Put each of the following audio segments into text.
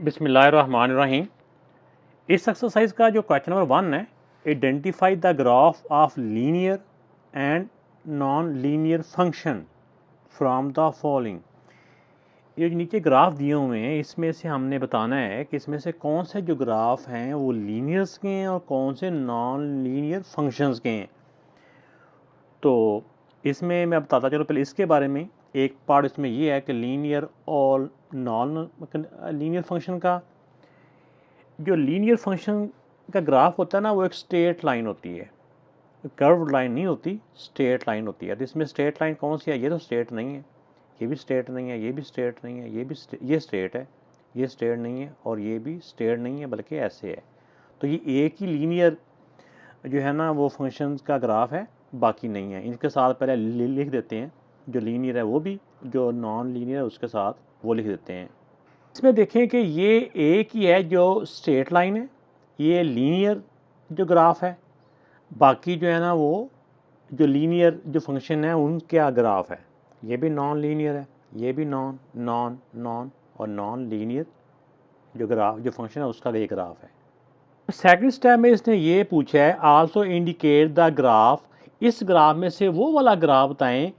बिस्मिल्लाहिर्रहमानिर्रहीम। इस एक्सरसाइज का जो क्वेश्चन नंबर 1 है, identify the graph of linear and non linear function from the following. ये जो नीचे ग्राफ दिए हुए हैं इसमें से हमने बताना है कि इसमें से कौन से जो ग्राफ हैं वो लीनियर्स के हैं और कौन से नॉन लीनियर फंक्शंस के हैं। तो इसमें मैं बताता चलो पहले इसके बारे में। एक पार्ट इसमें ये है कि लीनियर और नॉन लीनियर फंक्शन का, जो लीनियर फंक्शन का ग्राफ होता है ना, वो एक स्ट्रेट लाइन होती है, कर्व्ड लाइन नहीं होती, स्ट्रेट लाइन होती है। तो इसमें स्ट्रेट लाइन कौन सी है? ये तो स्ट्रेट नहीं है, ये भी स्ट्रेट नहीं है, ये भी स्ट्रेट नहीं है, ये स्ट्रेट है, ये स्ट्रेट नहीं है और ये भी स्ट्रेट नहीं है, बल्कि ऐसे है। तो ये एक ही लीनियर जो है ना वो फंक्शन का ग्राफ है, बाकी नहीं है। इनके साथ पहले लिख देते हैं, जो लीनियर है वो भी, जो नॉन लीनियर है उसके साथ वो लिख देते हैं। इसमें देखें कि ये एक ही है जो स्ट्रेट लाइन है, ये लीनियर जो ग्राफ है, बाकी जो है ना वो जो लीनियर जो फंक्शन है उनका ग्राफ है। ये भी नॉन लीनियर है, ये भी नॉन नॉन नॉन और नॉन लीनियर जो ग्राफ जो फंक्शन है उसका ये ग्राफ है। सेकंड स्टेप में इसने ये पूछा है, आल्सो इंडिकेट द ग्राफ, इस ग्राफ में से वो वाला ग्राफ बताएं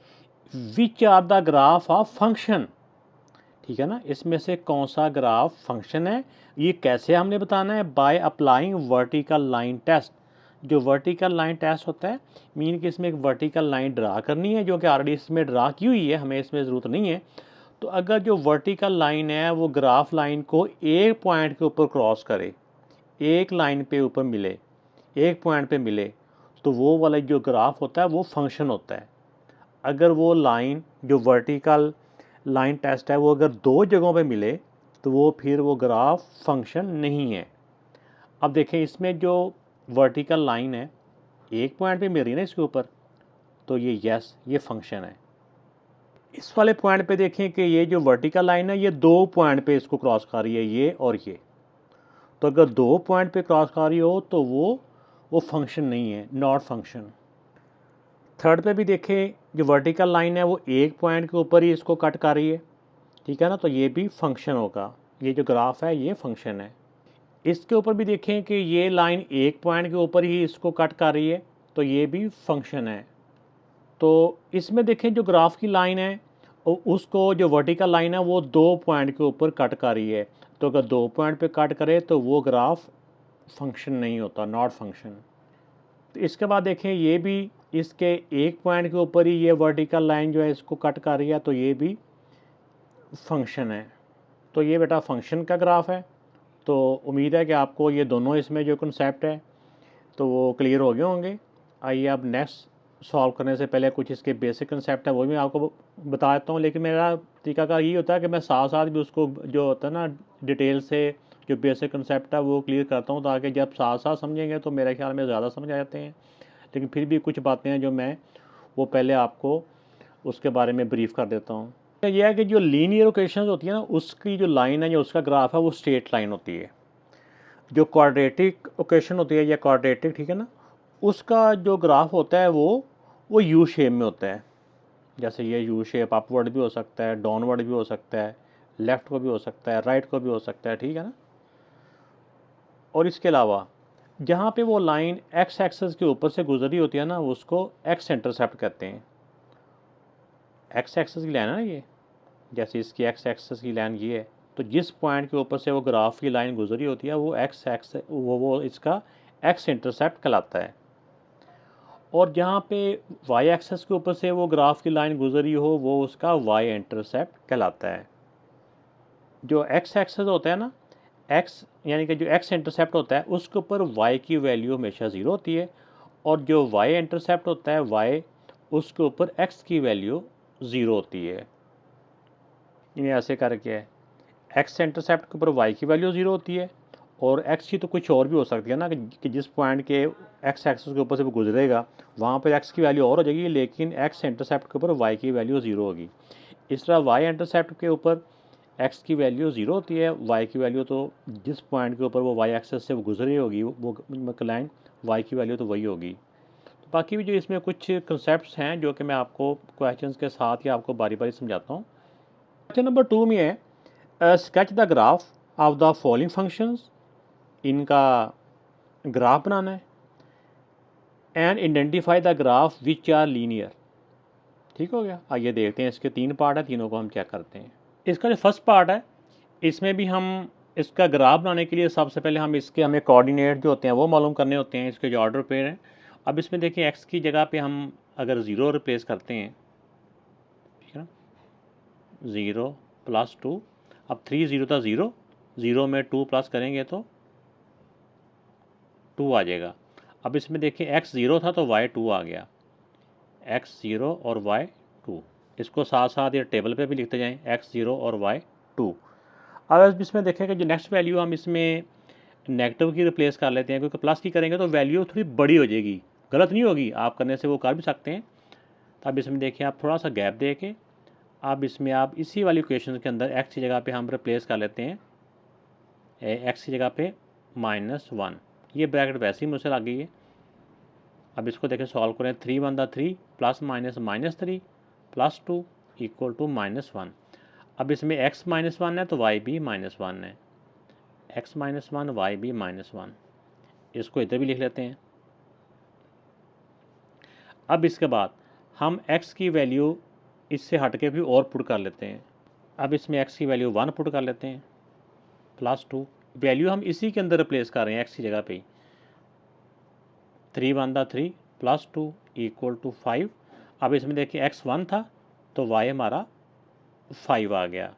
which are the graph of function. ठीक है ना, इसमें से कौन सा ग्राफ फंक्शन है। ये कैसे हमने बताना है? By applying vertical line test. जो वर्टिकल लाइन टेस्ट होता है, मीन कि इसमें एक वर्टिकल लाइन ड्रा करनी है, जो कि ऑलरेडी इसमें ड्रा की हुई है, हमें इसमें ज़रूरत नहीं है। तो अगर जो वर्टिकल लाइन है वो ग्राफ लाइन को एक पॉइंट के ऊपर क्रॉस करे, एक लाइन पे ऊपर मिले, एक पॉइंट पे मिले, तो वो वाला जो ग्राफ होता है वो फंक्शन होता है। अगर वो लाइन जो वर्टिकल लाइन टेस्ट है वो अगर दो जगहों पे मिले तो वो फिर वो ग्राफ फंक्शन नहीं है। अब देखें, इसमें जो वर्टिकल लाइन है एक पॉइंट पे मिल रही है ना इसके ऊपर, तो ये यस, ये फंक्शन है। इस वाले पॉइंट पे देखें कि ये जो वर्टिकल लाइन है ये दो पॉइंट पे इसको क्रॉस कर रही है, ये और ये। तो अगर दो पॉइंट पे क्रॉस कर रही हो तो वो फंक्शन नहीं है, नॉट फंक्शन। थर्ड पे भी देखें, जो वर्टिकल लाइन है वो एक पॉइंट के ऊपर ही इसको कट कर रही है, ठीक है ना, तो ये भी फंक्शन होगा। ये जो ग्राफ है ये फंक्शन है। इसके ऊपर भी देखें कि ये लाइन एक पॉइंट के ऊपर ही इसको कट कर रही है, तो ये भी फंक्शन है। तो इसमें देखें जो ग्राफ की लाइन है उसको, जो वर्टिकल लाइन है वो दो पॉइंट के ऊपर कट कर रही है, तो अगर दो पॉइंट पे कट करे तो वो ग्राफ फंक्शन नहीं होता, नॉट फंक्शन। तो इसके बाद देखें, ये भी इसके एक पॉइंट के ऊपर ही ये वर्टिकल लाइन जो है इसको कट कर रही है, तो ये भी फंक्शन है। तो ये बेटा फंक्शन का ग्राफ है। तो उम्मीद है कि आपको ये दोनों इसमें जो कंसेप्ट है तो वो क्लियर हो गए होंगे। आइए अब नेक्स्ट सॉल्व करने से पहले कुछ इसके बेसिक कंसेप्ट है वो भी मैं आपको बता देता हूँ, लेकिन मेरा तरीकाकार ये होता है कि मैं साथ साथ भी उसको जो होता है ना डिटेल से जो बेसिक कंसेप्ट है वो क्लियर करता हूँ, ताकि जब साथ साथ समझेंगे तो मेरे ख्याल में ज़्यादा समझ आ जाते हैं। लेकिन फिर भी कुछ बातें हैं जो मैं वो पहले आपको उसके बारे में ब्रीफ कर देता हूँ। यह है कि जो लीनियर इक्वेशंस होती है ना उसकी जो लाइन है या उसका ग्राफ है वो स्ट्रेट लाइन होती है। जो क्वाड्रेटिक इक्वेशन होती है या क्वाड्रेटिक, ठीक है ना, उसका जो ग्राफ होता है वो यू शेप में होता है। जैसे ये यू शेप अपवर्ड भी हो सकता है, डाउनवर्ड भी हो सकता है, लेफ़्ट को भी हो सकता है, राइट को भी हो सकता है, ठीक है ना। और इसके अलावा जहाँ पे वो लाइन एक्स एक्सेस के ऊपर से गुजरी होती है ना उसको एक्स इंटरसेप्ट कहते हैं। एक्स एक्सेस की लाइन है ना ये, जैसे इसकी एक्स एक्सेस की लाइन ये है, तो जिस पॉइंट के ऊपर से वो ग्राफ की लाइन गुजरी होती है वो एक्स एक्स वो इसका एक्स इंटरसेप्ट कहलाता है। और जहाँ पे वाई एक्सेस के ऊपर से वो ग्राफ की लाइन गुजरी हो वो उसका वाई इंटरसेप्ट कहलाता है। जो एक्स एक्सेस होता है ना, एक्स यानी कि जो एक्स इंटरसेप्ट होता है उसके ऊपर वाई की वैल्यू हमेशा ज़ीरो होती है, और जो वाई इंटरसेप्ट होता है वाई, उसके ऊपर एक्स की वैल्यू ज़ीरो होती है। इन्हें ऐसे करके है, एक्स इंटरसेप्ट के ऊपर वाई की वैल्यू ज़ीरो होती है, और एक्स की तो कुछ और भी हो सकती है ना कि जिस पॉइंट के एक्स एक्सेस के ऊपर से वो गुजरेगा वहाँ पर एक्स की वैल्यू और हो जाएगी, लेकिन एक्स इंटरसेप्ट के ऊपर वाई की वैल्यू ज़ीरो होगी। इस तरह वाई इंटरसेप्ट के ऊपर एक्स की वैल्यू ज़ीरो होती है, वाई की वैल्यू तो जिस पॉइंट के ऊपर वो वाई एक्सेस से वो गुजरी होगी वो लाइन वाई की वैल्यू तो वही होगी। तो बाकी भी जो इसमें कुछ कंसेप्ट हैं जो कि मैं आपको क्वेश्चंस के साथ ही आपको बारी बारी समझाता हूँ। क्वेश्चन नंबर 2 में है, sketch the graph of the following functions, इनका ग्राफ बनाना है, and identify the graph which are linear. ठीक हो गया। आइए देखते हैं, इसके 3 पार्ट है, तीनों को हम चेक करते हैं। इसका जो फर्स्ट पार्ट है, इसमें भी हम इसका ग्राफ बनाने के लिए सबसे पहले हमें कोऑर्डिनेट जो होते हैं वो मालूम करने होते हैं, इसके जो ऑर्डर पेयर हैं। अब इसमें देखिए एक्स की जगह पे हम अगर 0 रिप्लेस करते हैं, ठीक है ना, 0 + 2, अब 3 0 था 0, 0 में 2 प्लस करेंगे तो 2 आ जाएगा। अब इसमें देखिए एक्स 0 था तो वाई 2 आ गया, एक्स 0 और वाई 2। इसको साथ साथ ये टेबल पे भी लिखते जाएं, एक्स 0 और वाई 2। अब इसमें देखें कि जो नेक्स्ट वैल्यू हम इसमें नेगेटिव की रिप्लेस कर लेते हैं, क्योंकि प्लस की करेंगे तो वैल्यू थोड़ी बड़ी हो जाएगी, गलत नहीं होगी, आप करने से वो कर भी सकते हैं। तो अब इसमें देखिए आप थोड़ा सा गैप दे के अब इसमें आप इसी वाली इक्वेशन के अंदर एक्स की जगह पे हम रिप्लेस कर लेते हैं, एक्स की जगह पे -1। ये ब्रैकेट वैसे ही मुझसे लग गई है। अब इसको देखें, सॉल्व करें, 3 × 3 + -3 + 2 = -1। अब इसमें x -1 है तो y भी -1 है, x -1 y भी -1। इसको इधर भी लिख लेते हैं। अब इसके बाद हम x की वैल्यू इससे हट के भी और पुट कर लेते हैं। अब इसमें x की वैल्यू 1 पुट कर लेते हैं, +2। वैल्यू हम इसी के अंदर रिप्लेस कर रहे हैं x की जगह पे। 3 × 3 + 2 = 5। अब इसमें देखिए x 1 था तो y हमारा 5 आ गया,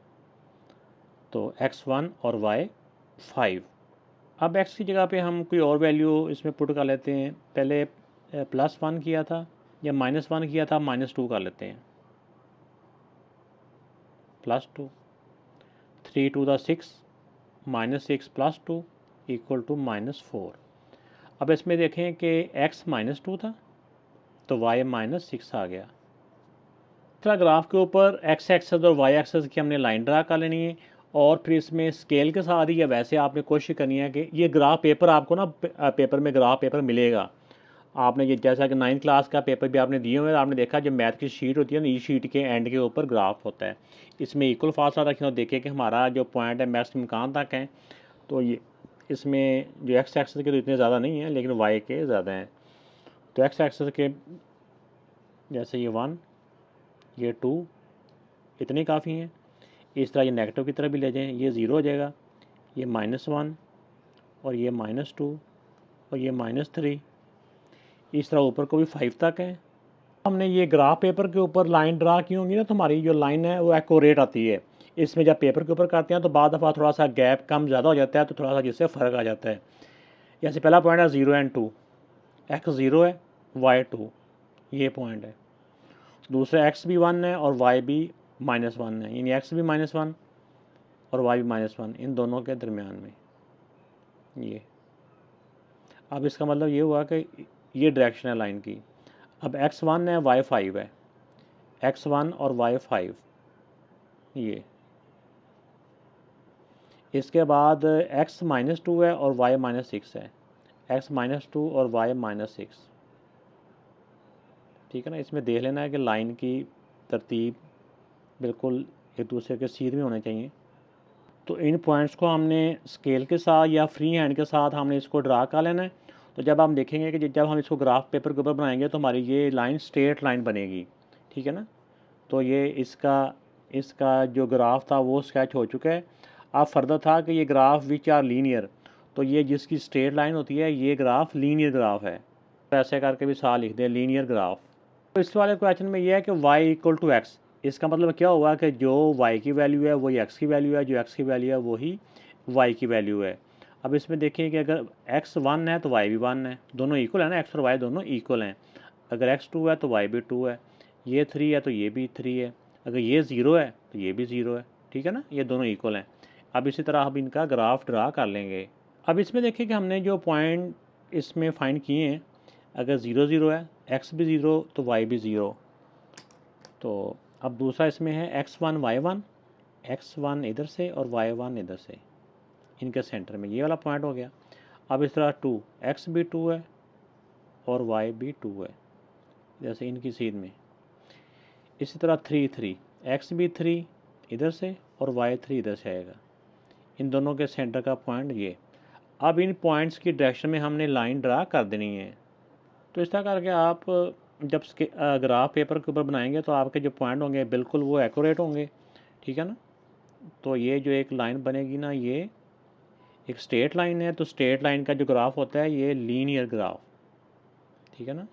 तो x1 और y 5। अब x की जगह पे हम कोई और वैल्यू इसमें पुट कर लेते हैं। पहले +1 किया था या -1 किया था, -2 कर लेते हैं, +2। 3 × 2 = 6, -6 + 2 = -4। अब इसमें देखें कि x -2 था तो y -6 आ गया। दूसरा ग्राफ के ऊपर x एक्सेस और y एक्सेस की हमने लाइन ड्रा कर लेनी है, और फिर इसमें स्केल के साथ ही या वैसे आपने कोशिश करनी है कि ये ग्राफ पेपर आपको ना पेपर में ग्राफ पेपर मिलेगा। आपने ये जैसा कि 9th क्लास का पेपर भी आपने दिए हुए, आपने देखा जब मैथ की शीट होती है ना, ई शीट के एंड के ऊपर ग्राफ होता है। इसमें इक्वल फासला रखें और देखें कि हमारा जो पॉइंट है मैक्सिमम कहाँ तक है। तो ये इसमें जो एक्स एक्सेस के तो इतने ज़्यादा नहीं हैं, लेकिन वाई के ज़्यादा हैं। तो एक्स एक्सेस के जैसे ये 1, ये 2, इतने काफ़ी हैं। इस तरह ये नेगेटिव की तरफ भी ले जाएं, ये 0 हो जाएगा, ये -1 और ये -2 और ये -3। इस तरह ऊपर को भी 5 तक है। हमने ये ग्राफ पेपर के ऊपर लाइन ड्रा की होंगी ना, तो हमारी जो लाइन है वो एक्यूरेट आती है। इसमें जब पेपर के ऊपर करते हैं तो बाद दफ़ा थोड़ा सा गैप कम ज़्यादा हो जाता है, तो थोड़ा सा जिससे फ़र्क आ जाता है। जैसे पहला पॉइंट है 0 और 2, x 0 है, y 2, ये पॉइंट है। दूसरा x भी 1 है और y भी -1 है, यानी x भी -1 और y भी -1, इन दोनों के दरमियान में ये। अब इसका मतलब ये हुआ कि ये डायरेक्शन है लाइन की। अब x 1 है, y 5 है, x 1 और y 5, ये। इसके बाद x -2 है और y -6 है, x -2 और y -6। ठीक है ना। इसमें देख लेना है कि लाइन की तरतीब बिल्कुल एक दूसरे के सीध में होने चाहिए। तो इन पॉइंट्स को हमने स्केल के साथ या फ्री हैंड के साथ हमने इसको ड्रा कर लेना है। तो जब हम देखेंगे कि जब हम इसको ग्राफ पेपर के ऊपर बनाएंगे तो हमारी ये लाइन स्ट्रेट लाइन बनेगी। ठीक है ना। तो ये इसका इसका जो ग्राफ था वो स्केच हो चुका है। अब फर्दर था कि ये ग्राफ विच आर लीनियर, तो ये जिसकी स्ट्रेट लाइन होती है ये ग्राफ लीनियर ग्राफ है। तो ऐसे करके भी साथ लिख दें, लीनियर ग्राफ। तो इस वाले क्वेश्चन में ये है कि y = x। इसका मतलब क्या हुआ कि जो y की वैल्यू है वही x की वैल्यू है, जो x की वैल्यू है वही y की वैल्यू है। अब इसमें देखिए कि अगर x 1 है तो y भी 1 है, दोनों इक्वल है ना, x और y दोनों इक्वल हैं। अगर x 2 है तो y भी 2 है, ये 3 है तो ये भी 3 है, अगर ये 0 है तो ये भी 0 है। ठीक है ना, ये दोनों इक्वल हैं। अब इसी तरह हम इनका ग्राफ ड्रा कर लेंगे। अब इसमें देखिए कि हमने जो पॉइंट इसमें फाइंड किए हैं, अगर 0 0 है, x भी 0 तो y भी 0। तो अब दूसरा इसमें है x1 y1, x1 इधर से और y1 इधर से, इनके सेंटर में ये वाला पॉइंट हो गया। अब इस तरह 2, x भी 2 है और y भी 2 है, जैसे इनकी सीध में। इसी तरह 3 3, x भी 3 इधर से और y 3 इधर से आएगा, इन दोनों के सेंटर का पॉइंट ये। अब इन पॉइंट्स की डायरेक्शन में हमने लाइन ड्रा कर देनी है। तो इस तरह करके आप जब ग्राफ पेपर के ऊपर बनाएंगे तो आपके जो पॉइंट होंगे बिल्कुल वो एक्यूरेट होंगे, ठीक है ना। तो ये जो एक लाइन बनेगी ना, ये एक स्ट्रेट लाइन है। तो स्ट्रेट लाइन का जो ग्राफ होता है ये लीनियर ग्राफ, ठीक है ना,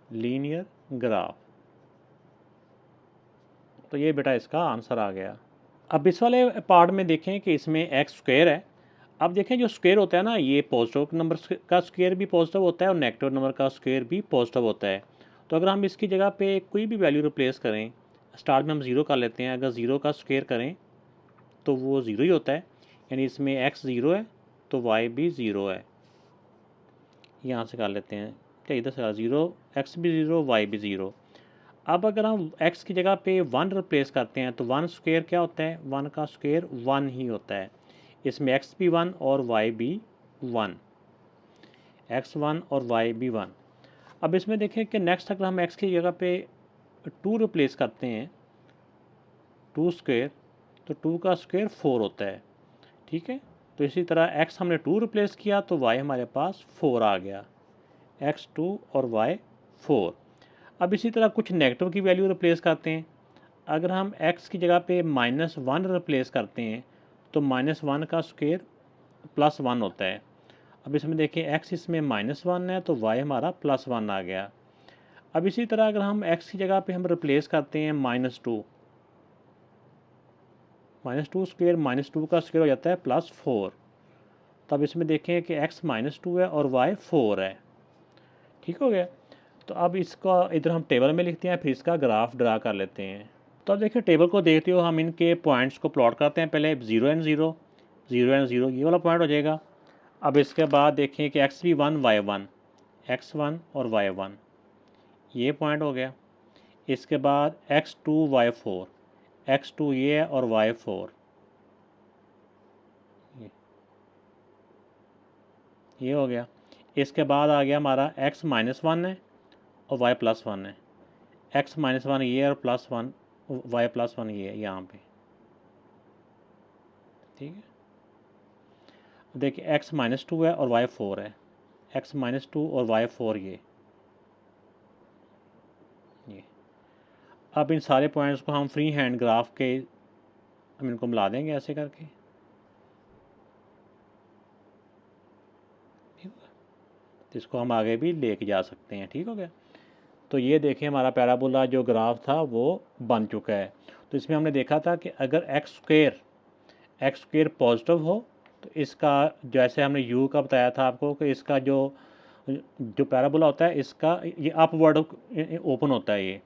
लीनियर ग्राफ। तो ये बेटा इसका आंसर आ गया। अब इस वाले पार्ट में देखें कि इसमें एक्स स्क्वायर है। अब देखें जो स्क्वायर होता है ना, ये पॉजिटिव नंबर का स्क्वायर भी पॉजिटिव होता है और नेगेटिव नंबर का स्क्वायर भी पॉजिटिव होता है। तो अगर हम इसकी जगह पे कोई भी वैल्यू रिप्लेस करें, स्टार्ट में हम ज़ीरो कर लेते हैं। अगर ज़ीरो का स्क्वायर करें तो वो ज़ीरो ही होता है, यानी इसमें एक्स ज़ीरो है तो वाई भी ज़ीरो है। यहाँ से कर लेते हैं, क्या इधर से ज़ीरो, एक्स भी ज़ीरो वाई भी ज़ीरो। अब अगर हम x की जगह पे 1 रिप्लेस करते हैं तो 1 स्क्वायर क्या होता है, 1 का स्क्वायर 1 ही होता है। इसमें x भी 1 और y भी 1, x 1 और y भी 1। अब इसमें देखें कि नेक्स्ट अगर हम x की जगह पे 2 रिप्लेस करते हैं, 2 स्क्वायर, तो 2 का स्क्वायर 4 होता है, ठीक है। तो इसी तरह x हमने 2 रिप्लेस किया तो y हमारे पास 4 आ गया, x 2 और y 4। अब इसी तरह कुछ नेगेटिव की वैल्यू रिप्लेस करते हैं। अगर हम x की जगह पे -1 रिप्लेस करते हैं तो -1 का स्क्वायर +1 होता है। अब इसमें देखिए x इसमें -1 है तो y हमारा +1 आ गया। अब इसी तरह अगर हम x की जगह पे हम रिप्लेस करते हैं -2, -2 स्क्वायर, -2 का स्क्वायर हो जाता है +4। तब इसमें देखें कि x -2 है और y 4 है, ठीक हो गया। तो अब इसका इधर हम टेबल में लिखते हैं, फिर इसका ग्राफ ड्रा कर लेते हैं। तो अब देखिए टेबल को देखते हो, हम इनके पॉइंट्स को प्लॉट करते हैं। पहले 0 एंड 0, 0 एंड 0 ये वाला पॉइंट हो जाएगा। अब इसके बाद देखें कि x भी 1 y 1, x1 और y 1 ये पॉइंट हो गया। इसके बाद x2 y 4, x2 ये है और y 4 ये हो गया। इसके बाद आ गया हमारा x -1 है और y +1 है, x -1 ये है और +1 y +1 ये है यहाँ पे, ठीक है। देखिए x -2 है और y 4 है, x -2 और y 4 ये। अब इन सारे पॉइंट्स को हम फ्री हैंड ग्राफ के हम इनको मिला देंगे ऐसे करके, ठीक है। तो इसको हम आगे भी लेके जा सकते हैं, ठीक हो गया। तो ये देखें हमारा पैराबोला जो ग्राफ था वो बन चुका है। तो इसमें हमने देखा था कि अगर एक्स स्क्वायर पॉजिटिव हो तो इसका, जैसे हमने यू का बताया था आपको, कि इसका जो जो पैराबोला होता है इसका ये अपवर्ड ओपन होता है। ये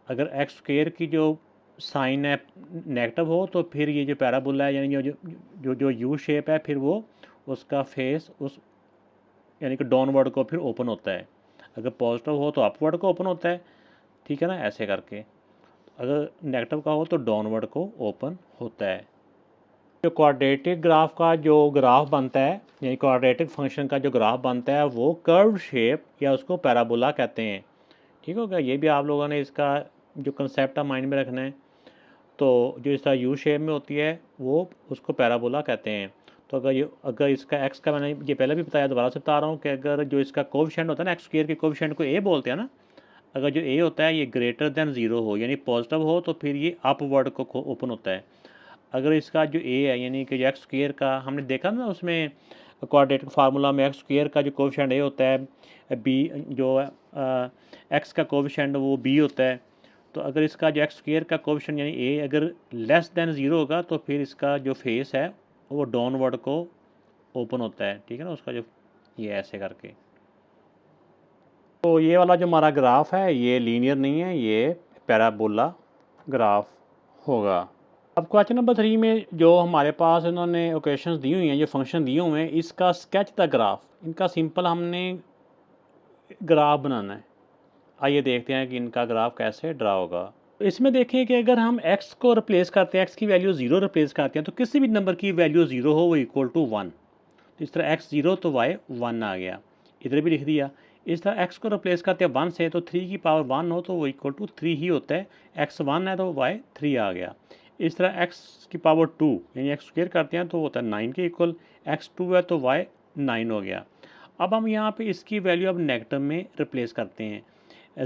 अगर एक्स स्क्वायर की जो साइन है नेगेटिव हो तो फिर ये जो पैराबोला है, यानी जो जो जो यू शेप है, फिर वो उसका फेस उस यानी कि डाउनवर्ड को फिर ओपन होता है। अगर पॉजिटिव हो तो अपवर्ड को ओपन होता है, ठीक है ना, ऐसे करके। अगर नेगेटिव का हो तो डाउनवर्ड को ओपन होता है। जो क्वाड्रेटिक ग्राफ का जो ग्राफ बनता है, यानी क्वाड्रेटिक फंक्शन का जो ग्राफ बनता है वो कर्व शेप या उसको पैराबोला कहते हैं, ठीक हो गया। ये भी आप लोगों ने इसका जो कंसेप्ट है माइंड में रखना है। तो जो इसका यू शेप में होती है वो उसको पैराबोला कहते हैं। तो अगर इसका एक्स का, मैंने ये पहले भी बताया, दोबारा से बता रहा हूँ कि अगर जो इसका कोफिशिएंट होता है ना, एक्स स्क्वायर के कोफिशिएंट को ए बोलते हैं ना, अगर जो ए होता है ये ग्रेटर देन 0 हो यानी पॉजिटिव हो तो फिर ये अपवर्ड को ओपन होता है। अगर इसका जो ए है यानी कि जो एक्स स्क्वायर का हमने देखा ना उसमें क्वाड्रेटिक फार्मूला में, एक्स स्क्वायर का जो कोफिशिएंट ए होता है, बी जो एक्स का कोफिशिएंट वो बी होता है। तो अगर इसका जो एक्स स्क्वायर का कोफिशिएंट यानी ए अगर लेस देन 0 होगा तो फिर इसका जो फेस है वो डाउनवर्ड को ओपन होता है, ठीक है ना, उसका जो ये ऐसे करके। तो ये वाला जो हमारा ग्राफ है ये लीनियर नहीं है, ये पैराबोला ग्राफ होगा। अब क्वेश्चन नंबर 3 में जो हमारे पास इन्होंने इक्वेशंस दी हुई हैं, जो फंक्शन दिए हुए हैं, इसका स्केच द ग्राफ, इनका सिंपल हमने ग्राफ बनाना है। आइए देखते हैं कि इनका ग्राफ कैसे ड्रा होगा। तो इसमें देखिए कि अगर हम x को रिप्लेस करते हैं, x की वैल्यू 0 रिप्लेस करते हैं, तो किसी भी नंबर की वैल्यू 0 हो वो इक्वल टू 1। तो इस तरह x 0 तो y 1 आ गया, इधर भी लिख दिया। इस तरह x को रिप्लेस करते हैं 1 से, तो 3 की पावर 1 हो तो वो इक्वल टू 3 ही होता है। x 1 है तो y 3 आ गया। इस तरह x की पावर 2 यानी x स्क्वायर करते हैं तो होता है 9 के इक्वल, x 2 है तो y 9 हो गया। अब हम यहाँ पे इसकी वैल्यू अब नेगेटिव में रिप्लेस करते हैं,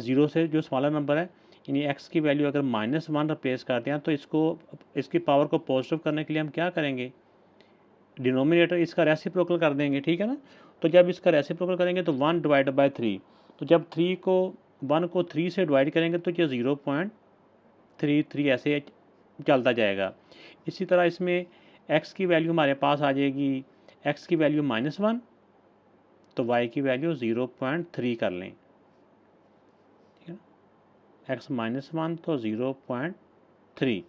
0 से जो स्मॉलर नंबर है यानी x की वैल्यू अगर -1 रिप्लेस करते हैं तो इसकी पावर को पॉजिटिव करने के लिए हम क्या करेंगे, डिनोमिनेटर इसका रेसिप्रोकल कर देंगे, ठीक है ना। तो जब इसका रेसिप्रोकल करेंगे तो 1 डिवाइड बाई 3, तो जब 1 को 3 से डिवाइड करेंगे तो ये 0.33 ऐसे चलता जाएगा। इसी तरह इसमें x की वैल्यू हमारे पास आ जाएगी, x की वैल्यू -1 तो y की वैल्यू 0.3 कर लें, ठीक है ना, x -1 तो 0.3।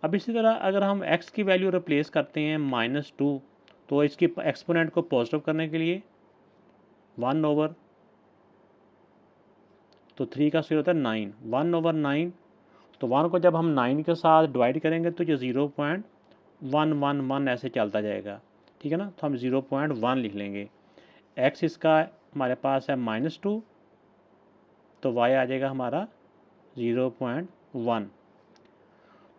अब इसी तरह अगर हम x की वैल्यू रिप्लेस करते हैं -2 तो इसकी एक्सपोनेंट को पॉजिटिव करने के लिए 1 ओवर, तो 3 का स्क्वायर होता है 9, 1 ओवर 9, तो 1 को जब हम 9 के साथ डिवाइड करेंगे तो ये 0.111 ऐसे चलता जाएगा, ठीक है ना। तो हम 0.1 लिख लेंगे। x इसका हमारे पास है -2 तो y आ जाएगा हमारा 0.1।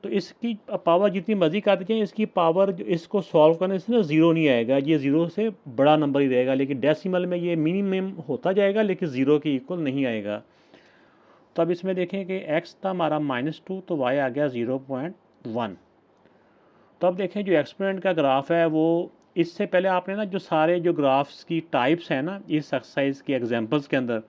तो इसकी पावर जितनी मर्जी कर दीजिए, इसकी पावर इसको सॉल्व करने से ना 0 नहीं आएगा, ये 0 से बड़ा नंबर ही रहेगा, लेकिन डेसिमल में ये मिनिमम होता जाएगा लेकिन 0 के इक्वल नहीं आएगा। तो अब इसमें देखें कि x था हमारा -2 तो y आ गया 0.1। तो अब देखें जो एक्सपोनेंट का ग्राफ है वो, इससे पहले आपने ना जो सारे जो ग्राफ्स की टाइप्स हैं ना इस एक्सरसाइज की एग्जांपल्स के अंदर,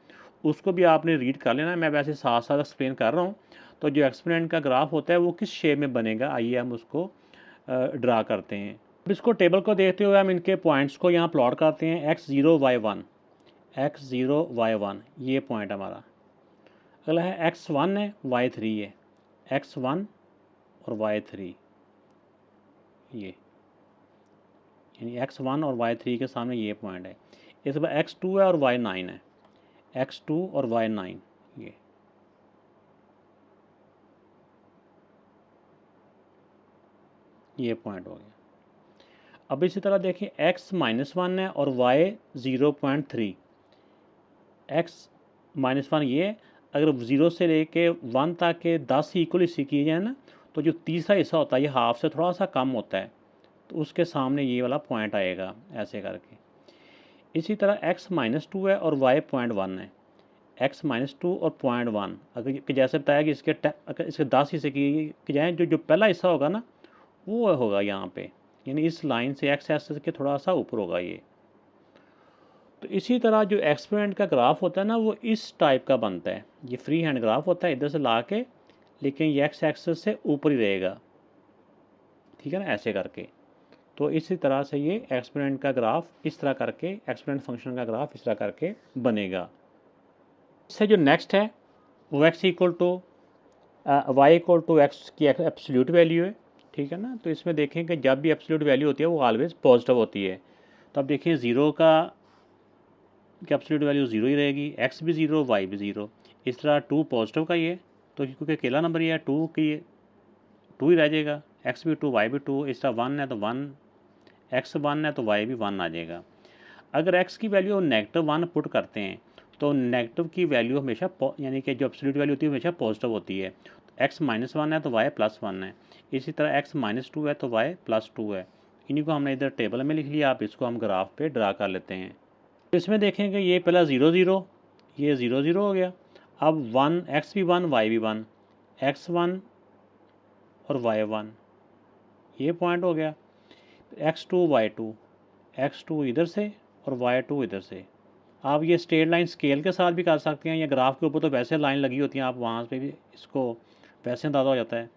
उसको भी आपने रीड कर लेना है, मैं वैसे साथ साथ एक्सप्लेन कर रहा हूँ। तो जो एक्सपोनेंट का ग्राफ होता है वो किस शेप में बनेगा, आइए हम उसको ड्रा करते हैं। अब इसको टेबल को देखते हुए हम इनके पॉइंट्स को यहाँ प्लॉट करते हैं, x0 y1, x0 y1 ये पॉइंट हमारा। अगला है x1 है y3 है, x1 और y3 ये, यानी x1 और y3 के सामने ये पॉइंट है। इसके बाद x2 है और y9 है, x2 और y9 ये पॉइंट हो गया। अब इसी तरह देखिए x -1 है और y 0.3, x -1 ये, अगर 0 से लेके 1 तक के 10 इक्वल हिस्से किए जाए ना तो जो तीसरा हिस्सा होता है ये हाफ से थोड़ा सा कम होता है, तो उसके सामने ये वाला पॉइंट आएगा ऐसे करके। इसी तरह x -2 है और y 0.1 है, x -2 और 0.1, अगर जैसे बताया कि अगर इसके 10 हिस्से किए जाएँ जो पहला हिस्सा होगा ना वो होगा यहाँ पे, यानी इस लाइन से x एक्सिस के थोड़ा सा ऊपर होगा ये। तो इसी तरह जो एक्सपोनेंट का ग्राफ होता है ना वो इस टाइप का बनता है, ये फ्री हैंड ग्राफ होता है इधर से ला के, लेकिन ये x एक्सिस से ऊपर ही रहेगा, ठीक है ना, ऐसे करके। तो इसी तरह से ये एक्सपोनेंट का ग्राफ इस तरह करके, एक्सपोनेंट फंक्शन का ग्राफ इस तरह करके बनेगा। इससे जो नेक्स्ट है वो x equal to y equal to x की एब्सोल्यूट वैल्यू है, ठीक है ना। तो इसमें देखें कि जब भी एब्सोल्यूट वैल्यू होती है वो ऑलवेज पॉजिटिव होती है। तो अब देखिए 0 का एब्सोल्यूट वैल्यू 0 ही रहेगी, x भी 0 y भी 0। इस तरह 2 पॉजिटिव का ही है तो क्योंकि अकेला नंबर ही है 2 की 2 ही रह जाएगा, x भी 2 y भी 2। इस तरह 1 है तो 1, x 1 है तो y भी 1 आ जाएगा। अगर x की वैल्यू -1 पुट करते हैं तो नेगेटिव की वैल्यू हमेशा यानी कि जो एब्सोल्यूट वैल्यू होती है हमेशा पॉजिटिव होती है। x -1 है तो y +1 है, इसी तरह x -2 है तो y +2 है। इन्हीं को हमने इधर टेबल में लिख लिया, आप इसको हम ग्राफ पे ड्रा कर लेते हैं। तो इसमें देखेंगे ये पहला 0 0, ये 0 0 हो गया। अब 1, x भी 1 y भी 1, x1 और y1 ये पॉइंट हो गया। x2 y2, x2 इधर से और y2 इधर से। आप ये स्ट्रेट लाइन स्केल के साथ भी कर सकते हैं, या ग्राफ के ऊपर तो वैसे लाइन लगी होती हैं, आप वहाँ पे भी इसको वैसे अंदाज़ा हो जाता है।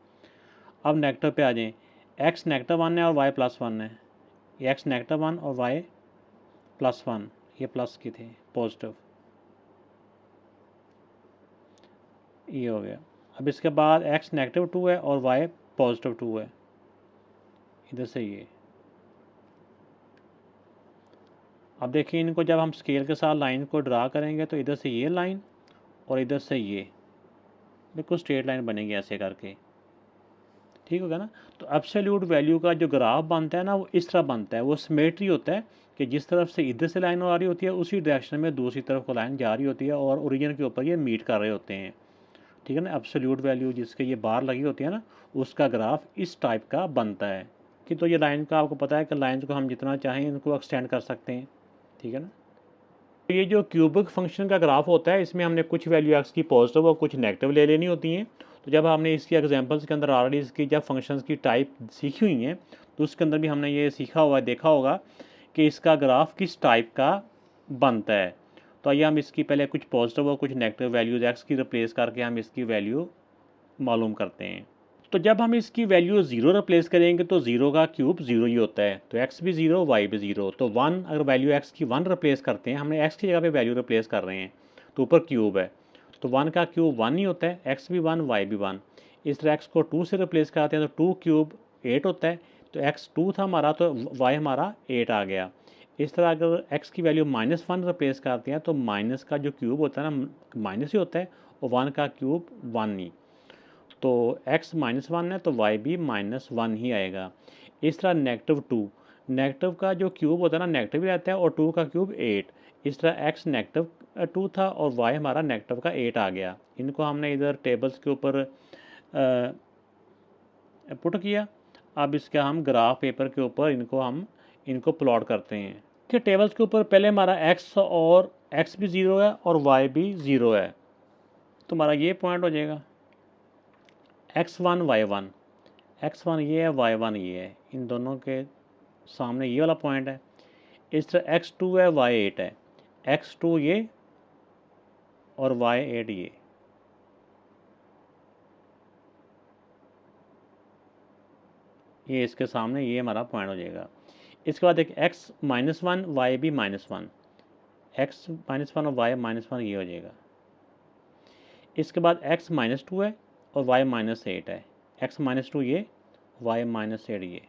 अब नेगेटिव पे आ जाएं, x -1 है और y +1 है, ये x -1 और y +1 ये प्लस के थे पॉजिटिव, ये हो गया। अब इसके बाद x -2 है और y +2 है, इधर से ये। अब देखिए इनको जब हम स्केल के साथ लाइन को ड्रा करेंगे तो इधर से ये लाइन और इधर से ये बिल्कुल स्ट्रेट लाइन बनेगी ऐसे करके, ठीक होगा ना। तो एब्सोल्यूट वैल्यू का जो ग्राफ बनता है ना वो इस तरह बनता है, वो सिमेट्री होता है कि जिस तरफ से इधर से लाइन आ रही होती है उसी डायरेक्शन में दूसरी तरफ को लाइन जा रही होती है और ओरिजिन के ऊपर ये मीट कर रहे होते हैं। ठीक है ना, एब्सोल्यूट वैल्यू जिसके ये बार लगी होती है ना, उसका ग्राफ इस टाइप का बनता है कि तो ये लाइन का आपको पता है कि लाइंस को हम जितना चाहें इनको एक्सटेंड कर सकते हैं, ठीक है ना। तो ये जो क्यूबिक फंक्शन का ग्राफ होता है इसमें हमने कुछ वैल्यू एक्स की पॉजिटिव और कुछ नेगेटिव ले लेनी होती हैं। तो जब हमने इसकी एग्जांपल्स के अंदर ऑलरेडी इसकी जब फंक्शंस की टाइप सीखी हुई हैं तो उसके अंदर भी हमने ये सीखा हुआ देखा होगा कि इसका ग्राफ किस टाइप का बनता है। तो आइए हम इसकी पहले कुछ पॉजिटिव और कुछ नेगेटिव वैल्यूज एक्स की रिप्लेस करके हम इसकी वैल्यू मालूम करते हैं। तो जब हम इसकी वैल्यू ज़ीरो रिप्लेस करेंगे तो ज़ीरो का क्यूब ज़ीरो ही होता है, तो एक्स भी ज़ीरो वाई भी ज़ीरो। तो वन अगर वैल्यू एक्स की वन रिप्लेस करते हैं, हमने एक्स की जगह पे वैल्यू रिप्लेस कर रहे हैं तो ऊपर क्यूब है, तो वन का क्यूब वन ही होता है, एक्स भी वन वाई भी वन। इस तरह एक्स को टू से रिप्लेस करते हैं तो टू क्यूब एट होता है, तो एक्स टू था हमारा तो वाई हमारा एट आ गया। इस तरह अगर एक्स की वैल्यू माइनस वन रिप्लेस करते हैं तो माइनस का जो क्यूब होता है ना माइनस ही होता है और वन का क्यूब वन ही। तो x माइनस वन है तो y भी माइनस वन ही आएगा। इस तरह नेगेटिव टू, नेगेटिव का जो क्यूब होता है ना नेगेटिव ही रहता है और टू का क्यूब एट। इस तरह x नेगेटिव टू था और y हमारा नेगेटिव का एट आ गया। इनको हमने इधर टेबल्स के ऊपर पुट किया। अब इसका हम ग्राफ पेपर के ऊपर इनको प्लॉट करते हैं कि टेबल्स के ऊपर पहले हमारा x भी ज़ीरो है और y भी ज़ीरो है, तो हमारा ये पॉइंट हो जाएगा x1 y1, x1 ये है y1 ये है, इन दोनों के सामने ये वाला पॉइंट है। इस तरह x2 है y8 है, x2 ये और y8 ये इसके सामने ये हमारा पॉइंट हो जाएगा। इसके बाद एक x माइनस वन वाई भी minus one, x minus one और वाई माइनस वन ये हो जाएगा। इसके बाद x माइनस टू है और y माइनस एट है, x माइनस टू ये y माइनस एट ये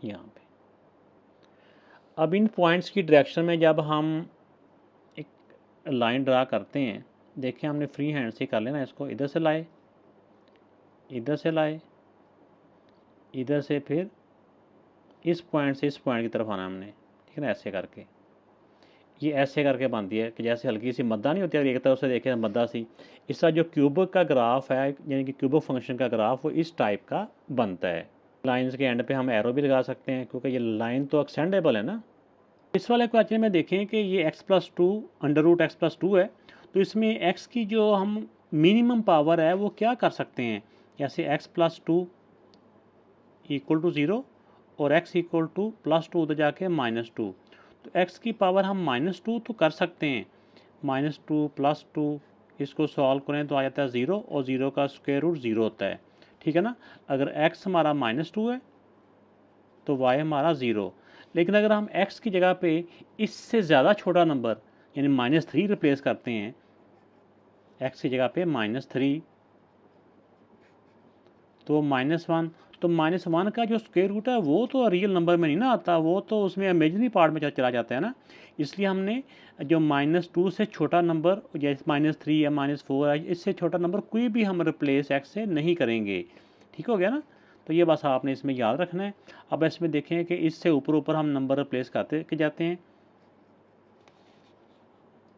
यहाँ पे। अब इन पॉइंट्स की डायरेक्शन में जब हम एक लाइन ड्रा करते हैं, देखिए हमने फ्री हैंड से कर लेना, इसको इधर से लाए, इधर से लाए, इधर से फिर इस पॉइंट से इस पॉइंट की तरफ आना हमने, ठीक है ना, ऐसे करके ये ऐसे करके बनती है कि जैसे हल्की सी मद्दा नहीं होती है, एक तरफ से देखें मद्दा सी। इसका जो क्यूबिक का ग्राफ है यानी कि क्यूबिक फंक्शन का ग्राफ वो इस टाइप का बनता है। लाइंस के एंड पे हम एरो भी लगा सकते हैं क्योंकि ये लाइन तो एक्सटेंडेबल है ना। इस वाले क्वेश्चन में देखें कि ये x plus two under root x plus two है, तो इसमें x की जो हम मिनिमम पावर है वो क्या कर सकते हैं, जैसे x plus two equal to zero और x equal to plus two उधर जाके माइनस टू, तो x की पावर हम माइनस टू तो कर सकते हैं, माइनस टू प्लस टू इसको सॉल्व करें तो आ जाता है ज़ीरो और ज़ीरो का स्क्वायर रूट ज़ीरो होता है, ठीक है ना। अगर x हमारा माइनस टू है तो y हमारा ज़ीरो, लेकिन अगर हम x की जगह पे इससे ज़्यादा छोटा नंबर यानी माइनस थ्री रिप्लेस करते हैं, x की जगह पे माइनस थ्री तो माइनस वन, तो माइनस वन का जो स्क्वायर रूट है वो तो रियल नंबर में नहीं ना आता, वो तो उसमें इमेजिनरी पार्ट में चला जाता है ना। इसलिए हमने जो माइनस टू से छोटा नंबर जैसे माइनस थ्री या माइनस फोर है, इससे छोटा नंबर कोई भी हम रिप्लेस एक्स से नहीं करेंगे, ठीक हो गया ना। तो ये बस आपने इसमें याद रखना है। अब इसमें देखें कि इससे ऊपर ऊपर हम नंबर रिप्लेस करते के जाते हैं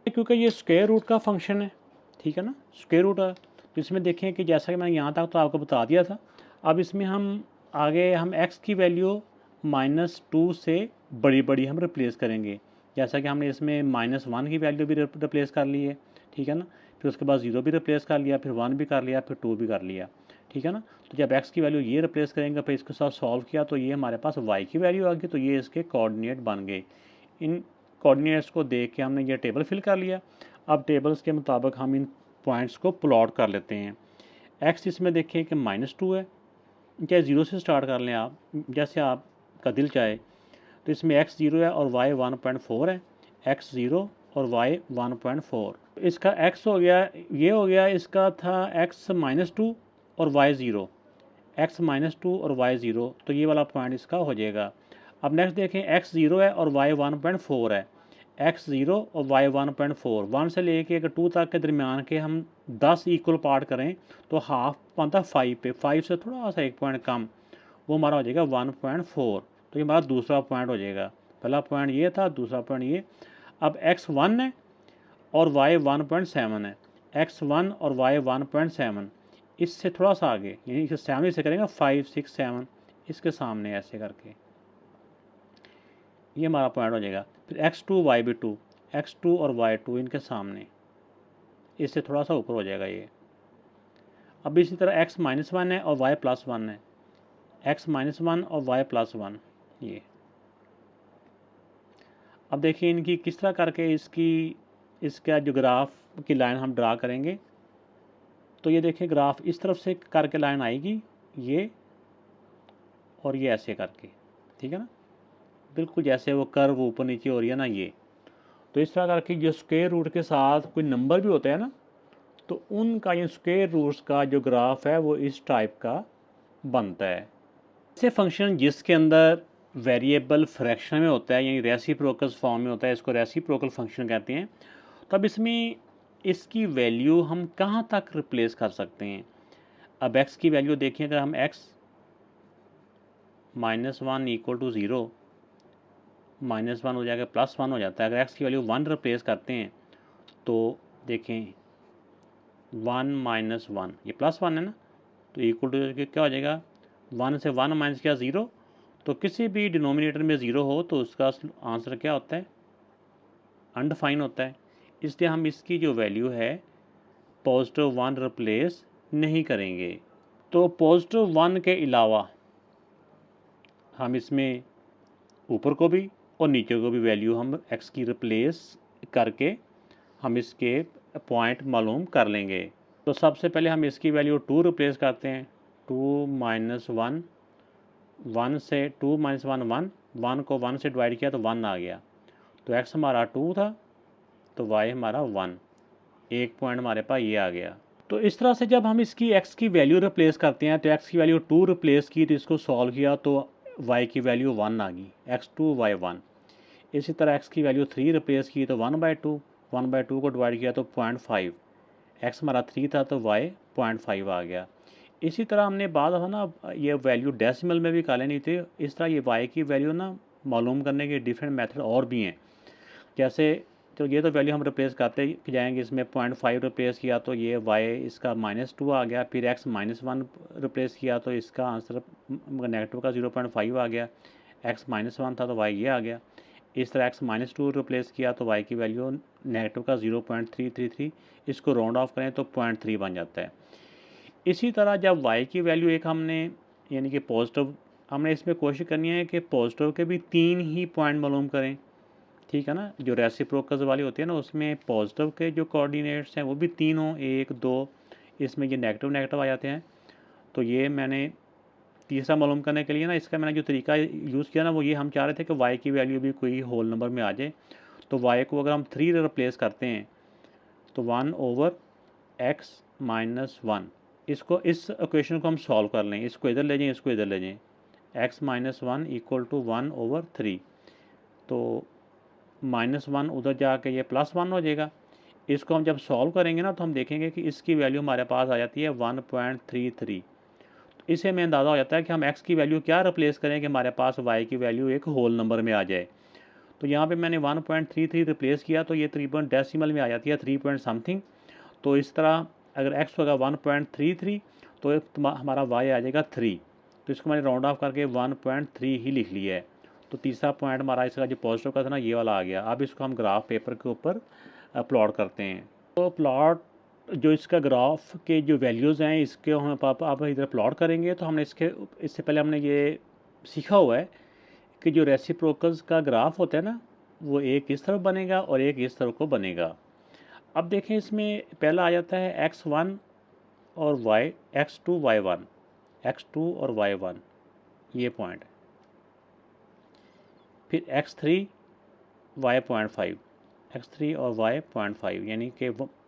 क्योंकि ये स्क्वायर रूट का फंक्शन है, ठीक है ना, स्क्वायर रूट है। तो इसमें देखें कि जैसा कि मैंने यहाँ तक तो आपको बता दिया था। अब इसमें हम आगे हम x की वैल्यू माइनस टू से बड़ी बड़ी हम रिप्लेस करेंगे, जैसा कि हमने इसमें माइनस वन की वैल्यू भी रिप्लेस कर ली है, ठीक है ना। फिर उसके बाद ज़ीरो भी रिप्लेस कर लिया, फिर वन भी कर लिया, फिर टू भी कर लिया, ठीक है ना। तो जब x की वैल्यू ये रिप्लेस करेंगे फिर इसके साथ सॉल्व किया तो ये हमारे पास y की वैल्यू आ गई, तो ये इसके कोऑर्डिनेट बन गए। इन कोऑर्डिनेट्स को देख के हमने ये टेबल फिल कर लिया। अब टेबल्स के मुताबिक हम इन पॉइंट्स को प्लॉट कर लेते हैं। x इसमें देखें कि माइनस टू है, चाहे ज़ीरो से स्टार्ट कर लें आप, जैसे आपका दिल चाहे। तो इसमें x ज़ीरो है और y 1.4 है, x ज़ीरो और y 1.4। इसका x हो गया, ये हो गया, इसका था x माइनस टू और y zero, x minus two और y ज़ीरो, तो ये वाला पॉइंट इसका हो जाएगा। अब नेक्स्ट देखें x ज़ीरो है और y 1.4 है, x ज़ीरो और y 1.4, वन से लेके अगर टू तक के दरमियान के हम 10 इक्वल पार्ट करें तो हाफ बनता फाइव पे, फाइव से थोड़ा सा एक पॉइंट कम, वो हमारा हो जाएगा 1.4। तो ये हमारा दूसरा पॉइंट हो जाएगा। पहला पॉइंट ये था, दूसरा पॉइंट ये। अब x वन है और y 1.7 है, x1 और y 1.7, इससे थोड़ा सा आगे यानी इसे 7 से करेंगे 5 6 7 इसके सामने ऐसे करके ये हमारा पॉइंट हो जाएगा। फिर x2 y भी 2, x2 और y2 इनके सामने, इससे थोड़ा सा ऊपर हो जाएगा ये। अब इसी तरह x-1 है और y+1 है, x-1 और y+1 ये। अब देखिए इनकी किस तरह करके इसका जो ग्राफ की लाइन हम ड्रा करेंगे। तो ये देखिए ग्राफ इस तरफ से करके लाइन आएगी ये, और ये ऐसे करके, ठीक है ना, बिल्कुल जैसे वो कर्व ऊपर नीचे हो रही है ना ये। तो इस तरह करके जो स्क्वायर रूट के साथ कोई नंबर भी होता है ना, तो उनका ये स्क्वायर रूट्स का जो ग्राफ है वो इस टाइप का बनता है। ऐसे फंक्शन जिसके अंदर वेरिएबल फ्रैक्शन में होता है यानी रेसिप्रोकल फॉर्म में होता है, इसको रेसिप्रोकल फंक्शन कहते हैं। तो अब इसमें इसकी वैल्यू हम कहाँ तक रिप्लेस कर सकते हैं। अब x की वैल्यू देखिए, अगर हम x -1 इक्वल टू 0, -1 हो जाएगा +1 हो जाता है। अगर x की वैल्यू 1 रिप्लेस करते हैं तो देखें 1 - 1 ये +1 है ना, तो इक्वल टू क्या हो जाएगा, 1 से 1 माइनस किया 0। तो किसी भी डिनोमिनेटर में 0 हो तो उसका आंसर क्या होता है, अनडिफाइन होता है। इसलिए हम इसकी जो वैल्यू है +1 रिप्लेस नहीं करेंगे। तो +1 के अलावा हम इसमें ऊपर को भी और नीचे को भी वैल्यू हम x की रिप्लेस करके हम इसके पॉइंट मालूम कर लेंगे। तो सबसे पहले हम इसकी वैल्यू 2 रिप्लेस करते हैं, 2 - 1, 1 से 2 - 1 1, 1 को 1 से डिवाइड किया तो 1 आ गया। तो x हमारा 2 था तो y हमारा 1, एक पॉइंट हमारे पास ये आ गया। तो इस तरह से जब हम इसकी x की वैल्यू रिप्लेस करते हैं, तो x की वैल्यू 2 रिप्लेस की तो इसको सॉल्व किया तो y की वैल्यू 1 आ गई, x2 y1। इसी तरह x की वैल्यू 3 रिप्लेस की तो 1/2, 1/2 को डिवाइड किया तो 0.5, x हमारा 3 था तो y 0.5 आ गया। इसी तरह हमने बाद है ना ये वैल्यू डेसिमल में भी कर लेनी थी। इस तरह ये y की वैल्यू ना मालूम करने के डिफरेंट मेथड और भी हैं। जैसे तो ये तो वैल्यू हम रिप्लेस करते जाएंगे, इसमें 0.5 रिप्लेस किया तो ये y इसका -2 आ गया। फिर x -1 रिप्लेस किया तो इसका आंसर नेगेटिव का 0.5 आ गया। x -1 था तो y ये आ गया। इस तरह x -2 रिप्लेस किया तो y की वैल्यू नेगेटिव का 0.333, इसको राउंड ऑफ करें तो 0.3 बन जाता है। इसी तरह जब y की वैल्यू एक हमने यानी कि पॉजिटिव, हमने इसमें कोशिश करनी है कि पॉजिटिव के भी 3 ही पॉइंट मालूम करें, ठीक है ना। जो रेसिप्रोकल्स वाली होती है ना उसमें पॉजिटिव के जो कोऑर्डिनेट्स हैं वो भी 3 हों, 1 2, इसमें ये नेगेटिव नेगेटिव आ जाते हैं। तो ये मैंने तीसरा मालूम करने के लिए ना इसका मैंने जो तरीका यूज़ किया ना वो ये, हम चाह रहे थे कि y की वैल्यू भी कोई होल नंबर में आ जाए। तो y को अगर हम 3 रिप्लेस करते हैं तो 1/x - 1, इसको इस इक्वेशन को हम सॉल्व कर लें, इसको इधर ले जाएं, इसको इधर ले जाएं, x - 1 इक्वल टू 1/3। तो -1 उधर जाके ये +1 हो जाएगा। इसको हम जब सॉल्व करेंगे ना तो हम देखेंगे कि इसकी वैल्यू हमारे पास आ जाती है 1.33। तो इससे हमें अंदाज़ा हो जाता है कि हम x की वैल्यू क्या रिप्लेस करें कि हमारे पास y की वैल्यू एक होल नंबर में आ जाए। तो यहाँ पे मैंने 1.33 रिप्लेस किया तो ये 3 डेसिमल में आ जाती है 3 पॉइंट समथिंग। तो इस तरह अगर x होगा 1.33 तो हमारा y आ जाएगा 3। तो इसको मैंने राउंड ऑफ करके 1.3 ही लिख लिया है। तो तीसरा पॉइंट हमारा इसका जो पॉजिटिव का था ना ये वाला आ गया। अब इसको हम ग्राफ पेपर के ऊपर प्लॉट करते हैं। तो प्लॉट जो इसका ग्राफ के जो वैल्यूज़ हैं इसके हम आप इधर प्लॉट करेंगे तो हमने इससे पहले हमने ये सीखा हुआ है कि जो रेसिप्रोकल्स का ग्राफ होता है ना वो एक इस तरफ बनेगा और एक इस तरफ को बनेगा। अब देखें इसमें पहला आ जाता है x1 और x2 y1, x2 और y1 ये पॉइंट है। फिर x3 y.5, x3 और y.5 यानी कि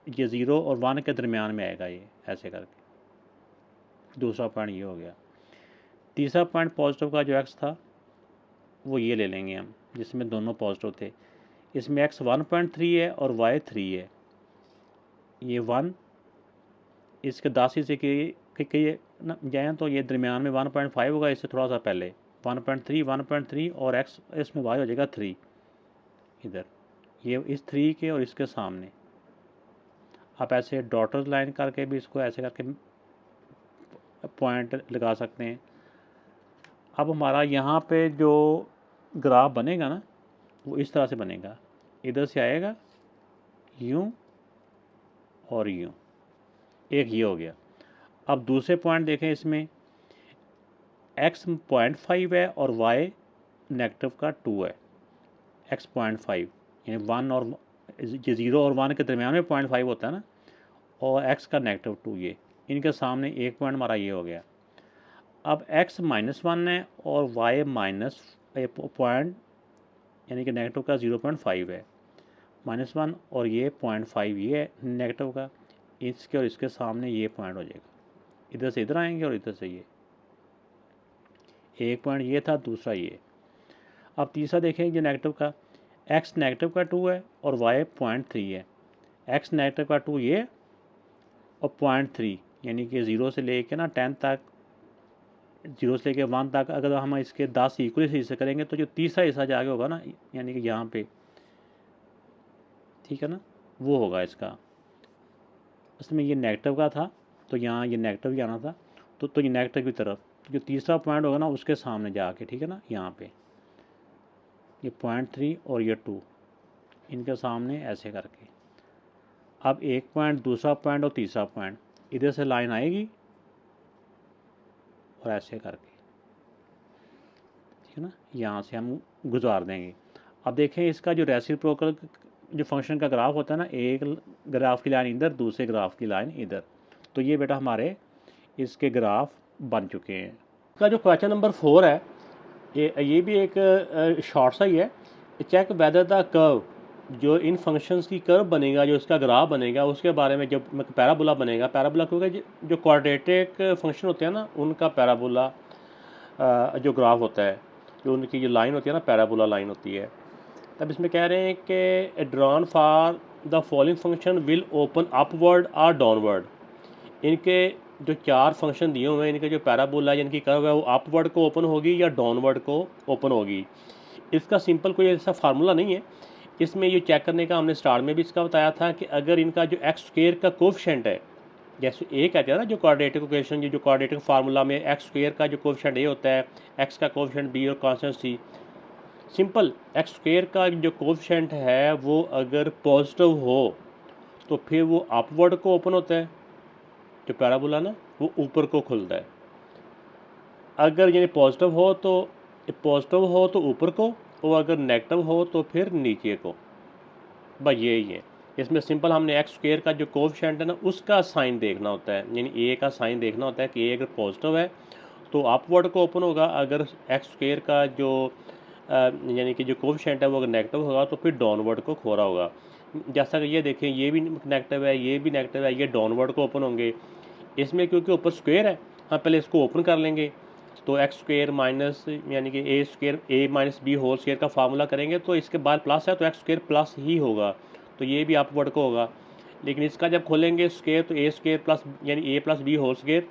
ये 0 और 1 के दरमियान में आएगा ये ऐसे करके। दूसरा पॉइंट ये हो गया। तीसरा पॉइंट पॉजिटिव का जो x था वो ये ले लेंगे हम, जिसमें दोनों पॉजिटिव थे। इसमें x 1.3 है और y 3 है। ये 1 इसके दासी से कि जाएँ तो ये दरमियान में 1.5 होगा, इससे थोड़ा सा पहले 1.3 और x इसमें y हो जाएगा 3 इधर, ये इस 3 के और इसके सामने। आप ऐसे डॉटर्स लाइन करके भी इसको ऐसे करके पॉइंट लगा सकते हैं। अब हमारा यहाँ पे जो ग्राफ बनेगा ना वो इस तरह से बनेगा, इधर से आएगा यूं और यूं, एक ये हो गया। अब दूसरे पॉइंट देखें, इसमें x 0.5 है और y नेगेटिव का 2 है। x 0.5 यानी 1 और 0 और 1 के दरमियान में 0.5 होता है ना, और x का नेगेटिव 2, ये इनके सामने एक पॉइंट हमारा ये हो गया। अब x -1 है और y माइनस पॉइंट यानी कि नेगेटिव का 0.5 है, -1 और ये 0.5 ये है नेगेटिव का, इसके और इसके सामने ये पॉइंट हो जाएगा। इधर से इधर आएंगे और इधर से ये, एक पॉइंट ये था, दूसरा ये। अब तीसरा देखेंगे नेगेटिव का, x नेगेटिव का 2 है और y 0.3 है। x नेगेटिव का 2 ये और 0.3 यानी कि 0 से लेके ना 10 तक, 0 से लेके 1 तक अगर हम इसके 10 इक्वली से हिस्से करेंगे तो जो तीसरा हिस्सा जाके होगा ना, यानी कि यहाँ पे, ठीक है ना, वो होगा इसका। इसमें ये नेगेटिव का था तो यहाँ ये नेगेटिव ही आना था, तो ये नेगेटिव की तरफ, तो जो तीसरा पॉइंट होगा ना उसके सामने जाके, ठीक है ना, यहाँ पे ये 0.3 और ये 2 इनके सामने ऐसे करके। अब एक पॉइंट, दूसरा पॉइंट और तीसरा पॉइंट, इधर से लाइन आएगी और ऐसे करके, ठीक है ना, यहाँ से हम गुजार देंगे। अब देखें इसका जो रेसिप्रोकल जो फंक्शन का ग्राफ होता है ना, एक ग्राफ की लाइन इधर, दूसरे ग्राफ की लाइन इधर, तो ये बेटा हमारे इसके ग्राफ बन चुके हैं। इसका जो क्वेश्चन नंबर 4 है, ये भी एक शॉर्ट सा ही है। चेक वेदर द कर्व, जो इन फंक्शंस की कर्व बनेगा, जो इसका ग्राफ बनेगा, उसके बारे में, जब पैराबोला बनेगा, पैराबोला क्योंकि जो क्वाड्रेटिक फंक्शन होते हैं ना उनका पैराबोला जो ग्राफ होता है, जो उनकी जो लाइन होती है ना, पैराबोला लाइन होती है। तब इसमें कह रहे हैं कि drawn for the following function will open upward और डाउनवर्ड। इनके जो 4 फंक्शन दिए हुए हैं, इनके जो पैराबोला इनकी कर्व है वो अपवर्ड को ओपन होगी या डाउनवर्ड को ओपन होगी। इसका सिंपल कोई ऐसा फार्मूला नहीं है। इसमें ये चेक करने का हमने स्टार्ट में भी इसका बताया था कि अगर इनका जो एक्स स्क्वेयर का कोफिशिएंट है, जैसे ए कहते हैं ना जो क्वाड्रेटिक इक्वेशन, जो क्वाड्रेटिक फार्मूला में एक्स स्क्वेयर का जो कोफिशिएंट ए होता है, एक्स का कोफिशिएंट बी और कांस्टेंट सी। सिंपल एक्स स्क्वेयर का जो कोफिशिएंट है वो अगर पॉजिटिव हो तो फिर वो अपवर्ड को ओपन होता है, जो पैराबोला ना वो ऊपर को खुलता है। अगर यानी पॉजिटिव हो तो ऊपर को, और अगर नेगेटिव हो तो फिर नीचे को। बस यही है। इसमें सिंपल हमने एक्स स्क्वेयर का जो कोफिशिएंट है ना उसका साइन देखना होता है, यानी ए का साइन देखना होता है कि ए अगर पॉजिटिव है तो अपवर्ड को ओपन होगा, अगर एक्स स्क्वेयर का जो यानी कि जो कोफिशिएंट है वो अगर नेगेटिव होगा तो फिर डाउनवर्ड को खोरा होगा। जैसा कि ये देखें, ये भी नेगेटिव है, ये भी नेगेटिव है, ये डाउनवर्ड को ओपन होंगे। इसमें क्योंकि ऊपर स्क्वेयर है, हम पहले इसको ओपन कर लेंगे, तो एक्स स्क्वेयर माइनस यानी कि ए स्क्वेयर ए माइनस बी होल स्क्वेयर का फार्मूला करेंगे तो इसके बाद प्लस है तो एक्स स्क्वेयर प्लस ही होगा, तो ये भी अपवर्ड को होगा। लेकिन इसका जब खोलेंगे स्क्वेयर तो ए स्क्वेयर प्लस यानी ए प्लस बी होल स्क्वेयर,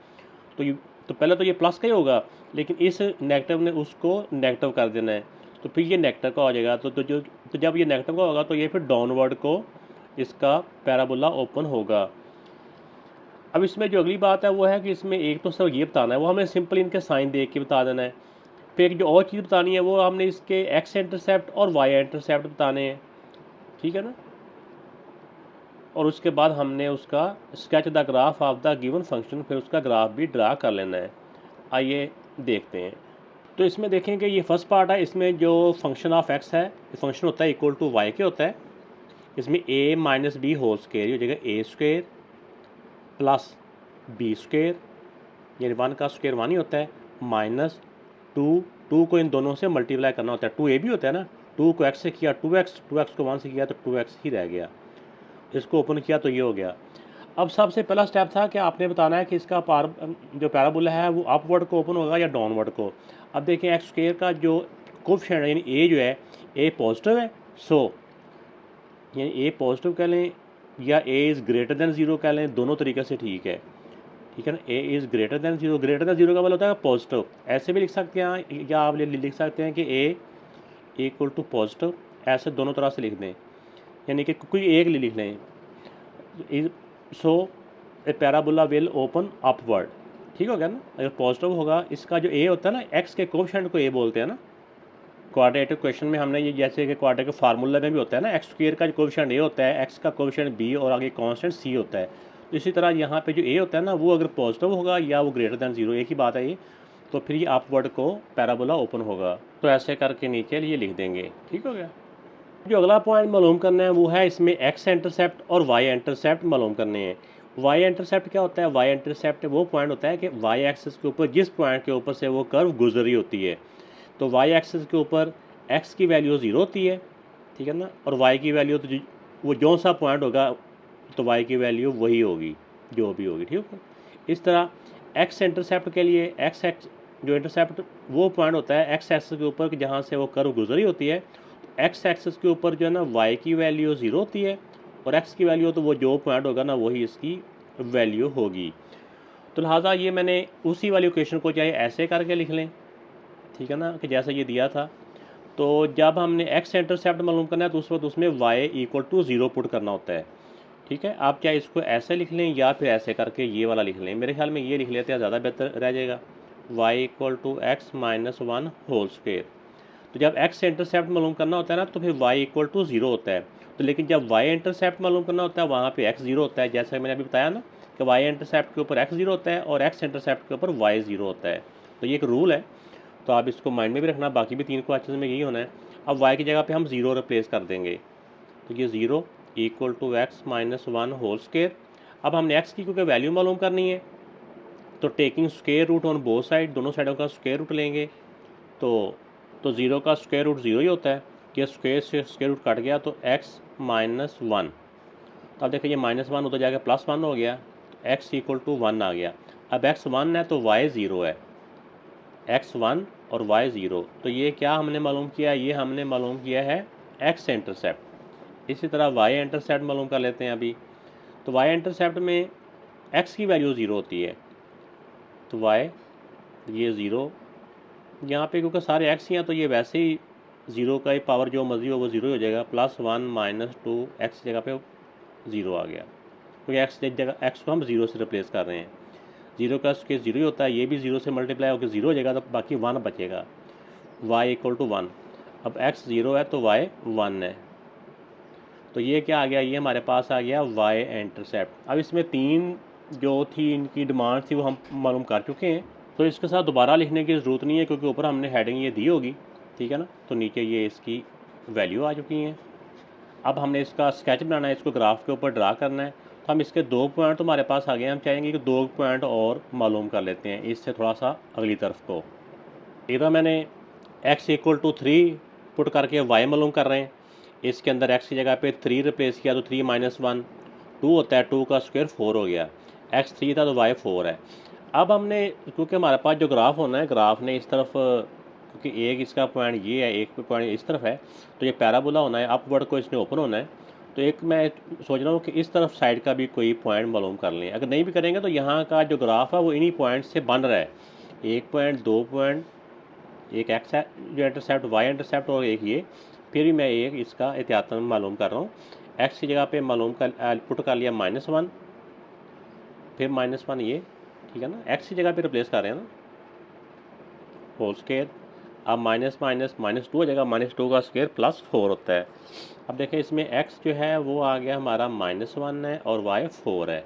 तो पहले तो ये प्लस का ही होगा, लेकिन इस नेगेटिव ने उसको नेगेटिव कर देना है, तो फिर ये नेगेटिव का हो जाएगा। तो जब ये नेगेटिव का होगा तो ये फिर डाउनवर्ड को इसका पैराबोला ओपन होगा। अब इसमें जो अगली बात है वो है कि इसमें एक तो सिर्फ ये बताना है, वो हमें सिंपल इनके साइन देख के बता देना है। फिर एक जो और चीज़ बतानी है वो हमने इसके एक्स इंटरसेप्ट और वाई इंटरसेप्ट बताने हैं, ठीक है ना। और उसके बाद हमने उसका sketch the graph of the given function, फिर उसका ग्राफ भी ड्रा कर लेना है। आइए देखते हैं। तो इसमें देखेंगे ये फर्स्ट पार्ट है, इसमें जो फंक्शन ऑफ एक्स है, ये फंक्शन होता है इक्वल टू वाई के होता है। इसमें ए माइनस बी होल स्क्वेयर हो जाएगा ए स्क्वेयर प्लस बी स्क्वेयर, यानी 1 का स्क्वेयर 1 ही होता है, माइनस 2 को इन दोनों से मल्टीप्लाई करना होता है। 2 ए भी होता है ना, 2 को x से किया 2x, 2x को 1 से किया तो 2x ही रह गया। इसको ओपन किया तो ये हो गया। अब सबसे पहला स्टेप था कि आपने बताना है कि इसका जो पैराबोला है वो अपवर्ड को ओपन होगा या डाउनवर्ड को। अब देखें एक्स स्क्वेयर का जो कोफिशिएंट यानी ए जो है, ए पॉजिटिव है, सो यानी ए पॉजिटिव कह लें या ए इज़ ग्रेटर देन 0 कह लें, दोनों तरीके से ठीक है, ठीक है ना। A is greater than 0, greater than 0 का मतलब होता है पॉजिटिव, ऐसे भी लिख सकते हैं या आप लिख सकते हैं कि ए इक्वल टू पॉजिटिव, ऐसे दोनों तरह से लिख दें, यानी कि कोई एक लिख लें। So a parabola will open upward. ठीक हो गया ना। अगर पॉजिटिव होगा, इसका जो ए होता है ना, एक्स के कोएफिशिएंट को ए बोलते हैं ना। क्वाड्रेटिक क्वेश्चन में हमने ये जैसे कि क्वाड्रेटिक फार्मूला में भी होता है ना, एक्स स्क्वायर का जो कोएफिशिएंट ए होता है, एक्स का कोएफिशिएंट बी और आगे कांस्टेंट सी होता है। तो इसी तरह यहाँ पे जो ए होता है ना, वो अगर पॉजिटिव होगा या वो ग्रेटर दैन जीरो, एक ही बात है ये, तो फिर ये अपवर्ड को पैराबोला ओपन होगा। तो ऐसे करके नीचे ये लिख देंगे। ठीक हो गया। जो अगला पॉइंट मालूम करना है वो है इसमें एक्स इंटरसेप्ट और वाई इंटरसेप्ट मालूम करने हैं। वाई इंटरसेप्ट क्या होता है? वाई इंटरसेप्ट वो पॉइंट होता है कि वाई एक्सिस के ऊपर जिस पॉइंट के ऊपर से वो कर्व गुजरी होती है। तो वाई एक्सिस के ऊपर एक्स की वैल्यू ज़ीरो होती है, ठीक है ना, और वाई की वैल्यू तो वो जो सा पॉइंट होगा तो वाई की वैल्यू वही होगी जो भी होगी। ठीक है। इस तरह एक्स इंटरसेप्ट के लिए एक्स जो इंटरसेप्ट वो पॉइंट होता है एक्स एक्सिस के ऊपर जहाँ से वो कर्व गुजरी होती है। एक्स एक्सिस के ऊपर जो है ना वाई की वैल्यू ज़ीरो होती है और एक्स की वैल्यू तो वो जो पॉइंट होगा ना वही इसकी वैल्यू होगी। तो लिहाजा ये मैंने उसी वाली इक्वेशन को चाहे ऐसे करके लिख लें, ठीक है ना, कि जैसे ये दिया था। तो जब हमने एक्स इंटरसेप्ट मालूम करना है तो उस वक्त उसमें y equal to zero put करना होता है। ठीक है। आप क्या इसको ऐसे लिख लें या फिर ऐसे करके ये वाला लिख लें। मेरे ख्याल में ये लिख लेते हैं, ज़्यादा बेहतर रह जाएगा। Y equal to x minus one whole square. तो जब एक्स इंटरसेप्ट मालूम करना होता है ना तो फिर वाई इक्वल टू ज़ीरो होता है। तो लेकिन जब वाई इंटरसेप्ट मालूम करना होता है वहाँ पे एक्स ज़ीरो होता है, जैसा मैंने अभी बताया ना कि वाई इंटरसेप्ट के ऊपर एक्स ज़ीरो होता है और एक्स इंटरसेप्ट के ऊपर वाई ज़ीरो होता है। तो ये एक रूल है, तो आप इसको माइंड में भी रखना। बाकी भी तीन क्वेश्चन में यही होना है। अब वाई की जगह पे हम ज़ीरो रिप्लेस कर देंगे, तो ये zero equal to x minus one whole square. अब हमने एक्स की क्योंकि वैल्यू मालूम करनी है तो taking square root on both side, दोनों साइडों का स्क्वेयर रूट लेंगे। तो ज़ीरो का स्क्वायर रूट ज़ीरो ही होता है। ये स्क्वेयर से स्क्वायर रूट कट गया तो एक्स माइनस वन। तो अब देखिए ये माइनस वन उधर जाकर प्लस वन हो गया, तो एक्स इक्वल टू वन आ गया। अब एक्स वन है तो वाई ज़ीरो है, एक्स वन और वाई ज़ीरो। तो ये क्या हमने मालूम किया? ये हमने मालूम किया है एक्स इंटरसेप्ट। इसी तरह वाई इंटरसेप्ट मालूम कर लेते हैं अभी। तो वाई इंटरसेप्ट में एक्स की वैल्यू ज़ीरो होती है, तो वाई ये ज़ीरो यहाँ पे क्योंकि सारे एक्स ही हैं तो ये वैसे ही ज़ीरो का ही पावर जो मर्जी हो वो ज़ीरो हो जाएगा। Plus one minus two x जगह पे ज़ीरो आ गया, क्योंकि एक्स जगह एक्स को हम ज़ीरो से रिप्लेस कर रहे हैं। ज़ीरो का स्क्वायर ज़ीरो ही होता है, ये भी ज़ीरो से मल्टीप्लाई होकर ज़ीरो हो जाएगा, तो बाकी वन बचेगा। Y equal to one. अब एक्स ज़ीरो है तो वाई वन है, तो ये क्या आ गया? ये हमारे पास आ गया वाई इंटरसेप्ट। अब इसमें तीन जो थी इनकी डिमांड थी वो हम मालूम कर चुके हैं, तो इसके साथ दोबारा लिखने की ज़रूरत नहीं है क्योंकि ऊपर हमने हेडिंग ये दी होगी, ठीक है ना। तो नीचे ये इसकी वैल्यू आ चुकी हैं। अब हमने इसका स्केच बनाना है, इसको ग्राफ के ऊपर ड्रा करना है। तो हम इसके दो पॉइंट तो हमारे पास आ गए, हम चाहेंगे कि दो पॉइंट और मालूम कर लेते हैं इससे थोड़ा सा अगली तरफ को। इधर मैंने x equal to three put करके वाई मालूम कर रहे हैं। इसके अंदर एक्स की जगह पे थ्री रिप्लेस किया तो थ्री माइनस वन टू होता है, टू का स्क्वायर फोर हो गया। एक्स थ्री था तो वाई फोर है। अब हमने क्योंकि हमारे पास जो ग्राफ होना है, ग्राफ ने इस तरफ, क्योंकि एक इसका पॉइंट ये है, एक पॉइंट इस तरफ है, तो ये पैराबोला होना है, अपवर्ड को इसने ओपन होना है। तो एक मैं सोच रहा हूँ कि इस तरफ साइड का भी कोई पॉइंट मालूम कर लें। अगर नहीं भी करेंगे तो यहाँ का जो ग्राफ है वो इन्हीं पॉइंट से बन रहा है। एक पॉइंट, दो पॉइंट, एक एक्स जो इंटरसेप्ट, वाई इंटरसेप्ट और एक ये। फिर भी मैं एक इसका एहतियातन मालूम कर रहा हूँ। एक्स की जगह पे मालूम कर पुट कर लिया माइनस वन, फिर माइनस वन ये, ठीक है ना। एक्स की जगह पे रिप्लेस कर रहे हैं ना, होल स्क्वायर। अब माइनस माइनस माइनस टू हो जाएगा, माइनस टू का स्क्वायर प्लस फोर होता है। अब देखें इसमें एक्स जो है वो आ गया हमारा माइनस वन है और वाई फोर है।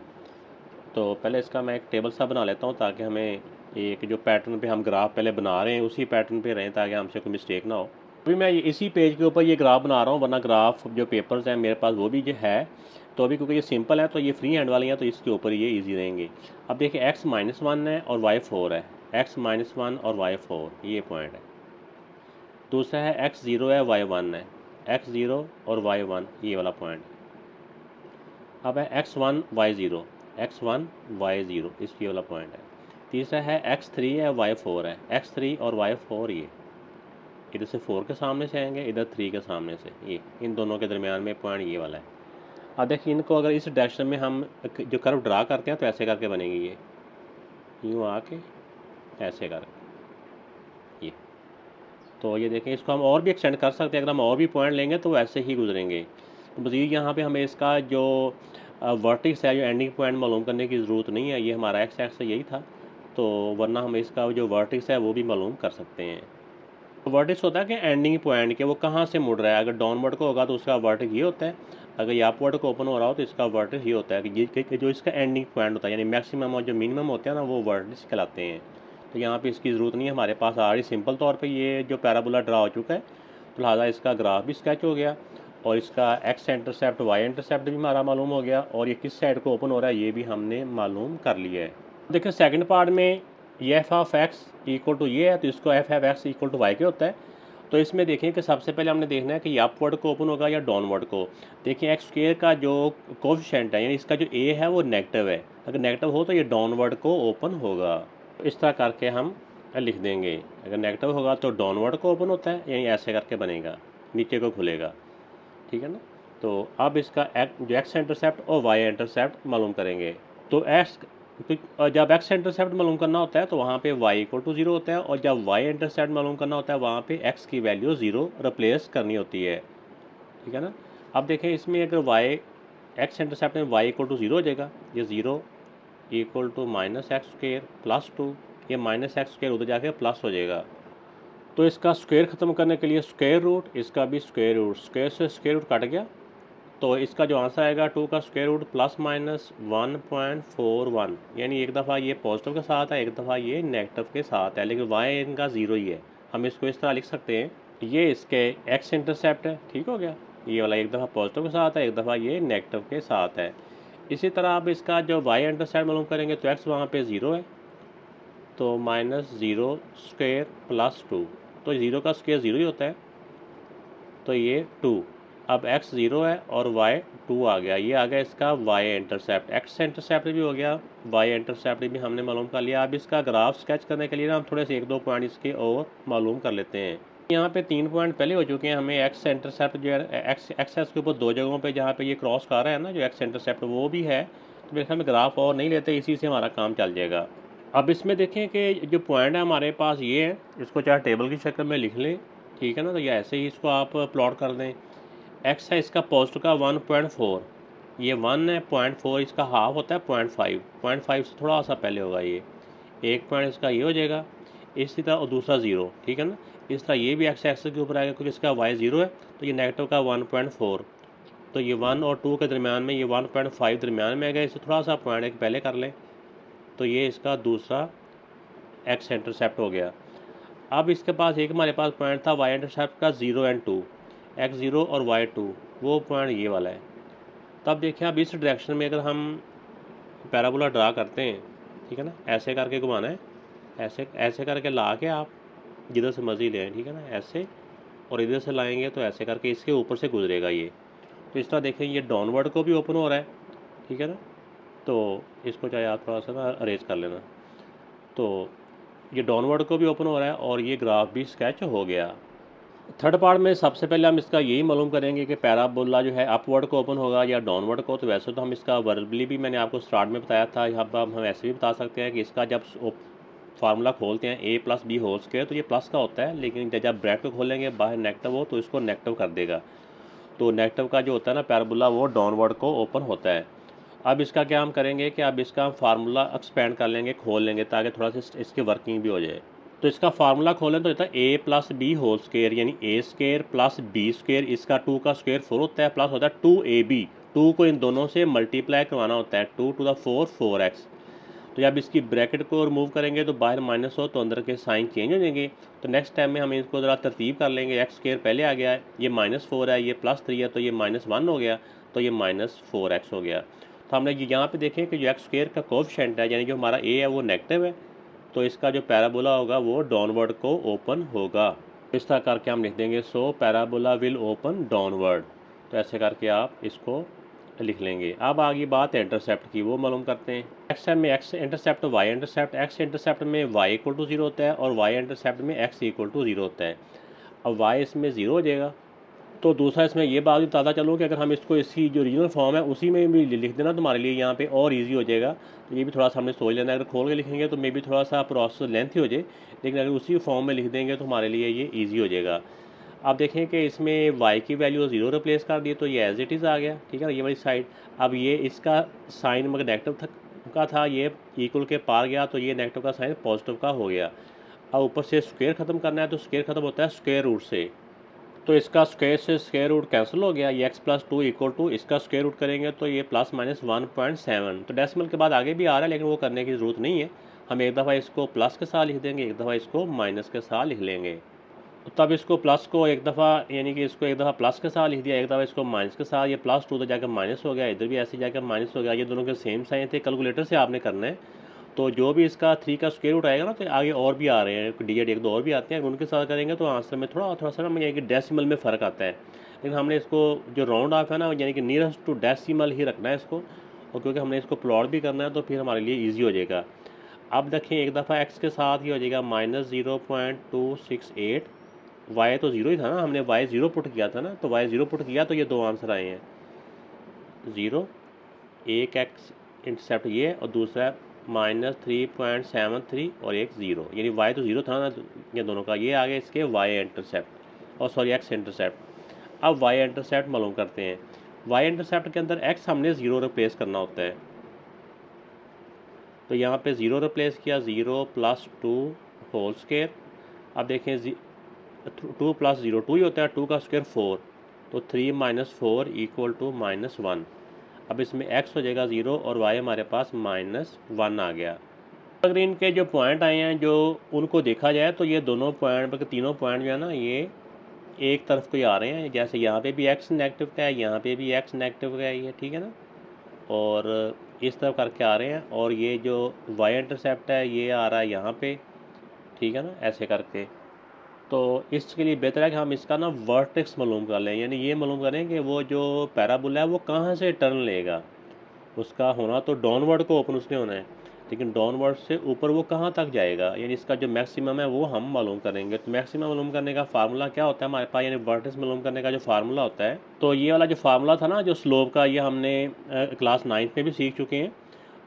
तो पहले इसका मैं एक टेबल सा बना लेता हूँ ताकि हमें एक जो पैटर्न पे हम ग्राफ पहले बना रहे हैं उसी पैटर्न पे रहें ताकि हमसे कोई मिस्टेक ना हो। अभी मैं इसी पेज के ऊपर ये ग्राफ बना रहा हूँ, वरना ग्राफ जो पेपर्स हैं मेरे पास वो भी जो है। तो अभी क्योंकि ये सिंपल है तो ये फ्री हैंड वाली हैं तो इसके ऊपर ये इजी रहेंगे। अब देखिए एक्स माइनस वन है और वाई फोर है, एक्स माइनस वन और वाई फोर ये पॉइंट है। दूसरा है एक्स ज़ीरो है वाई वन है, एक्स ज़ीरो और वाई वन ये वाला पॉइंट। अब है x one y zero, x one y zero इसकी वाला पॉइंट है। तीसरा है एक्स थ्री है वाई फोर है, एक्स थ्री और वाई फोर ये इधर से फोर के सामने से आएंगे, इधर थ्री के सामने से, ये इन दोनों के दरमियान में पॉइंट ये वाला है। अब देखिए इनको अगर इस डायरेक्शन में हम जो कर्व ड्रा करते हैं तो ऐसे करके बनेगी, ये यूँ आके ऐसे कर ये। तो ये देखें इसको हम और भी एक्सटेंड कर सकते हैं, अगर हम और भी पॉइंट लेंगे तो वैसे ही गुजरेंगे। तो मज़ीद यहाँ पे हमें इसका जो वर्टिक्स है जो एंडिंग पॉइंट मालूम करने की ज़रूरत नहीं है, ये हमारा एक्स एक्स यही था, तो वरना हम इसका जो वर्टिक्स है वो भी मालूम कर सकते हैं। वर्टिक्स होता है कि एंडिंग पॉइंट के वो कहाँ से मुड़ रहा है। अगर डाउनवर्ड को होगा तो उसका वर्टिक्स ये होता है, अगर ये अपवर्ड को ओपन हो रहा हो तो इसका वर्टिक्स ये होता है कि जो इसका एंडिंग पॉइंट होता है, यानी मैक्सिमम और जो मिनिमम होते हैं ना, वो वर्टिक्स कहलाते हैं। तो यहाँ पे इसकी ज़रूरत नहीं है, हमारे पास ऑलरेडी सिंपल तौर पे ये जो पैराबोला ड्रा हो चुका है, तो लिहाजा इसका ग्राफ भी स्केच हो गया और इसका एक्स इंटरसेप्ट वाई इंटरसेप्ट भी हमारा मालूम हो गया और ये किस साइड को ओपन हो रहा है ये भी हमने मालूम कर लिया है। देखिए सेकंड पार्ट में ये f of x equal to ये है, तो इसको f f x equal to y के होता है। तो इसमें देखें कि सबसे पहले हमने देखना है कि ये अपवर्ड को ओपन होगा या डाउनवर्ड को। देखिए एक्स स्क्वेयर का जो कोफिशिएंट है, यानी इसका जो ए है वो नेगेटिव है, अगर नेगेटिव हो तो ये डाउनवर्ड को ओपन होगा। तो इस तरह करके हम लिख देंगे, अगर नेगेटिव होगा तो डाउनवर्ड को ओपन होता है, यानी ऐसे करके बनेगा, नीचे को खुलेगा, ठीक है ना। तो अब इसका जो एक्स इंटरसेप्ट और वाई इंटरसेप्ट मालूम करेंगे। तो जब एक्स इंटरसेप्ट मालूम करना होता है तो वहाँ पे y इक्वल टू 0 होता है, और जब y इंटरसेप्ट मालूम करना होता है वहाँ पे x की वैल्यू 0 रिप्लेस करनी होती है, ठीक है ना। अब देखें इसमें अगर एक्स इंटरसेप्ट में y इक्वल टू 0 हो जाएगा, ये 0 equal to minus x square plus 2, ये माइनस एक्स स्क्वेयर उधर जाके प्लस हो जाएगा। तो इसका स्क्वेयर ख़त्म करने के लिए स्क्वेयर रूट, इसका भी स्क्वेयर रूट, स्क्वेयर से स्क्वेयर रूट कट गया, तो इसका जो आंसर आएगा 2 का स्क्वायर रूट प्लस माइनस 1.41, यानी एक दफ़ा ये पॉजिटिव के साथ है, एक दफ़ा ये नेगेटिव के साथ है, लेकिन वाई इनका 0 ही है। हम इसको इस तरह लिख सकते हैं, ये इसके एक्स इंटरसेप्ट है, ठीक हो गया, ये वाला एक दफ़ा पॉजिटिव के साथ है, एक दफ़ा ये नेगेटिव के साथ है। इसी तरह आप इसका जो वाई इंटरसेप्ट मालूम करेंगे तो एक्स वहाँ पर 0 है, तो माइनस 0 स्क्वेयर प्लस 2, तो 0 का स्क्वेयर 0 ही होता है, तो ये 2। अब x 0 है और y 2 आ गया, ये आ गया इसका y इंटरसेप्ट। x इंटरसेप्ट भी हो गया, y इंटरसेप्ट भी हमने मालूम कर लिया। अब इसका ग्राफ स्केच करने के लिए ना हम थोड़े से 1-2 पॉइंट इसके और मालूम कर लेते हैं। यहाँ पे 3 पॉइंट पहले हो चुके हैं, हमें x इंटरसेप्ट जो है एक्स एक्सेस के ऊपर 2 जगहों पे जहाँ पे ये क्रॉस कर रहा है ना जो x इंटरसेप्ट, वो भी है, तो मेरे ख्याल में ग्राफ और नहीं लेते, इसी से हमारा काम चल जाएगा। अब इसमें देखें कि जो पॉइंट है हमारे पास ये है, इसको चाहे टेबल की शक्ल में लिख लें, ठीक है ना, तो ये ऐसे ही इसको आप प्लॉट कर दें। एक्स है इसका पॉजिटिव का 1.4, ये 1 है, 0.4 इसका हाफ होता है 0.5, 0.5 से थोड़ा सा पहले होगा, ये एक पॉइंट इसका ये हो जाएगा, इसी तरह और दूसरा 0, ठीक है ना। इस तरह ये भी एक्स एक्सिस के ऊपर आएगा क्योंकि इसका y 0 है, तो ये नेगेटिव का 1.4, तो ये 1 और 2 के दरमियान में, ये 1.5 दरमियान में आएगा, इससे थोड़ा सा पॉइंट एक पहले कर लें, तो ये इसका दूसरा एक्स इंटरसेप्ट हो गया। अब इसके पास एक हमारे पास पॉइंट था वाई इंटरसेप्ट का 0 और 2, एक्स 0 और वाई 2, वो पॉइंट ये वाला है। तब देखिए अब इस डायरेक्शन में अगर हम पैराबोला ड्रा करते हैं, ठीक है ना, ऐसे करके घुमाना है, ऐसे ऐसे करके ला के आप जिधर से मर्जी लें, ठीक है ना, ऐसे, और इधर से लाएंगे तो ऐसे करके इसके ऊपर से गुजरेगा ये। तो इस तरह देखें ये डाउनवर्ड को भी ओपन हो रहा है, ठीक है ना, तो इसको चाहे आप थोड़ा सा ना अरेंज कर लेना, तो ये डाउनवर्ड को भी ओपन हो रहा है और ये ग्राफ भी स्केच हो गया। थर्ड पार्ट में सबसे पहले हम इसका यही मालूम करेंगे कि पैराबोला जो है अपवर्ड को ओपन होगा या डाउनवर्ड को। तो वैसे तो हम इसका वर्बली भी मैंने आपको स्टार्ट में बताया था, यहाँ पर हम ऐसे भी बता सकते हैं कि इसका जब फार्मूला खोलते हैं a plus b whole square, तो ये प्लस का होता है, लेकिन जब ब्रैकेट को खोलेंगे बाहर नेगेटिव हो तो इसको नेगेटिव कर देगा। तो नेगेटिव का जो होता है ना पैराबोला, वो डाउनवर्ड को ओपन होता है। अब इसका क्या हम करेंगे कि अब इसका फार्मूला एक्सपेंड कर लेंगे, खोल लेंगे, ताकि थोड़ा सा इसकी वर्किंग भी हो जाए। तो इसका फार्मूला खोलें तो होता है a plus b whole square, यानी a square plus b square, इसका 2 का स्क्वायर 4 होता है, प्लस होता है 2ab, 2 को इन दोनों से मल्टीप्लाई करवाना होता है, 2 टू द 4 4x। तो जब इसकी ब्रैकेट को रिमूव करेंगे तो बाहर माइनस हो तो अंदर के साइन चेंज हो जाएंगे। तो नेक्स्ट टाइम में हम इसको ज़रा तरतीब कर लेंगे, एक्स स्क्वायर पहले आ गया है, ये -4 है, ये +3 है, तो ये -1 हो गया, तो ये -4x हो गया। तो हमने यहाँ पे देखें कि जो एक्स स्क्वायर का कोएफिशिएंट है, यानी जो हमारा a है वो नेगेटिव है, तो इसका जो पैराबोला होगा वो डाउनवर्ड को ओपन होगा। इस तरह करके हम लिख देंगे, सो पैराबोला विल ओपन डाउनवर्ड। तो ऐसे करके आप इसको लिख लेंगे। अब आगे बात इंटरसेप्ट की, वो मालूम करते हैं। एक्स में x intercept y intercept, x intercept में y इक्वल टू 0 होता है और वाई इंटरसेप्ट में x इक्वल टू 0 होता है। अब y इसमें 0 हो जाएगा, तो दूसरा इसमें ये बात भी बताता चलूँ कि अगर हम इसको इसकी जो रीजनल फॉर्म है उसी में भी लिख देना तो हमारे लिए यहाँ पे और इजी हो जाएगा। तो ये भी थोड़ा सा हमने सोच लेना है, अगर खोल के लिखेंगे तो मे भी थोड़ा सा प्रोसेस लेंथी हो जाए, लेकिन अगर उसी फॉर्म में लिख देंगे तो हमारे लिए ये ईजी हो जाएगा। आप देखें कि इसमें y की वैल्यू 0 रिप्लेस कर दी तो ये एज इट इज़ आ गया, ठीक है, ये वाली साइड। अब ये इसका साइन मगर नेगेटिव का था, ये इक्वल के पार गया तो ये नेगेटिव का साइन पॉजिटिव का हो गया। अब ऊपर से स्क्वायर ख़त्म करना है तो स्क्वायर ख़त्म होता है स्क्वायर रूट से, तो इसका स्क्वायर से स्क्वायर रूट कैंसिल हो गया। ये x+2 इक्वल टू इसका स्क्वायर रूट करेंगे तो ये ±1.7। तो डेसिमल के बाद आगे भी आ रहा है लेकिन वो करने की ज़रूरत नहीं है, हम एक दफ़ा इसको प्लस के साथ लिख देंगे, एक दफ़ा इसको माइनस के साथ लिख लेंगे। तो तब इसको प्लस को एक दफ़ा यानी कि इसको एक दफ़ा प्लस के साथ लिख दिया, एक दफ़ा इसको माइनस के साथ, ये +2 तो जाकर माइनस हो गया, इधर भी ऐसे जाकर माइनस हो गया। ये दोनों के सेम साइन थे, कैलकुलेटर से आपने करना है। तो जो भी इसका 3 का स्क्वायर रूट आएगा ना, तो आगे और भी आ रहे हैं डिजिट, एक दो और भी आते हैं, उनके साथ करेंगे तो आंसर में थोड़ा सा ना यानी कि डेसिमल में फ़र्क आता है। लेकिन हमने इसको जो राउंड ऑफ है ना यानी कि नियरेस्ट टू डेसिमल ही रखना है इसको, और क्योंकि हमने इसको प्लॉट भी करना है तो फिर हमारे लिए ईजी हो जाएगा। अब देखें एक दफ़ा एक्स के साथ ही हो जाएगा -0.268, वाई तो ज़ीरो ही था ना, हमने वाई ज़ीरो पुट किया था ना, तो वाई ज़ीरो पुट किया तो ये दो आंसर आए हैं, ज़ीरो, एक एक्स इंटरसेप्ट ये और दूसरा -3.73 और एक ज़ीरो, यानी वाई तो ज़ीरो था ना ये दोनों का, ये आ गया इसके वाई इंटरसेप्ट और सॉरी एक्स इंटरसेप्ट। अब वाई इंटरसेप्ट मालूम करते हैं। वाई इंटरसेप्ट के अंदर एक्स हमने ज़ीरो रिप्लेस करना होता है, तो यहाँ पे ज़ीरो रिप्लेस किया, 0 + 2 होल स्क्वायर। अब देखें 2 + 0 2 ही होता है, 2 का स्क्वायर 4, तो 3 - 4 = -1। अब इसमें x हो जाएगा 0 और y हमारे पास -1 आ गया। अगर इनके जो पॉइंट आए हैं जो उनको देखा जाए तो ये दोनों पॉइंट बल्कि तीनों पॉइंट जो है ना ये एक तरफ को ही आ रहे हैं। जैसे यहाँ पे भी x नेगेटिव का है, यहाँ पे भी x नेगेटिव का है, ये ठीक है ना, और इस तरफ करके आ रहे हैं। और ये जो y इंटरसेप्ट है ये आ रहा है यहाँ पे, ठीक है ना, ऐसे करके। तो इसके लिए बेहतर है कि हम इसका ना वर्टेक्स मालूम कर लें, यानी ये मालूम करें कि वो जो पैराबोला है वो कहाँ से टर्न लेगा। उसका होना तो डाउनवर्ड को ओपन उसने होना है, लेकिन डाउनवर्ड से ऊपर वो कहाँ तक जाएगा, यानी इसका जो मैक्सिमम है वो हम मालूम करेंगे। तो मैक्सिमम मालूम करने का फार्मूला क्या होता है हमारे पास, यानी वर्टेक्स मालूम करने का जो फार्मूला होता है, तो ये वाला जो फार्मूला था ना जो स्लोप का, ये हमने क्लास 9 में भी सीख चुके हैं।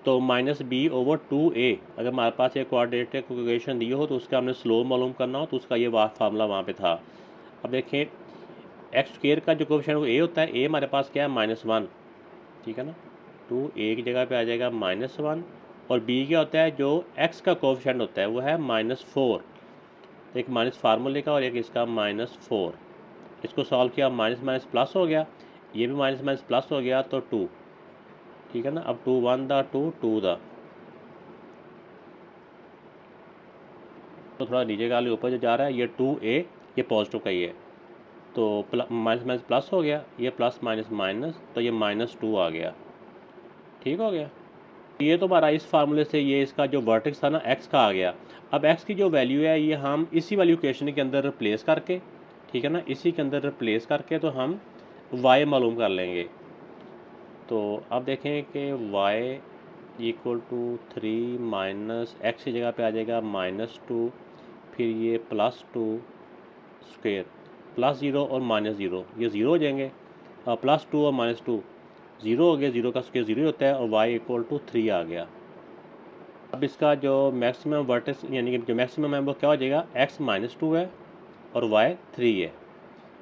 तो -b/2a, अगर हमारे पास एक क्वाड्रेटिक इक्वेशन दी हो तो उसका हमने स्लोप मालूम करना हो तो उसका ये फार्मूला वहाँ पे था। अब देखें एक्स स्क्वायर का जो कोएफिशिएंट वो a होता है, a हमारे पास क्या है -1, ठीक है ना, 2 a की जगह पे आ जाएगा -1, और b क्या होता है जो x का कोएफिशिएंट होता है वो है -4, तो एक माइनस फार्मूले का और एक इसका -4। इसको सॉल्व किया, माइनस माइनस प्लस हो गया, ये भी माइनस माइनस प्लस हो गया तो 2, ठीक है ना। अब 2 1 दा 2 दा, तो थोड़ा नीचे का ऊपर जो जा रहा है ये 2a, ये पॉजिटिव का ही है, तो माइनस माइनस प्लस हो गया, ये प्लस माइनस माइनस, तो ये -2 आ गया, ठीक हो गया। ये तो हमारा इस फार्मूले से ये इसका जो वर्टेक्स था ना x का आ गया। अब x की जो वैल्यू है ये हम इसी वाली इक्वेशन के अंदर रिप्लेस करके, ठीक है ना, इसी के अंदर रिप्लेस करके तो हम y मालूम कर लेंगे। तो अब देखें कि y = 3 माइनस x की जगह पे आ जाएगा -2, फिर ये +2 स्क्वायर, +0 और -0 ये ज़ीरो हो जाएंगे, +2 और -2 ज़ीरो हो गया, ज़ीरो का स्क्वायर ज़ीरो होता है, और y = 3 आ गया। अब इसका जो मैक्सिमम वर्टेक्स यानी कि जो मैक्सिमम है वो क्या हो जाएगा, x -2 है और y 3 है,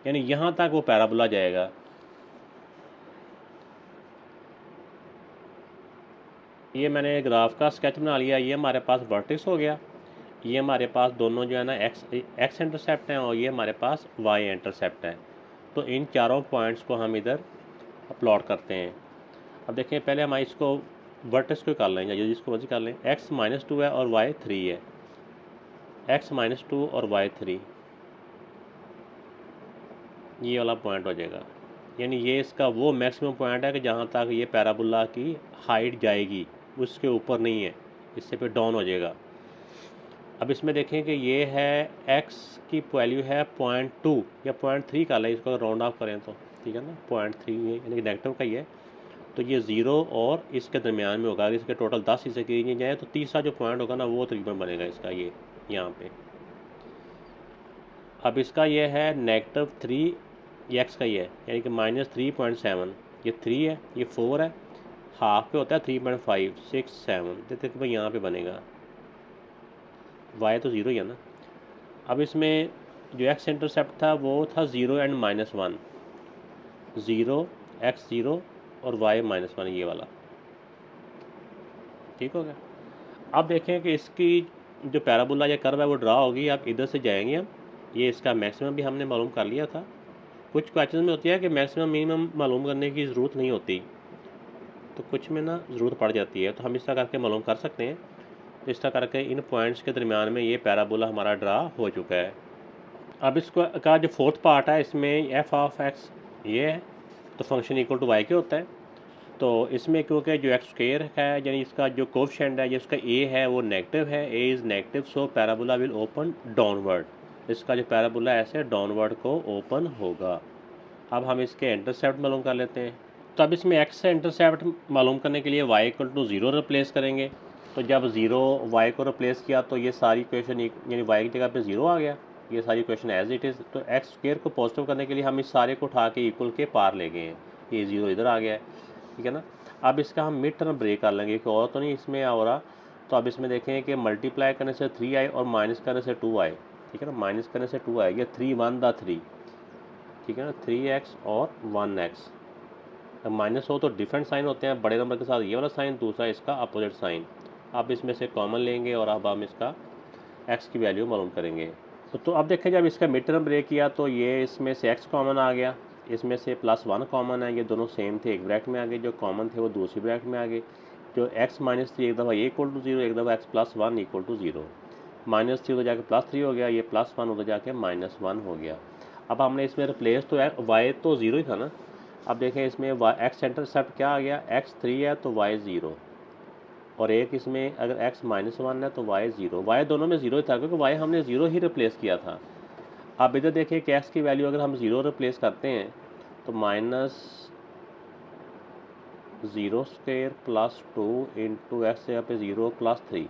यानी यहाँ तक वो पैराबोला जाएगा। ये मैंने ग्राफ का स्केच बना लिया, ये हमारे पास वर्टेक्स हो गया, ये हमारे पास दोनों जो है ना x इंटरसेप्ट हैं और ये हमारे पास y इंटरसेप्ट है। तो इन चारों पॉइंट्स को हम इधर प्लॉट करते हैं। अब देखें पहले हम इसको वर्टेक्स को कर लेंगे, जिसको मर्जी कर लें, x -2 है और y 3 है, x -2 और y 3, ये वाला पॉइंट हो जाएगा, यानी ये इसका वो मैक्सिमम पॉइंट है कि जहाँ तक ये पैराबोला की हाइट जाएगी, उसके ऊपर नहीं है, इससे फिर डाउन हो जाएगा। अब इसमें देखें कि ये है x की वैल्यू है 0.2 या 0.3 का लें, इसको राउंड ऑफ करें तो, ठीक है ना, 0.3 यानी कि नेगेटिव का ही है, तो ये 0 और इसके दरमियान में होगा। अगर इसके टोटल 10 हिस्से किए जाए तो तीसरा जो पॉइंट होगा ना वो तकरीबन बनेगा इसका, ये यहाँ पे। अब इसका ये है -3, ये x का ही है, यानी कि -3.7, ये 3 है, ये 4 है, हाफ पे होता है 3.5 6 7, देखते यहाँ पे बनेगा, y तो ज़ीरो ही है ना। अब इसमें जो एक्स इंटरसेप्ट था वो था 0 एंड -1, 0 x 0 और y -1, ये वाला। ठीक हो गया। अब देखें कि इसकी जो पैराबोला या कर्व है वो ड्रा होगी। आप इधर से जाएंगे हम, ये इसका मैक्सिमम भी हमने मालूम कर लिया था। कुछ क्वेश्चन में होती है कि मैक्सिमम मिनिमम मालूम करने की ज़रूरत नहीं होती, तो कुछ में ना ज़रूरत पड़ जाती है, तो हम इस तरह करके मालूम कर सकते हैं। तो इस तरह करके इन पॉइंट्स के दरमियान में ये पैराबोला हमारा ड्रा हो चुका है। अब इसको का जो फोर्थ पार्ट है, इसमें एफ ऑफ एक्स ये है, तो फंक्शन इक्वल टू वाई के होता है। तो इसमें क्योंकि जो एक्स स्क्वायर है यानी इसका जो कोफिशिएंट है, जिसका ए है वो नेगेटिव है, A is negative, so parabola will open downward. इसका जो पैराबोला ऐसे डाउनवर्ड को ओपन होगा। अब हम इसके इंटरसेप्ट मालूम कर लेते हैं। तो अब इसमें एक्स से इंटरसेप्ट मालूम करने के लिए वाई इक्वल टू 0 रिप्लेस करेंगे। तो जब 0 वाई को रिप्लेस किया तो ये सारी इक्वेशन यानी वाई की जगह पे 0 आ गया, ये सारी इक्वेशन एज इट इज़। तो एक्स स्क्वायर को पॉजिटिव करने के लिए हम इस सारे को उठा के इक्वल के पार ले गए हैं, ये 0 इधर आ गया है। ठीक है ना। अब इसका हम मिड टर्म ब्रेक कर लेंगे कि और तो नहीं इसमें हो रहा। तो अब इसमें देखें कि मल्टीप्लाई करने से 3 आए और माइनस करने से 2 आए। ठीक है ना, माइनस करने से 2 आए, ये 3 1 दा 3। ठीक है ना, 3x और 1x। अब माइनस हो तो डिफरेंट साइन होते हैं, बड़े नंबर के साथ ये वाला साइन, दूसरा इसका अपोजिट साइन। अब इसमें से कॉमन लेंगे और अब हम इसका x की वैल्यू मालूम करेंगे। तो अब देखें, जब इसका मिड टर्म ब्रेक किया तो ये इसमें से x कॉमन आ गया, इसमें से +1 कॉमन है, ये दोनों सेम थे, एक ब्रैकेट में आ गए, जो कॉमन थे वो दूसरी ब्रैकेट में आ गए। जो x -3 एक दफ़ा ये इक्वल टू 0, एक दफ़ा x +1 इक्वल टू 0। -3 उधर जाके +3 हो गया, ये +1 उधर जाके -1 हो गया। अब हमने इसमें रिप्लेस तो y तो 0 ही था ना। अब देखें इसमें x इंटरसेप्ट क्या आ गया, x 3 है तो y 0, और एक इसमें अगर x -1 है तो y 0। y दोनों में 0 ही था क्योंकि y हमने 0 ही रिप्लेस किया था। अब इधर देखिए कि x की वैल्यू अगर हम 0 रिप्लेस करते हैं तो -0² +2 इंटू एक्स जगह पे 0 +3।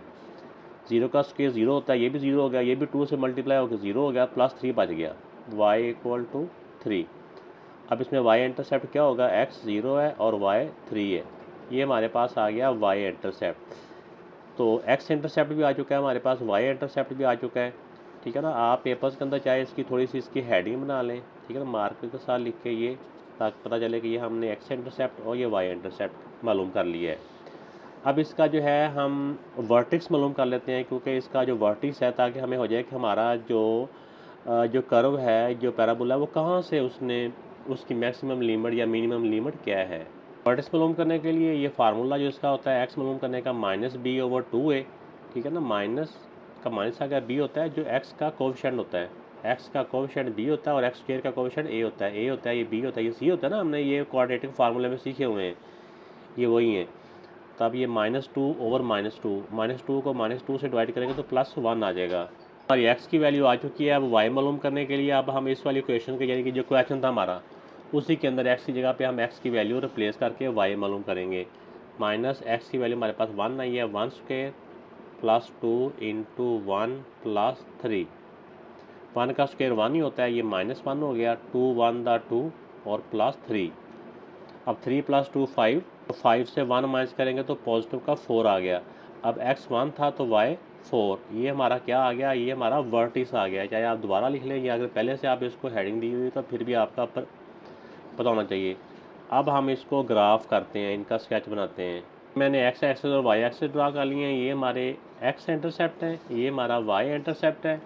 0 का स्क्वायर 0 होता है, ये भी 0 हो गया, ये भी 2 से मल्टीप्लाई होकर 0 हो गया, +3 बच गया, y = 3। अब इसमें y इंटरसेप्ट क्या होगा, x 0 है और y 3 है, ये हमारे पास आ गया y इंटरसेप्ट। तो x इंटरसेप्ट भी आ चुका है हमारे पास, y इंटरसेप्ट भी आ चुका है। ठीक है ना। आप पेपर्स के अंदर चाहे इसकी थोड़ी सी इसकी हेडिंग बना लें, ठीक है ना, मार्कर के साथ लिख के, ये ताकि पता चले कि ये हमने x इंटरसेप्ट और ये y इंटरसेप्ट मालूम कर लिया है। अब इसका जो है हम वर्टिक्स मालूम कर लेते हैं, क्योंकि इसका जो वर्टिक्स है, ताकि हमें हो जाए कि हमारा जो कर्व है, जो पैराबोला है, वो कहाँ से उसकी मैक्सिमम लिमिट या मिनिमम लिमिट क्या है। वर्टिक्स मालूम करने के लिए ये फार्मूला जो इसका होता है x मालूम करने का -b/2a। ठीक है ना, माइनस का माइनस आ गया, b होता है जो x का कोफिशिएंट होता है, x का कोफिशिएंट b होता है और x स्क्वायर का कोफिशिएंट a होता है, a होता है, ये b होता है, ये c होता है ना, हमने ये क्वाड्रेटिक फार्मूले में सीखे हुए हैं, ये वही हैं। तब ये -2 ओवर -2, -2 को -2 से डिवाइड करेंगे तो +1 आ जाएगा। हमारी x की वैल्यू आ चुकी है। अब y मालूम करने के लिए अब हम इस वाली क्वेश्चन के, यानी कि जो क्वेश्चन था हमारा, उसी के अंदर x की जगह पे हम x की वैल्यू रिप्लेस करके y मालूम करेंगे। -x की वैल्यू हमारे पास 1 आई है, 1² +2 इंटू 1 +3। 1 का स्क्वायर 1 ही होता है, ये -1 हो गया, 2 1 दा 2 और +3। अब 3 + 2 5, तो 5 से 1 माइनस करेंगे तो पॉजिटिव का 4 आ गया। अब x 1 था तो y 4, ये हमारा क्या आ गया, ये हमारा वर्टिक्स आ गया। चाहे आप दोबारा लिख लें या अगर पहले से आप इसको हेडिंग दी हुई तो फिर भी आपका पता होना चाहिए। अब हम इसको ग्राफ करते हैं, इनका स्केच बनाते हैं। मैंने x एक्सिस और y एक्सिस ड्रा कर लिए हैं, ये हमारे x इंटरसेप्ट है, ये हमारा y इंटरसेप्ट है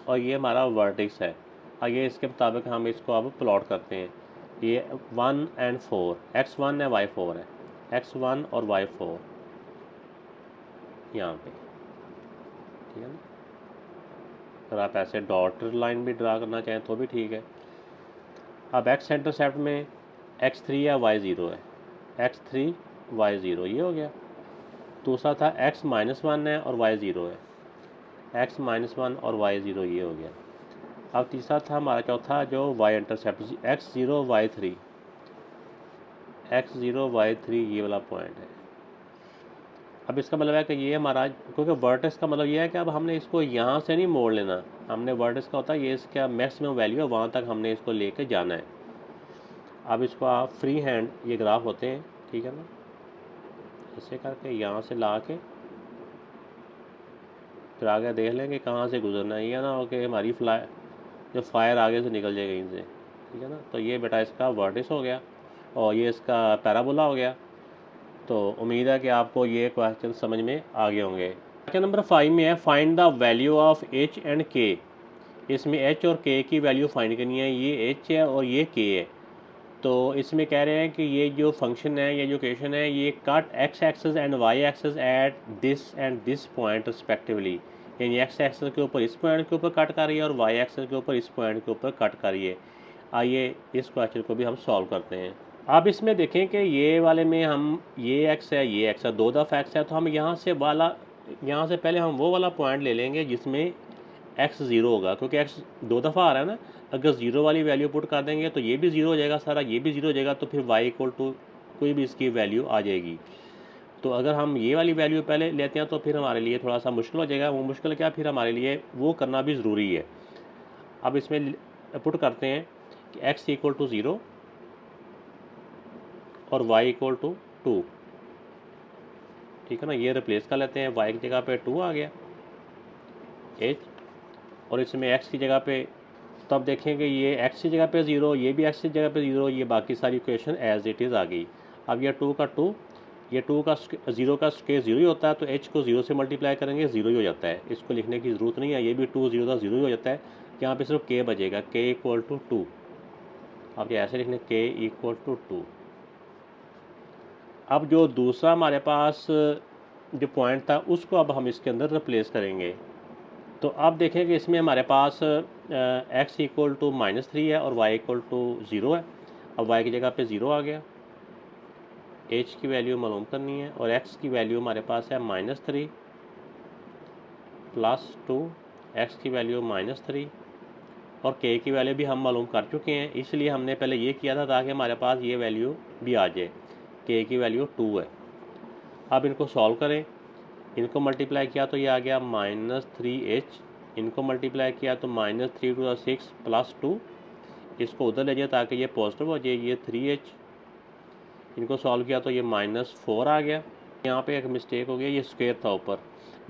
और ये हमारा वर्टिक्स है। आगे इसके मुताबिक हम इसको अब प्लॉट करते हैं। ये 1 और 4, x1 है y4 है, x1 और y4 यहाँ पे। ठीक है ना। अगर आप ऐसे डॉटेड लाइन भी ड्रा करना चाहें तो भी ठीक है। अब x इंटरसेप्ट में x3 है y0 है, x3 y0 ये हो गया। दूसरा था x -1 है और y0 है, x -1 और y0 ये हो गया। अब तीसरा था हमारा चौथा जो y intercept, x0 y3, x0 y3 ये वाला पॉइंट है। अब इसका मतलब है कि ये हमारा, क्योंकि वर्टेक्स का मतलब ये है कि अब हमने इसको यहाँ से नहीं मोड़ लेना, हमने वर्टेक्स का होता है ये इसका मैक्सिमम वैल्यू है, वहाँ तक हमने इसको लेके जाना है। अब इसको आप फ्री हैंड ये ग्राफ होते हैं, ठीक है ना, ऐसे करके यहाँ से ला के फिर आगे देख लेंगे कहाँ से गुजरना है, ये ना हो कि हमारी जो फायर आगे से निकल जाए कहीं से, ठीक है ना। तो ये बेटा इसका वर्टिस हो गया और ये इसका पैराबोला हो गया। तो उम्मीद है कि आपको ये क्वेश्चन समझ में आ गए होंगे। क्वेश्चन नंबर 5 में है find the value of H and के। इसमें एच और के की वैल्यू फाइंड करनी है। ये एच है और ये के है। तो इसमें कह रहे हैं कि ये जो फंक्शन है, ये जो इक्वेशन है, ये cut x axis and y axis at this point respectively. यानी एक्स एक्सेस के ऊपर इस पॉइंट के ऊपर कट कर रही है और वाई एक्सेस के ऊपर इस पॉइंट के ऊपर कट कर रही है। आइए इस क्वेश्चन को भी हम सॉल्व करते हैं। अब इसमें देखें कि ये वाले में हम ये एक्स है, ये एक्स है, दो दफ़ा एक्स है, तो हम यहाँ से पहले हम वो वाला पॉइंट ले लेंगे जिसमें एक्स ज़ीरो होगा, क्योंकि एक्स दो दफ़ा आ रहा है ना। अगर ज़ीरो वाली वैल्यू पुट कर देंगे तो ये भी ज़ीरो हो जाएगा सारा, ये भी ज़ीरो हो जाएगा, तो फिर वाई इक्वल टू कोई भी इसकी वैल्यू आ जाएगी। तो अगर हम ये वाली वैल्यू पहले लेते हैं तो फिर हमारे लिए थोड़ा सा मुश्किल हो जाएगा। वो मुश्किल क्या, फिर हमारे लिए वो करना भी ज़रूरी है। अब इसमें पुट करते हैं कि एक्स इक्वल टू ज़ीरो और वाई इक्वल टू टू, ठीक है ना। ये रिप्लेस कर लेते हैं, वाई की जगह पे टू आ गया एच, और इसमें एक्स की जगह पे, तब देखेंगे ये एक्स की जगह पे ज़ीरो, ये भी एक्स की जगह पे ज़ीरो, ये बाकी सारी इक्वेशन एज इट इज़ आ गई। अब ये टू का टू, ये टू का ज़ीरो का स्क्वायर ज़ीरो ही होता है, तो एच को ज़ीरो से मल्टीप्लाई करेंगे ज़ीरो ही हो जाता है, इसको लिखने की ज़रूरत नहीं है। ये भी टू ज़ीरो था, ज़ीरो ही हो जाता है। यहाँ पे सिर्फ के बचेगा, के इक्वल टू टू। अब ये ऐसे लिखने, के इक्वल टू टू। अब जो दूसरा हमारे पास जो पॉइंट था उसको अब हम इसके अंदर रिप्लेस करेंगे। तो अब देखें कि इसमें हमारे पास एक्स इक्वल टू -3 है और वाई इक्वल टू ज़ीरो है। अब वाई की जगह पे ज़ीरो आ गया, एच की वैल्यू मालूम करनी है, और एक्स की वैल्यू हमारे पास है -3 + 2, एक्स की वैल्यू -3 और के की वैल्यू भी हम मालूम कर चुके हैं, इसलिए हमने पहले ये किया था ताकि हमारे पास ये वैल्यू भी आ जाए। के की वैल्यू 2 है। अब इनको सॉल्व करें, इनको मल्टीप्लाई किया तो ये आ गया -3h, इनको मल्टीप्लाई किया तो -3 × 6 + 2, इसको उधर ले जाए ताकि ये पॉजिटिव हो जाए, ये 3h। इनको सॉल्व किया तो ये -4 आ गया। यहाँ पे एक मिस्टेक हो गया, ये स्क्वायर था ऊपर,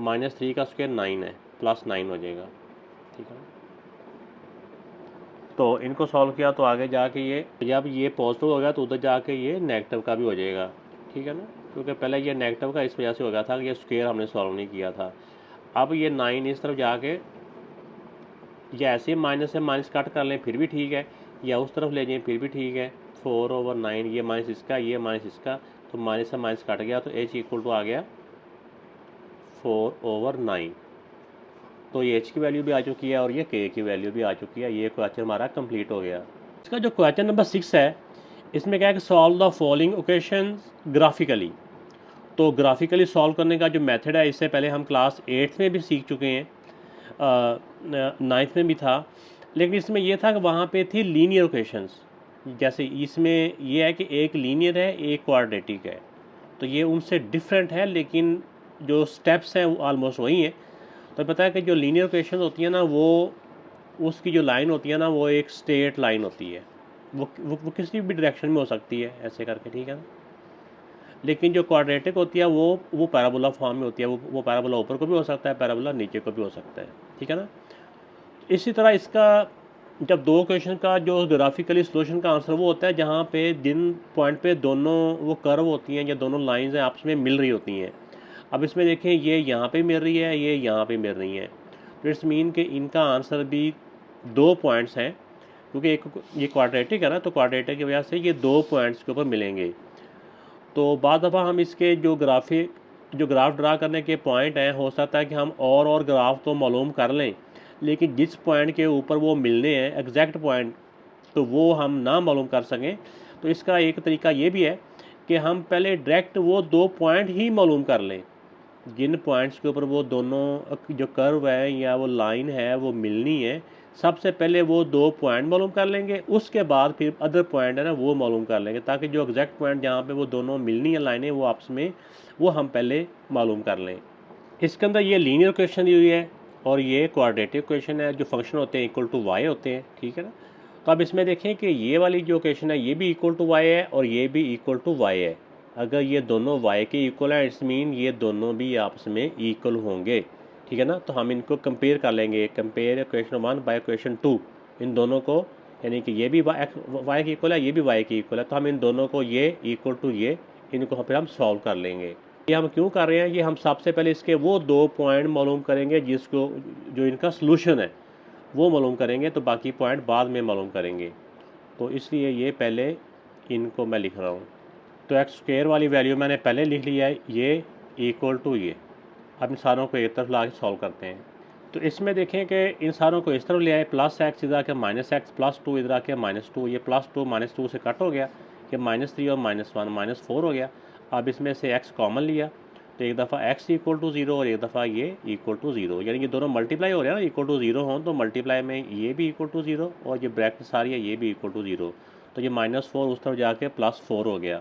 -3 का स्क्वायर 9 है, +9 हो जाएगा, ठीक है। तो इनको सॉल्व किया तो आगे जाके ये, जब ये पॉजिटिव हो गया तो उधर जाके ये नेगेटिव का भी हो जाएगा, ठीक है ना, क्योंकि पहले ये नेगेटिव का इस वजह से हो गया था कि ये स्क्वायर हमने सॉल्व नहीं किया था। अब ये 9 इस तरफ जाके, या ऐसे माइनस से माइनस कट कर लें फिर भी ठीक है, या उस तरफ ले जाएं फिर भी ठीक है। 4/9, ये माइनस इसका, ये माइनस इसका, तो माइनस से माइनस कट गया, तो h इक्वल टू आ गया 4/9। तो ये h की वैल्यू भी आ चुकी है और ये k की वैल्यू भी आ चुकी है। ये क्वेश्चन हमारा कंप्लीट हो गया। इसका जो क्वेश्चन नंबर 6 है, इसमें क्या है कि solve the following equations graphically. तो ग्राफिकली सॉल्व करने का जो मेथड है, इससे पहले हम क्लास 8 में भी सीख चुके हैं, 9th में भी था, लेकिन इसमें यह था कि वहाँ पे थी लीनियर इक्वेशंस। जैसे इसमें यह है कि एक लीनियर है, एक क्वाड्रेटिक है, तो ये उनसे डिफरेंट है, लेकिन जो स्टेप्स हैं वो ऑलमोस्ट वही हैं। तो पता है कि जो लीनियर इक्वेशन होती है ना, वो उसकी जो लाइन होती है ना, वो एक स्ट्रेट लाइन होती है, वो किसी भी डायरेक्शन में हो सकती है ऐसे करके, ठीक है ना। लेकिन जो क्वाड्रेटिक होती है वो पैराबोला फॉर्म में होती है, वो पैराबोला ऊपर को भी हो सकता है, पैराबोला नीचे को भी हो सकता है, ठीक है ना। इसी तरह इसका जब दो क्वेश्चन का जो ग्राफिकली सॉल्यूशन का आंसर वो होता है जहाँ पे जिन पॉइंट पे दोनों वो कर्व होती हैं या दोनों लाइंस हैं आपस में मिल रही होती हैं। अब इसमें देखें, ये यहाँ पे मिल रही है, ये यहाँ पे मिल रही है, तो इट्स मीन कि इनका आंसर भी दो पॉइंट्स हैं, क्योंकि एक ये क्वाड्रेटिक है ना, तो क्वाड्रेटिक की वजह से ये दो पॉइंट्स के ऊपर मिलेंगे। तो बाद दफ़ा हम इसके जो ग्राफ ड्रा करने के पॉइंट हैं, हो सकता है कि हम और ग्राफ तो मालूम कर लें, लेकिन जिस पॉइंट के ऊपर वो मिलने हैं एग्जैक्ट पॉइंट, तो वो हम ना मालूम कर सकें। तो इसका एक तरीका ये भी है कि हम पहले डायरेक्ट वो दो पॉइंट ही मालूम कर लें, जिन पॉइंट्स के ऊपर वो दोनों जो कर्व है या वो लाइन है वो मिलनी है। सबसे पहले वो दो पॉइंट मालूम कर लेंगे, उसके बाद फिर अदर पॉइंट है ना वो मालूम कर लेंगे, ताकि जो एग्जैक्ट पॉइंट जहाँ पे वो दोनों मिलनी है लाइनें वो आपस में वो हम पहले मालूम कर लें। इसके अंदर ये लीनियर इक्वेशन दी हुई है और ये क्वाड्रेटिक इक्वेशन है, जो फंक्शन होते हैं इक्वल टू वाई होते हैं, ठीक है ना। तो अब इसमें देखें कि ये वाली जो इक्वेशन है ये भी इक्वल टू वाई है और ये भी इक्वल टू वाई है। अगर ये दोनों y के इक्वल है, इट्स मीन ये दोनों भी आपस में इक्वल होंगे, ठीक है ना। तो हम इनको कंपेयर कर लेंगे, कंपेयर इक्वेशन 1 बाय इक्वेशन 2। इन दोनों को, यानी कि ये भी वाई के इक्वल है, ये भी वाई के इक्वल है, तो हम इन दोनों को ये इक्वल टू ये, इनको फिर हम सॉल्व कर लेंगे। ये हम क्यों कर रहे हैं, ये हम सबसे पहले इसके वो 2 पॉइंट मालूम करेंगे जिसको, जो इनका सोल्यूशन है वो मालूम करेंगे, तो बाकी पॉइंट बाद में मालूम करेंगे। तो इसलिए ये पहले इनको मैं लिख रहा हूँ। तो एक्स स्क्वायर वाली वैल्यू मैंने पहले लिख लिया है, ये इक्वल टू ये। अब इन सारों को एक तरफ ला के सॉल्व करते हैं। तो इसमें देखें कि इन सारों को इस तरफ ले आए, प्लस एक्स इधर आके माइनस एक्स, प्लस टू इधर आके माइनस टू, ये प्लस टू माइनस टू से कट हो गया, ये -3 और -1 -4 हो गया। अब इसमें से एक्स कॉमन लिया, तो एक दफ़ा एक्स इक्वल टू 0 और एक दफ़ा ये इक्वल टू 0, यानी कि दोनों मल्टीप्लाई हो रहे हैं ना, इक्वल टू 0 हों तो मल्टीप्लाई में ये भी इक्वल टू 0 और ये ब्रैकेट सारी है ये भी इक्वल टू 0, तो ये -4 उस तरफ जाके +4 हो गया।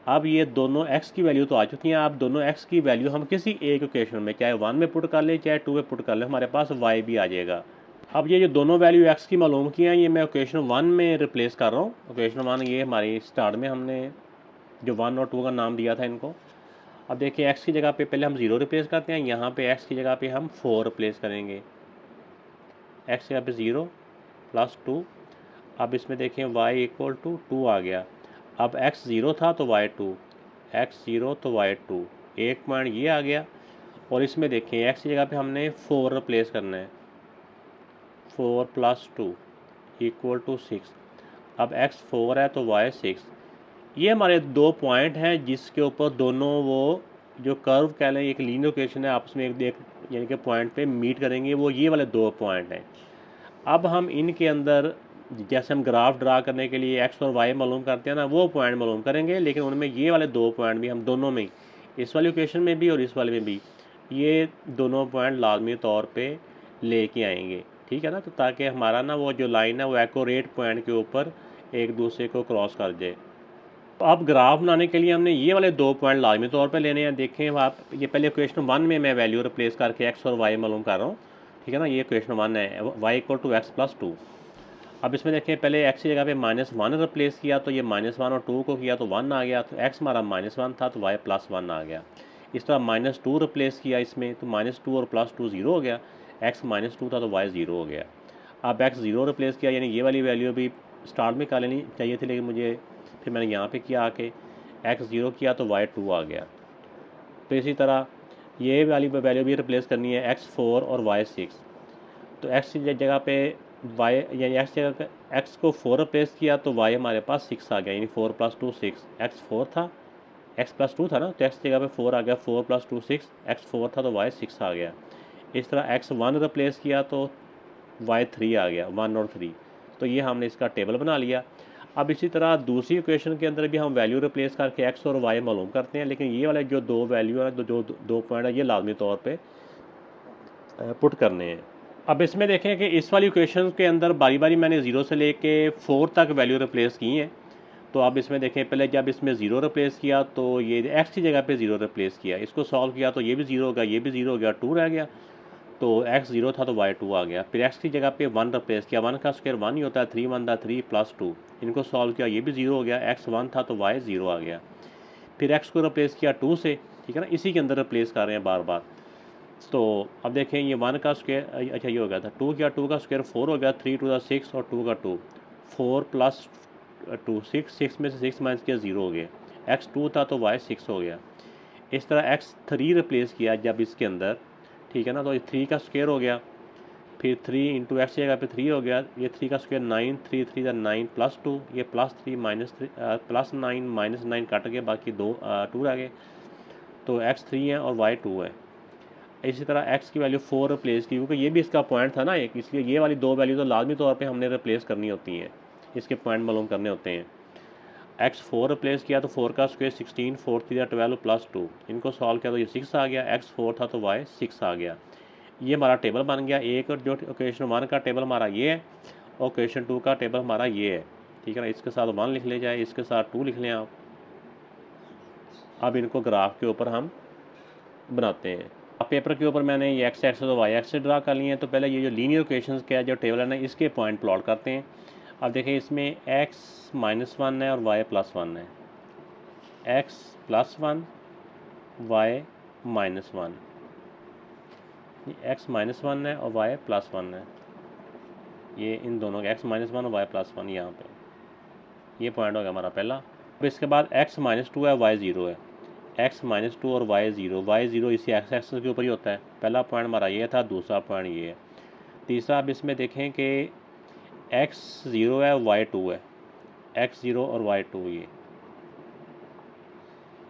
अब ये दोनों x की वैल्यू तो आ चुकी हैं, अब दोनों x की वैल्यू हम किसी एक इक्वेशन में, चाहे 1 में पुट कर लें चाहे 2 में पुट कर लें, हमारे पास y भी आ जाएगा। अब ये जो दोनों वैल्यू x की मालूम की हैं, ये मैं इक्वेशन 1 में रिप्लेस कर रहा हूँ। इक्वेशन 1 ये हमारी स्टार्ट में हमने जो 1 और 2 का नाम दिया था इनको। अब देखिए x की जगह पे पहले हम 0 रिप्लेस करते हैं, यहाँ पे x की जगह पे हम 4 रिप्लेस करेंगे, x की जगह पे 0 + 2। अब इसमें देखें y इक्वल टू 2 आ गया। अब x 0 था तो y 2, x 0 तो y 2, एक पॉइंट ये आ गया। और इसमें देखें x की जगह पे हमने 4 रिप्लेस करना है, 4 + 2 इक्वल टू 6। अब x 4 है तो y 6। ये हमारे 2 पॉइंट हैं जिसके ऊपर दोनों वो जो कर्व कह लें, एक लीनियर इक्वेशन है, आपस में एक यानी कि पॉइंट पे मीट करेंगे, वो ये वाले 2 पॉइंट हैं। अब हम इनके अंदर जैसे हम ग्राफ ड्रा करने के लिए एक्स और वाई मालूम करते हैं ना, वो पॉइंट मालूम करेंगे, लेकिन उनमें ये वाले 2 पॉइंट भी हम दोनों में, इस वाली इक्वेशन में भी और इस वाले में भी, ये दोनों पॉइंट लाजमी तौर पे लेके आएंगे, ठीक है ना। तो ताकि हमारा ना वो जो लाइन है वो एक्यूरेट पॉइंट के ऊपर एक दूसरे को क्रॉस कर जाए। तो अब ग्राफ बनाने के लिए हमने ये वाले 2 पॉइंट लाजमी तौर पे लेने हैं। देखें आप, ये पहले इक्वेशन 1 में मैं वैल्यू रिप्लेस करके एक्स और वाई मालूम कर रहा हूँ, ठीक है ना। ये इक्वेशन 1 है, y equal to x plus 2। अब इसमें देखें पहले x की जगह पे -1 रिप्लेस किया, तो ये -1 और 2 को किया तो 1 आ गया, तो x हमारा -1 था तो y +1 आ गया। इस तरह -2 रिप्लेस किया इसमें, तो -2 और +2 0 हो गया, x -2 था तो y 0 हो गया। अब x 0 रिप्लेस किया, यानी ये वाली वैल्यू भी स्टार्ट में कर लेनी चाहिए थी, लेकिन मुझे फिर मैंने यहाँ पे किया आके x 0 किया तो y 2 आ गया। तो इसी तरह ये वाली वैल्यू भी रिप्लेस करनी है, x 4 और y 6। तो x की जगह पे y, यानी x जगह पे x को 4 रिप्लेस किया तो y हमारे पास 6 आ गया, यानी 4 + 2 6। x 4 था, x + 2 था ना, तो x जगह पे 4 आ गया, 4 + 2 6, x 4 था तो y 6 आ गया। इस तरह x 1 रिप्लेस किया तो y 3 आ गया, 1 और 3। तो ये हमने इसका टेबल बना लिया। अब इसी तरह दूसरी इक्वेशन के अंदर भी हम वैल्यू रिप्लेस करके x और y मालूम करते हैं, लेकिन ये वाले जो 2 वैल्यू है, जो 2 पॉइंट है, ये लाजमी तौर पे पुट करने हैं। अब इसमें देखें कि इस वाली इक्वेशन के अंदर बारी बारी मैंने 0 से लेके 4 तक वैल्यू रिप्लेस की हैं। तो अब इसमें देखें पहले जब इसमें 0 रिप्लेस किया तो ये x की जगह पे 0 रिप्लेस किया, इसको सॉल्व किया तो ये भी 0 हो गया, ये भी 0 हो गया, 2 रह गया। तो x 0 था तो y 2 आ गया। फिर x की जगह पे 1 रिप्लेस किया, 1 का स्क्वायर 1 ही होता है, 3 1 3 + 2, इनको सॉल्व किया, ये भी 0 हो गया, x 1 था तो y 0 आ गया। फिर x को रिप्लेस किया 2 से, ठीक है ना, इसी के अंदर रिप्लेस कर रहे हैं बार बार। तो अब देखें ये 1 का स्क्वायर, अच्छा ये हो गया था 2 किया, 2 का स्क्वायर 4 हो गया, 3 2 6 और 2 का 2, 4 + 2 6, 6 में से 6 माइनस किया 0 हो गया, x 2 था तो y 6 हो गया। इस तरह x 3 रिप्लेस किया जब इसके अंदर, ठीक है ना, तो ये 3 का स्क्वायर हो गया, फिर 3 × x की जगह पे 3 हो गया, ये 3 का स्क्वायर 9, 3 3 9 + 2, ये +3 +9 -9 कट गए, बाकी 2 रह गए। तो x 3 है और y 2 है। इसी तरह x की वैल्यू 4 रिप्लेस की, क्योंकि ये भी इसका पॉइंट था ना एक, इसलिए ये वाली 2 वैल्यू तो लाजमी तौर पे हमने रिप्लेस करनी होती हैं, इसके पॉइंट मालूम करने होते हैं। x 4 रिप्लेस किया तो 4 का स्क्वायर 16, 4 3 12 + 2, इनको सॉल्व किया तो ये 6 आ गया, x 4 था तो y 6 आ गया। ये हमारा टेबल बन गया। एक जो इक्वेशन 1 का टेबल हमारा ये है और इक्वेशन 2 का टेबल हमारा ये है, ठीक है ना। इसके साथ 1 लिख ले जाए, इसके साथ 2 लिख लें आप। अब इनको ग्राफ के ऊपर हम बनाते हैं। अब पेपर के ऊपर मैंने ये x एक्सिस और y एक्सिस ड्रा कर लिए हैं। तो पहले ये जो लीनियर इक्वेशंस का जो टेबल है ना, इसके पॉइंट प्लॉट करते हैं। अब देखिए इसमें x -1 है और y +1 है, x +1 y -1, x -1 है और y +1 है। ये इन दोनों का x-1 और y+1 यहाँ पे, ये पॉइंट हो गया हमारा पहला। अब इसके बाद x-2 है, y0 है, x-2 और y0 इसी एक्स एक्सिस के ऊपर ही होता है। पहला पॉइंट हमारा ये था, दूसरा पॉइंट ये है। तीसरा अब इसमें देखें कि x0 है, y2 है, x0 और y2 ये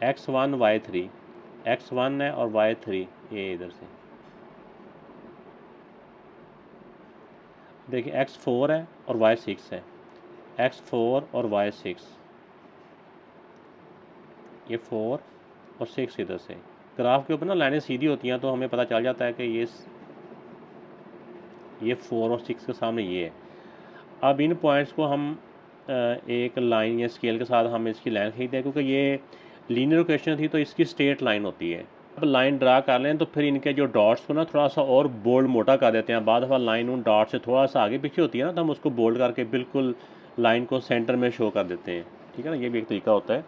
x1 y3, x1 है और y3 ये इधर से देखिए x4 है और y6 है, x4 और y6 ये 4 और 6 इधर से। ग्राफ के ऊपर ना लाइनें सीधी होती हैं तो हमें पता चल जाता है कि ये 4 और 6 के सामने ये है। अब इन पॉइंट्स को हम एक लाइन या स्केल के साथ हम इसकी लाइन खींचते हैं, क्योंकि ये लीनियर इक्वेशन थी तो इसकी स्ट्रेट लाइन होती है। अब लाइन ड्रा कर लें तो फिर इनके जो डॉट्स को ना थोड़ा सा और बोल्ड मोटा कर देते हैं। बाद दफ़ा लाइन उन डॉट से थोड़ा सा आगे पीछे होती है ना, तो हम उसको बोल्ड करके बिल्कुल लाइन को सेंटर में शो कर देते हैं। ठीक है ना, ये भी एक तरीका होता है।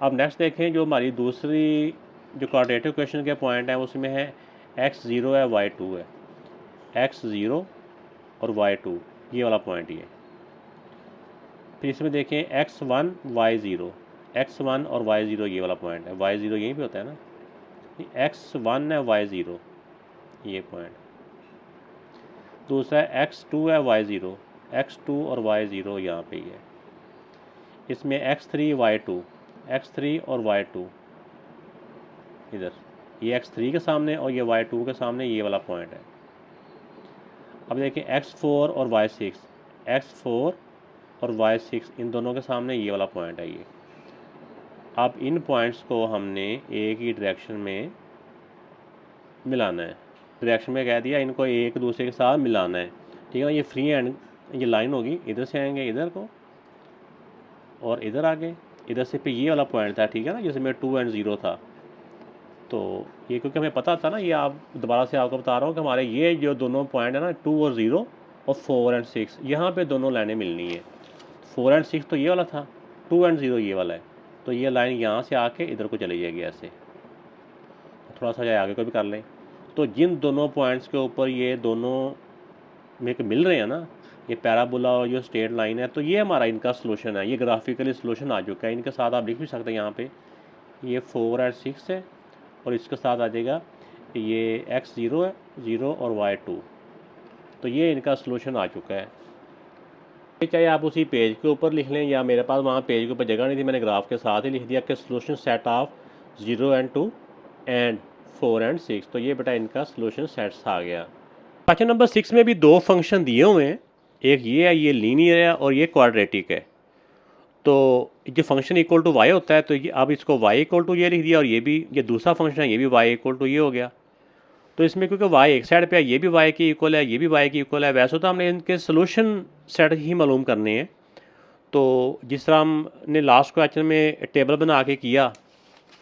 अब नेक्स्ट देखें, जो हमारी दूसरी जो क्वाड्रेटिक इक्वेशन के पॉइंट हैं उसमें है x0 है, y2 है, x0 और y2 ये वाला पॉइंट ये। फिर इसमें देखें x1 y0, x1 और y0 ये वाला पॉइंट है, y0 यहीं पे होता है ना, x1 है y0 ये पॉइंट। दूसरा x2 है y0, x2 और y0 यहाँ पे ही है। इसमें x3 y2, x3 और y2 इधर, ये x3 के सामने और ये y2 के सामने ये वाला पॉइंट है। अब देखिए x4 और y6, x4 और y6 इन दोनों के सामने ये वाला पॉइंट है ये। अब इन पॉइंट्स को हमने एक ही डायरेक्शन में मिलाना है। डायरेक्शन में कह दिया, इनको एक दूसरे के साथ मिलाना है। ठीक है ना, ये फ्री हैंड ये लाइन होगी, इधर से आएंगे इधर को और इधर आगे, इधर से पे ये वाला पॉइंट था। ठीक है ना, जिसमें 2 और 0 था। तो ये क्योंकि हमें पता था ना, ये आप दोबारा से आपको बता रहा हूँ कि हमारे ये जो दोनों पॉइंट है ना 2 और 0 और 4 और 6 यहाँ पे दोनों लाइनें मिलनी है। 4 और 6 तो ये वाला था, 2 और 0 ये वाला है, तो ये लाइन यहाँ से आके इधर को चली जाएगी ऐसे। थोड़ा सा आगे को भी कर लें, तो जिन दोनों पॉइंट्स के ऊपर ये दोनों में मिल रहे हैं ना, ये पैराबोला और जो स्ट्रेट लाइन है, तो ये हमारा इनका सोल्यूशन है। ये ग्राफिकली सोल्यूशन आ चुका है। इनके साथ आप लिख भी सकते हैं यहाँ पे, ये 4 और 6 है और इसके साथ आ जाएगा ये x0 है, 0 और y2। तो ये इनका सोल्यूशन आ चुका है। चाहे आप उसी पेज के ऊपर लिख लें या मेरे पास वहाँ पेज के ऊपर जगह नहीं थी, मैंने ग्राफ के साथ ही लिख दिया कि सोल्यूशन सेट ऑफ 0 और 2 एंड 4 और 6। तो ये बेटा इनका सोल्यूशन सेट्स आ गया। क्वेश्चन नंबर 6 में भी दो फंक्शन दिए हुए हैं, एक ये है, ये लीनियर है और ये क्वाड्रेटिक है। तो जो फंक्शन इक्वल टू वाई होता है, तो ये अब इसको वाई इक्वल टू ये लिख दिया और ये भी, ये दूसरा फंक्शन है, ये भी वाई इक्वल टू ये हो गया। तो इसमें क्योंकि वाई एक साइड पे है, ये भी वाई के इक्वल है, ये भी वाई के इक्वल है। वैसे तो हमने इनके सोल्यूशन सेट ही मालूम करने हैं। तो जिस तरह हमने लास्ट क्वेश्चन में टेबल बना के किया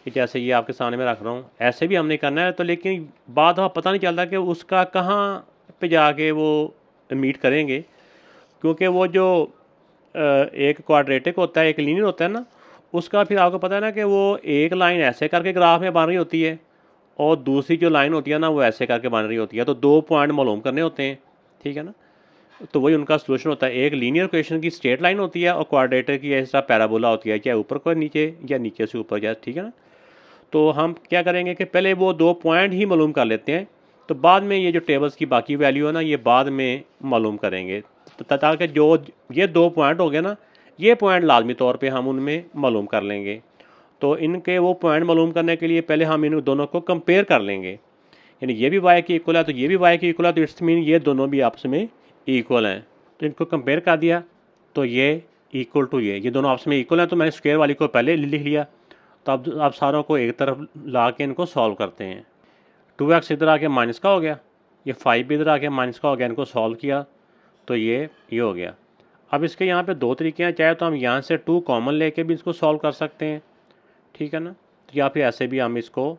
कि जैसे ये आपके सामने में रख रहा हूँ, ऐसे भी हमने करना है। तो लेकिन बाद पता नहीं चलता कि उसका कहाँ पे जाके वो मीट करेंगे, क्योंकि वो जो एक क्वाड्रेटिक होता है, एक लीनियर होता है ना, उसका फिर आपको पता है ना कि वो एक लाइन ऐसे करके ग्राफ में बन रही होती है और दूसरी जो लाइन होती है ना वो ऐसे करके बन रही होती है। तो दो पॉइंट मालूम करने होते हैं। ठीक है ना, तो वही उनका सोल्यूशन होता है। एक लीनियर इक्वेशन की स्ट्रेट लाइन होती है और क्वाड्रेटिक की इस तरह पैराबोला होती है, चाहे ऊपर को नीचे या नीचे से ऊपर जाए। ठीक है ना, तो हम क्या करेंगे कि पहले वो दो पॉइंट ही मालूम कर लेते हैं, तो बाद में ये जो टेबल्स की बाकी वैल्यू है ना ये बाद में मालूम करेंगे। तो ताकि जो ये दो पॉइंट हो गए ना, ये पॉइंट लाजमी तौर पे हम उनमें मालूम कर लेंगे। तो इनके वो पॉइंट मालूम करने के लिए पहले हम इन दोनों को कंपेयर कर लेंगे, यानी ये भी वाई की इक्वल है तो ये भी वाई की इक्वल है, तो इट्स मीन ये दोनों भी आपस में इक्वल हैं। तो इनको कंपेयर कर दिया तो ये इक्वल टू ये दोनों आपस में इक्वल हैं। तो मैंने स्क्वायर वाली को पहले लिख लिया। तो अब आप सारों को एक तरफ ला के इनको सॉल्व करते हैं। 2x इधर आके माइनस का हो गया, ये 5 भी इधर आके माइनस का हो गया। इनको सॉल्व किया तो ये हो गया। अब इसके यहाँ पे दो तरीके हैं, चाहे तो हम यहाँ से 2 कॉमन लेके भी इसको सॉल्व कर सकते हैं। ठीक है ना, तो या फिर ऐसे भी हम इसको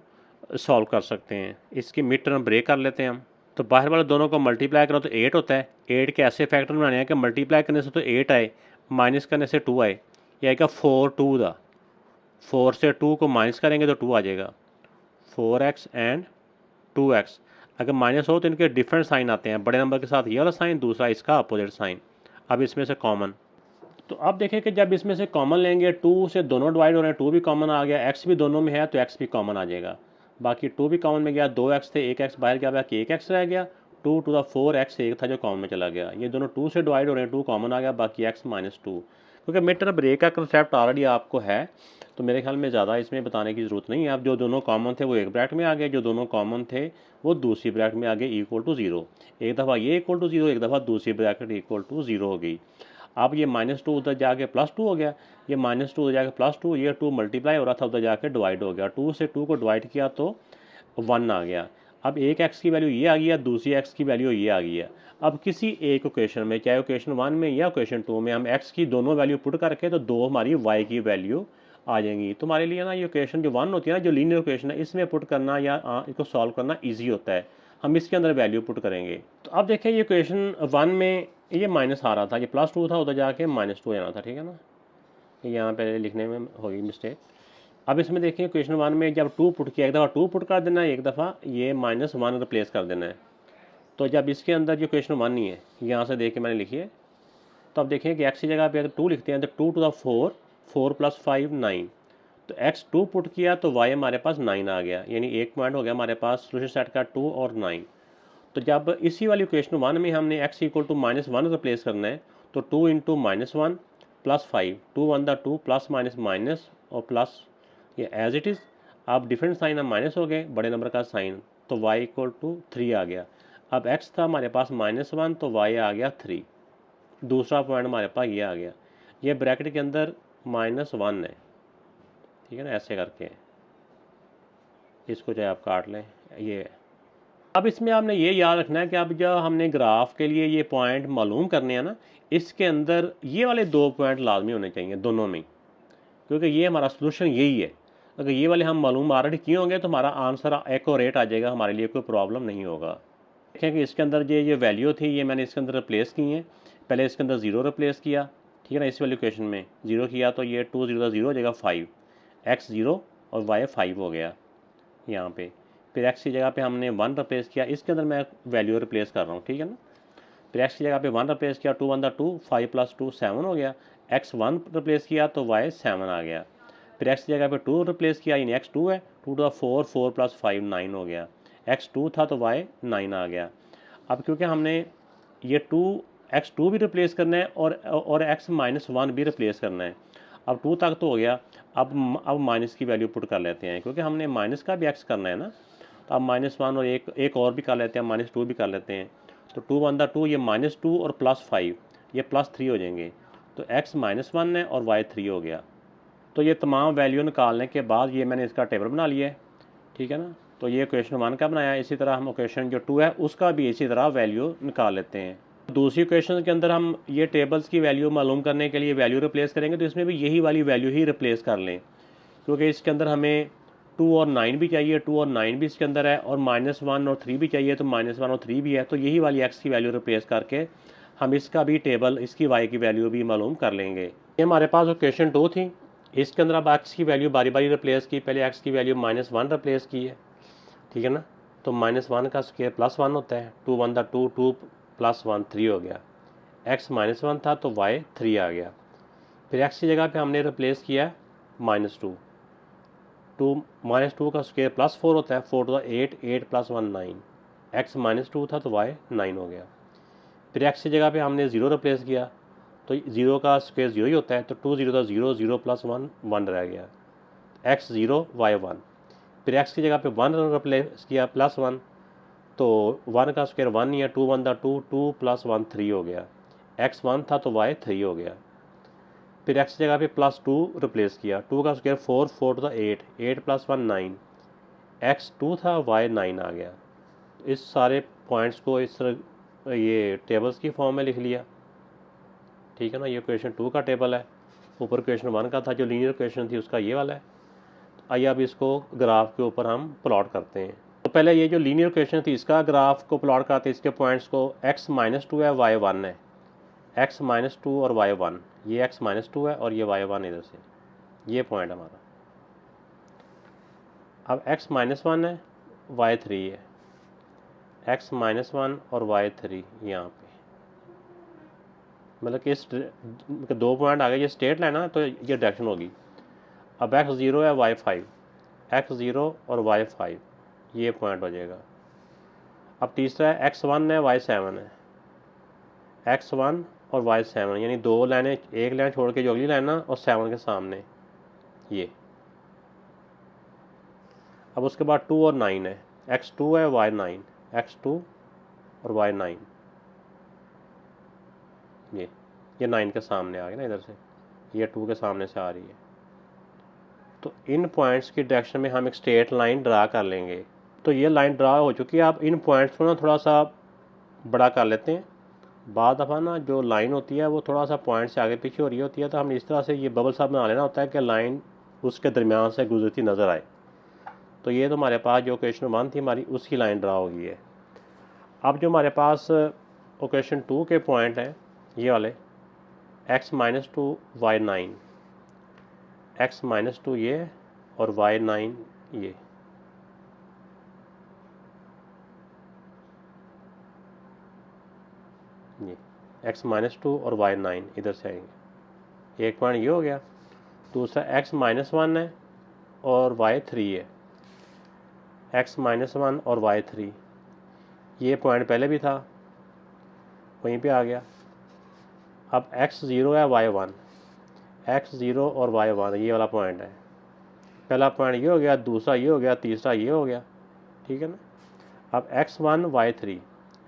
सॉल्व कर सकते हैं। इसकी मिड टर्म ब्रेक कर लेते हैं हम। तो बाहर वाले दोनों को मल्टीप्लाई करो तो 8 होता है। 8 के ऐसे फैक्टर बनाने हैं कि मल्टीप्लाई करने से तो 8 आए, माइनस करने से 2 आए। यह आएगा 4 2 दा, 4 से 2 को माइनस करेंगे तो 2 आ जाएगा। 4x एंड 2x अगर माइनस हो तो इनके डिफरेंट साइन आते हैं। बड़े नंबर के साथ ये वाला साइन, दूसरा इसका अपोजिट साइन। अब इसमें से कॉमन, तो अब देखें कि जब इसमें से कॉमन लेंगे 2 से दोनों डिवाइड हो रहे हैं, 2 भी कॉमन आ गया, x भी दोनों में है तो x भी कॉमन आ जाएगा। बाकी 2 भी कॉमन में गया, 2x थे, 1x बाहर गया, बाकी 1x रह गया, 2 टू द 4x एक था जो कॉमन में चला गया। ये दोनों 2 से डिवाइड हो रहे हैं, 2 कॉमन आ गया, बाकी x माइनस 2। क्योंकि मिड टर्म ब्रेक का कंसेप्ट ऑलरेडी आपको है तो मेरे ख्याल में ज़्यादा इसमें बताने की ज़रूरत नहीं है। अब जो दोनों कॉमन थे वो एक ब्रैकेट में आ गए, जो दोनों कॉमन थे वो दूसरी ब्रैकेट में आ गए इक्वल टू 0। एक दफ़ा ये इक्वल टू 0, एक दफ़ा दूसरी ब्रैकेट इक्वल टू 0 हो गई। अब ये -2 उधर जाके +2 हो गया, ये -2 उधर जाके +2, ये 2 मल्टीप्लाई हो रहा था उधर जाके डिवाइड हो गया, 2 से 2 को डिवाइड किया तो 1 आ गया। अब एक x की वैल्यू ये आ गई है, दूसरी x की वैल्यू ये आ गई है। अब किसी एक इक्वेशन में, चाहे इक्वेशन 1 में या इक्वेशन 2 में, हम x की दोनों वैल्यू पुट करके तो 2 हमारी y की वैल्यू आ जाएंगी। तो हमारे लिए ना ये इक्वेशन जो 1 होती है ना, जो लीनियर इक्वेशन है, इसमें पुट करना या इसको सॉल्व करना ईजी होता है। हम इसके अंदर वैल्यू पुट करेंगे। तो अब देखें ये इक्वेशन 1 में ये माइनस आ रहा था, ये +2 था, उधर जाके -2 आना था, ठीक है ना, यहाँ पे लिखने में होगी मिस्टेक। अब इसमें देखिए इक्वेशन 1 में जब 2 पुट किया, एक दफ़ा 2 पुट कर देना है, एक दफ़ा ये -1 रिप्लेस कर देना है। तो जब इसके अंदर जो इक्वेशन 1 ही है, यहाँ से देख के मैंने लिखी है, तो अब देखिए कि x की जगह पे अगर 2 लिखते हैं तो 2 टू द 4, 4 + 5 9, तो x 2 पुट किया तो y हमारे पास 9 आ गया, यानी एक पॉइंट हो गया हमारे पास सोल्यूशन सेट का 2 और 9। तो जब इसी वाली इक्वेशन 1 में हमने x इक्वल टू -1 रिप्लेस करना है तो 2 into -1 + 5, 2 1 the 2 plus minus minus और प्लस, ये एज इट इज़। अब डिफरेंट साइन अब माइनस हो गए, बड़े नंबर का साइन, तो y इक्वल टू 3 आ गया। अब x था हमारे पास -1 तो y आ गया 3। दूसरा पॉइंट हमारे पास ये आ गया, ये ब्रैकेट के अंदर -1 है, ठीक है ना, ऐसे करके इसको चाहे आप काट लें, ये है। अब इसमें आपने ये याद रखना है कि अब जब हमने ग्राफ के लिए ये पॉइंट मालूम करने हैं ना, इसके अंदर ये वाले 2 पॉइंट लाजमी होने चाहिए दोनों में, क्योंकि ये हमारा सोल्यूशन यही है। अगर ये वाले हम मालूम ऑलरेडी किए होंगे तो हमारा आंसर एक्यूरेट आ जाएगा, हमारे लिए कोई प्रॉब्लम नहीं होगा। देखें कि इसके अंदर ये वैल्यू थी, ये मैंने इसके अंदर रिप्लेस की है। पहले इसके अंदर 0 रिप्लेस किया, ठीक है ना, इस वाली इक्वेशन में 0 किया तो ये 2 0 0 हो जाएगा 5, x 0 और y 5 हो गया यहाँ पे। फिर x की जगह पे हमने 1 रिप्लेस किया, इसके अंदर मैं वैल्यू रिप्लेस कर रहा हूँ, ठीक है ना। फिर x की जगह पे 1 रिप्लेस किया, 2 1 2, 5 + 2 7 हो गया, x 1 रिप्लेस किया तो y 7 आ गया। फिर x की जगह पे 2 रिप्लेस किया, यानी x 2 है, 2 टू द 4, 4 + 5 9 हो गया, x 2 था तो y 9 आ गया। अब क्योंकि हमने ये 2 भी रिप्लेस करना है और x -1 भी रिप्लेस करना है। अब 2 तक तो हो गया, अब माइनस की वैल्यू पुट कर लेते हैं, क्योंकि हमने माइनस का भी x करना है ना। तो अब -1 और एक और भी कर लेते हैं, -2 भी कर लेते हैं। तो 2 1 2, ये -2 और +5, ये +3 हो जाएंगे। तो x -1 है और y 3 हो गया। तो ये तमाम वैल्यू निकालने के बाद ये मैंने इसका टेबल बना लिया है, ठीक है ना। तो ये इक्वेशन 1 का बनाया, इसी तरह हम इक्वेशन जो 2 है उसका भी इसी तरह वैल्यू निकाल लेते हैं। दूसरी इक्वेशन के अंदर हम ये टेबल्स की वैल्यू मालूम करने के लिए वैल्यू रिप्लेस करेंगे, तो इसमें भी यही वाली वैल्यू ही रिप्लेस कर लें, क्योंकि इसके अंदर हमें 2 और 9 भी चाहिए, 2 और 9 भी इसके अंदर है, और -1 और 3 भी चाहिए, तो -1 और 3 भी है। तो यही वाली x की वैल्यू रिप्लेस करके हम इसका भी टेबल, इसकी y की वैल्यू भी मालूम कर लेंगे। ये हमारे पास इक्वेशन 2 थी, इसके अंदर अब x की वैल्यू बारी बारी रिप्लेस की। पहले x की वैल्यू -1 रिप्लेस की है, ठीक है ना। तो -1 का स्क्वायर +1 होता है, 2 1 2, 2 + 1 3 हो गया, x -1 था तो y 3 आ गया। फिर x की जगह पे हमने रिप्लेस किया -2, 2 का स्क्वायर +4 होता है, 4 टू द 8, 8 + 1 9, x -2 था तो y 9 हो गया। फिर x की जगह पे हमने 0 रिप्लेस किया, तो 0 का स्क्वायर 0 ही होता है, तो 2 0 0, 0 + 1 1 रह गया, x 0 y 1। फिर x की जगह पे 1 रिप्लेस किया +1, तो 1 का स्क्वायर 1 ही है, 2 1 2, 2 + 1 3 हो गया, x 1 था तो y 3 हो गया। फिर x जगह पे +2 रिप्लेस किया, 2 का स्क्वायर 4, 4 टू द 8, 8 + 1 9, x 2 था y 9 आ गया। इस सारे पॉइंट्स को इस तरह ये टेबल्स की फॉर्म में लिख लिया, ठीक है ना। ये क्वेश्चन 2 का टेबल है, ऊपर क्वेश्चन 1 का था जो लीनियर क्वेश्चन थी उसका ये वाला है। आइए अब इसको ग्राफ के ऊपर हम प्लॉट करते हैं। तो पहले ये जो लीनियर क्वेश्चन थी इसका ग्राफ को प्लॉट करते हैं, इसके पॉइंट्स को, x -2 है, y 1 है, x -2 और y 1, ये x -2 है और ये y 1 इधर से, ये पॉइंट हमारा। अब x -1 है, y 3 है, x -1 और y 3 यहाँ पे, मतलब कि इस 2 पॉइंट आ गए, ये स्ट्रेट लाइन है ना, तो ये डायरेक्शन होगी। अब x0 है y5, x0 और y5 ये पॉइंट हो जाएगा। अब तीसरा है x1 है y7 है, x1 और y7 यानी 2 लाइनें, एक लाइन छोड़ के जो अगली लाइन ना और 7 के सामने ये। अब उसके बाद 2 और 9 है, x2 है y9, x2 और y9 ये 9 के सामने आ गया ना, इधर से ये 2 के सामने से आ रही है। तो इन पॉइंट्स की डायरेक्शन में हम एक स्ट्रेट लाइन ड्रा कर लेंगे। तो ये लाइन ड्रा हो चुकी है। आप इन पॉइंट्स को ना थोड़ा सा बड़ा कर लेते हैं। बाद दफ़ा ना जो लाइन होती है वो थोड़ा सा पॉइंट से आगे पीछे हो रही होती है, तो हम इस तरह से ये बबल सा बना लेना होता है कि लाइन उसके दरमियान से गुजरती नज़र आए। तो ये तो हमारे पास जो क्वेश्चन 1 थी हमारी, उसकी लाइन ड्रा हो गई है। अब जो हमारे पास क्वेश्चन 2 के पॉइंट हैं ये वाले, x-2 y9, x-2 ये और y9 ये x-2 और y9 इधर से आएंगे। एक पॉइंट ये हो गया। दूसरा x-1 है और y3 है, x-1 और y3 ये पॉइंट पहले भी था, वहीं पे आ गया। अब x0 है y1, x0 और y1 ये वाला पॉइंट है। पहला पॉइंट ये हो गया, दूसरा ये हो गया, तीसरा ये हो गया, ठीक है ना। अब x1 y3,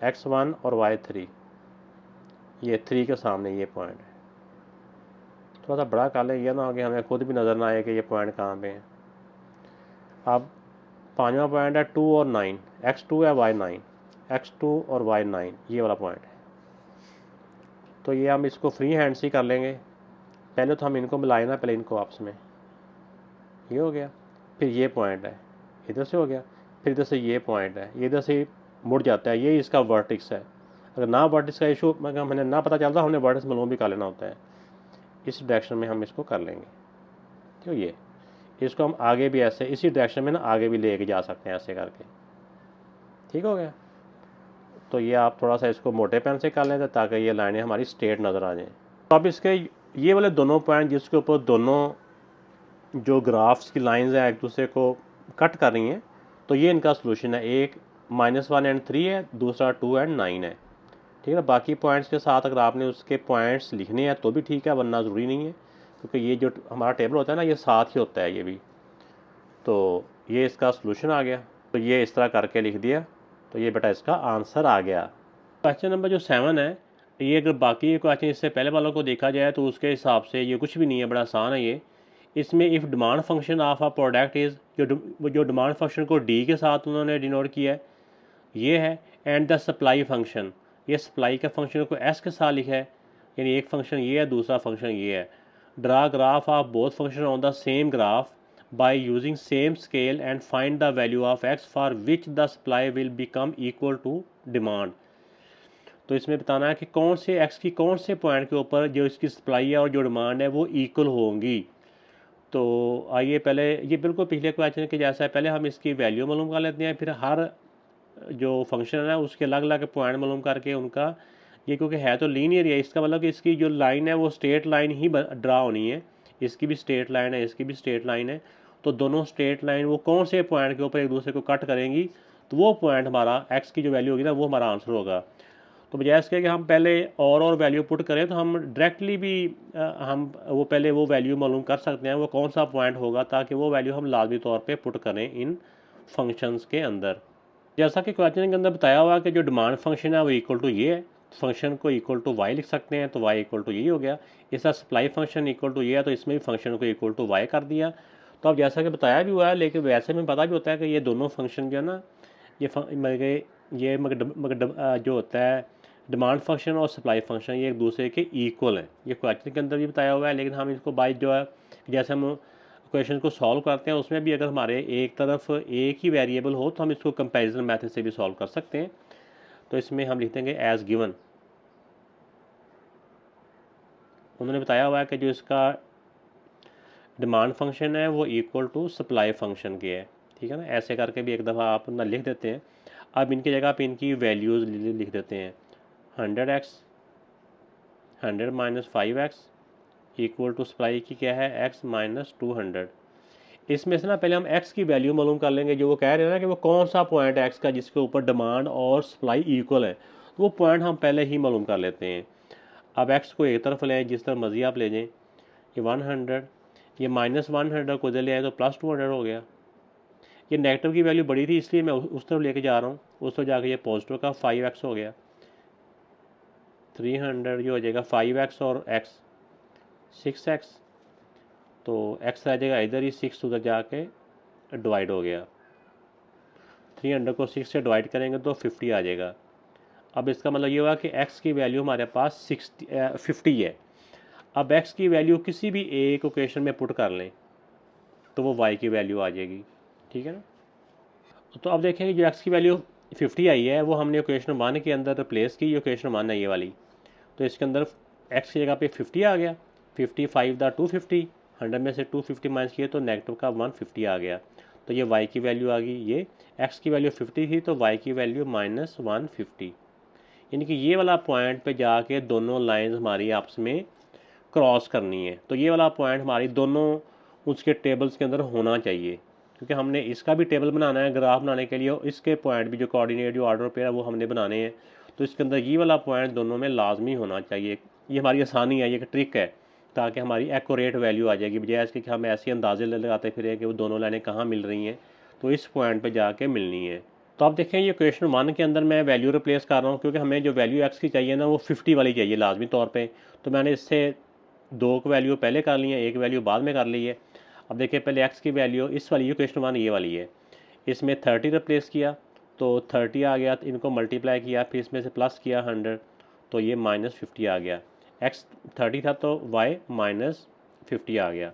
x1 और y3 ये 3 के सामने ये पॉइंट है। थोड़ा सा बड़ा कर लें, ये ना हो कि हमें खुद भी नज़र ना आए कि ये पॉइंट कहाँ पे है। अब पांचवा पॉइंट है 2 और 9, x2 है y9, x2 और y9 ये वाला पॉइंट है। तो ये हम इसको फ्री हैंड से ही कर लेंगे। पहले तो हम इनको मिलाए ना, पहले इनको आपस में, ये हो गया। फिर ये पॉइंट है, इधर से हो गया। फिर इधर से ये पॉइंट है, ये इधर से मुड़ जाता है, ये इसका वर्टिक्स है। अगर ना वर्टिक्स का इशू मैंने ना पता चलता, हमने वर्टिक्स मालूम भी कर लेना होता है। इस डायरेक्शन में हम इसको कर लेंगे। तो ये इसको हम आगे भी ऐसे इसी डायरेक्शन में ना आगे भी लेके जा सकते हैं ऐसे करके, ठीक हो गया। तो ये आप थोड़ा सा इसको मोटे पेन से कर लेते ताकि ये लाइनें हमारी स्ट्रेट नज़र आ जाएं। तो अब इसके ये वाले दोनों पॉइंट जिसके ऊपर दोनों जो ग्राफ्स की लाइंस हैं एक दूसरे को कट कर रही हैं, तो ये इनका सोल्यूशन है। एक -1 एंड 3 है, दूसरा 2 एंड 9 है, ठीक है। बाकी पॉइंट्स के साथ अगर आपने उसके पॉइंट्स लिखने हैं तो भी ठीक है, वरना ज़रूरी नहीं है, क्योंकि ये जो हमारा टेबल होता है ना ये साथ ही होता है ये भी। तो ये इसका सोल्यूशन आ गया। तो ये इस तरह करके लिख दिया, तो ये बेटा इसका आंसर आ गया। क्वेश्चन नंबर जो 7 है, ये अगर बाकी क्वेश्चन इससे पहले वालों को देखा जाए तो उसके हिसाब से ये कुछ भी नहीं है, बड़ा आसान है ये। इसमें if demand function of a product is, जो डिमांड फंक्शन को डी के साथ उन्होंने डिनोट किया है ये है, एंड द सप्लाई फंक्शन, ये सप्लाई का फंक्शन को एस के साथ लिखा है, यानी एक फंक्शन ये है, दूसरा फंक्शन ये है। Draw graph of both function on the same graph by using same scale and find the value of x for which the supply will become equal to demand। तो इसमें बताना है कि कौन से x की कौन से पॉइंट के ऊपर जो इसकी सप्लाई है और जो डिमांड है वो इक्वल होंगी। तो आइए पहले ये बिल्कुल पिछले क्वेश्चन के जैसा है, पहले हम इसकी वैल्यू मालूम कर लेते हैं, फिर हर जो फंक्शन है उसके अलग अलग पॉइंट मालूम करके उनका, ये क्योंकि है तो लीनियर है, इसका मतलब कि इसकी जो लाइन है वो स्ट्रेट लाइन ही ड्रा होनी है। इसकी भी स्ट्रेट लाइन है, इसकी भी स्ट्रेट लाइन है, तो दोनों स्ट्रेट लाइन वो कौन से पॉइंट के ऊपर एक दूसरे को कट करेंगी, तो वो पॉइंट हमारा एक्स की जो वैल्यू होगी ना वो हमारा आंसर होगा। तो बजाय इसके कि हम पहले और वैल्यू पुट करें, तो हम डायरेक्टली भी हम वो पहले वो वैल्यू मालूम कर सकते हैं वो कौन सा पॉइंट होगा, ताकि वो वैल्यू हम लाजमी तौर पे पुट करें इन फंक्शंस के अंदर। जैसा कि क्वेश्चन के अंदर बताया हुआ है कि जो डिमांड फंक्शन है वो इक्वल टू ये है, फंक्शन को इक्वल टू वाई लिख सकते हैं, तो वाई इक्वल टू यही हो गया। इसका सप्लाई फंक्शन इक्वल टू ये है, तो इसमें भी फंक्शन को इक्वल टू वाई कर दिया। तो अब जैसा कि बताया भी हुआ है, लेकिन वैसे में पता भी होता है कि ये दोनों फंक्शन जो है ना, ये जो होता है डिमांड फंक्शन और सप्लाई फंक्शन, ये एक दूसरे के इक्वल हैं। ये क्वेश्चन के अंदर भी बताया हुआ है, लेकिन हम इसको बाई जो है जैसे हम क्वेश्चन को सॉल्व करते हैं उसमें भी अगर हमारे एक तरफ एक ही वेरिएबल हो तो हम इसको कंपैरिजन मेथड से भी सॉल्व कर सकते हैं। तो इसमें हम लिख देंगे एज गिवन। उन्होंने बताया हुआ है कि जो इसका डिमांड फंक्शन है वो इक्वल टू सप्लाई फंक्शन के है, ठीक है ना। ऐसे करके भी एक दफ़ा आप ना लिख देते हैं। अब इनकी जगह पे इनकी वैल्यूज़ लिख देते हैं 100x 100 minus 5x equal to supply की क्या है x माइनस 200। इसमें से ना पहले हम x की वैल्यू मालूम कर लेंगे, जो वो कह रहे हैं ना कि वो कौन सा पॉइंट है x का जिसके ऊपर डिमांड और सप्लाई इक्वल है, तो वो पॉइंट हम पहले ही मालूम कर लेते हैं। अब x को एक तरफ लें, जिस तरफ मर्जी आप ले जाएं, ये 100, ये माइनस 100 को इधर ले आए तो प्लस 200 हो गया। ये नेगेटिव की वैल्यू बड़ी थी इसलिए मैं उस तरफ लेके जा रहा हूँ, उस तरफ जाके ये पॉजिटिव का 5x हो गया। 300 ये हो जाएगा 5x और x 6x, तो x रह जाएगा इधर ही, 6 उधर जाके डिवाइड हो गया। 300 को 6 से डिवाइड करेंगे तो 50 आ जाएगा। अब इसका मतलब ये हुआ कि x की वैल्यू हमारे पास 50 है। अब x की वैल्यू किसी भी एक इक्वेशन में पुट कर लें तो वो y की वैल्यू आ जाएगी, ठीक है ना। तो अब देखेंगे जो x की वैल्यू 50 आई है वो हमने इक्वेशन 1 के अंदर रिप्लेस की, इक्वेशन 1 है ये वाली, तो इसके अंदर x की जगह पे 50 आ गया। 55 दा 250, 100 में से 250 माइनस किए तो नेगेटिव का 150 आ गया, तो ये y की वैल्यू आ गई। ये x की वैल्यू 50 थी तो y की वैल्यू माइनस 150, यानी कि ये वाला पॉइंट पे जाके दोनों लाइंस हमारी आपस में क्रॉस करनी है। तो ये वाला पॉइंट हमारी दोनों उसके टेबल्स के अंदर होना चाहिए, क्योंकि हमने इसका भी टेबल बनाना है ग्राफ बनाने के लिए, और इसके पॉइंट भी जो कोऑर्डिनेट जो ऑर्डर पेयर है वो हमने बनाने हैं, तो इसके अंदर ये वाला पॉइंट दोनों में लाजमी होना चाहिए। ये हमारी आसानी है, ये एक ट्रिक है, ताकि हमारी एक्यूरेट वैल्यू आ जाएगी, बजाय इसके कि हम ऐसे अंदाजे लगाते फिर कि वो दोनों लाइनें कहाँ मिल रही हैं, तो इस पॉइंट पर जाके मिलनी है। तो आप देखें ये क्वेश्चन 1 के अंदर मैं वैल्यू रिप्लेस कर रहा हूँ, क्योंकि हमें जो वैल्यू एक्स की चाहिए ना वो 50 वाली चाहिए लाजमी तौर पे, तो मैंने इससे 2 को वैल्यू पहले कर ली है, एक वैल्यू बाद में कर ली है। अब देखिए पहले एक्स की वैल्यू इस वाली क्वेश्चन 1 ये वाली है, इसमें 30 रिप्लेस किया तो 30 आ गया, तो इनको मल्टीप्लाई किया, फिर इसमें से प्लस किया 100, तो ये माइनस 50 आ गया। एक्स 30 था तो वाई माइनस 50 आ गया।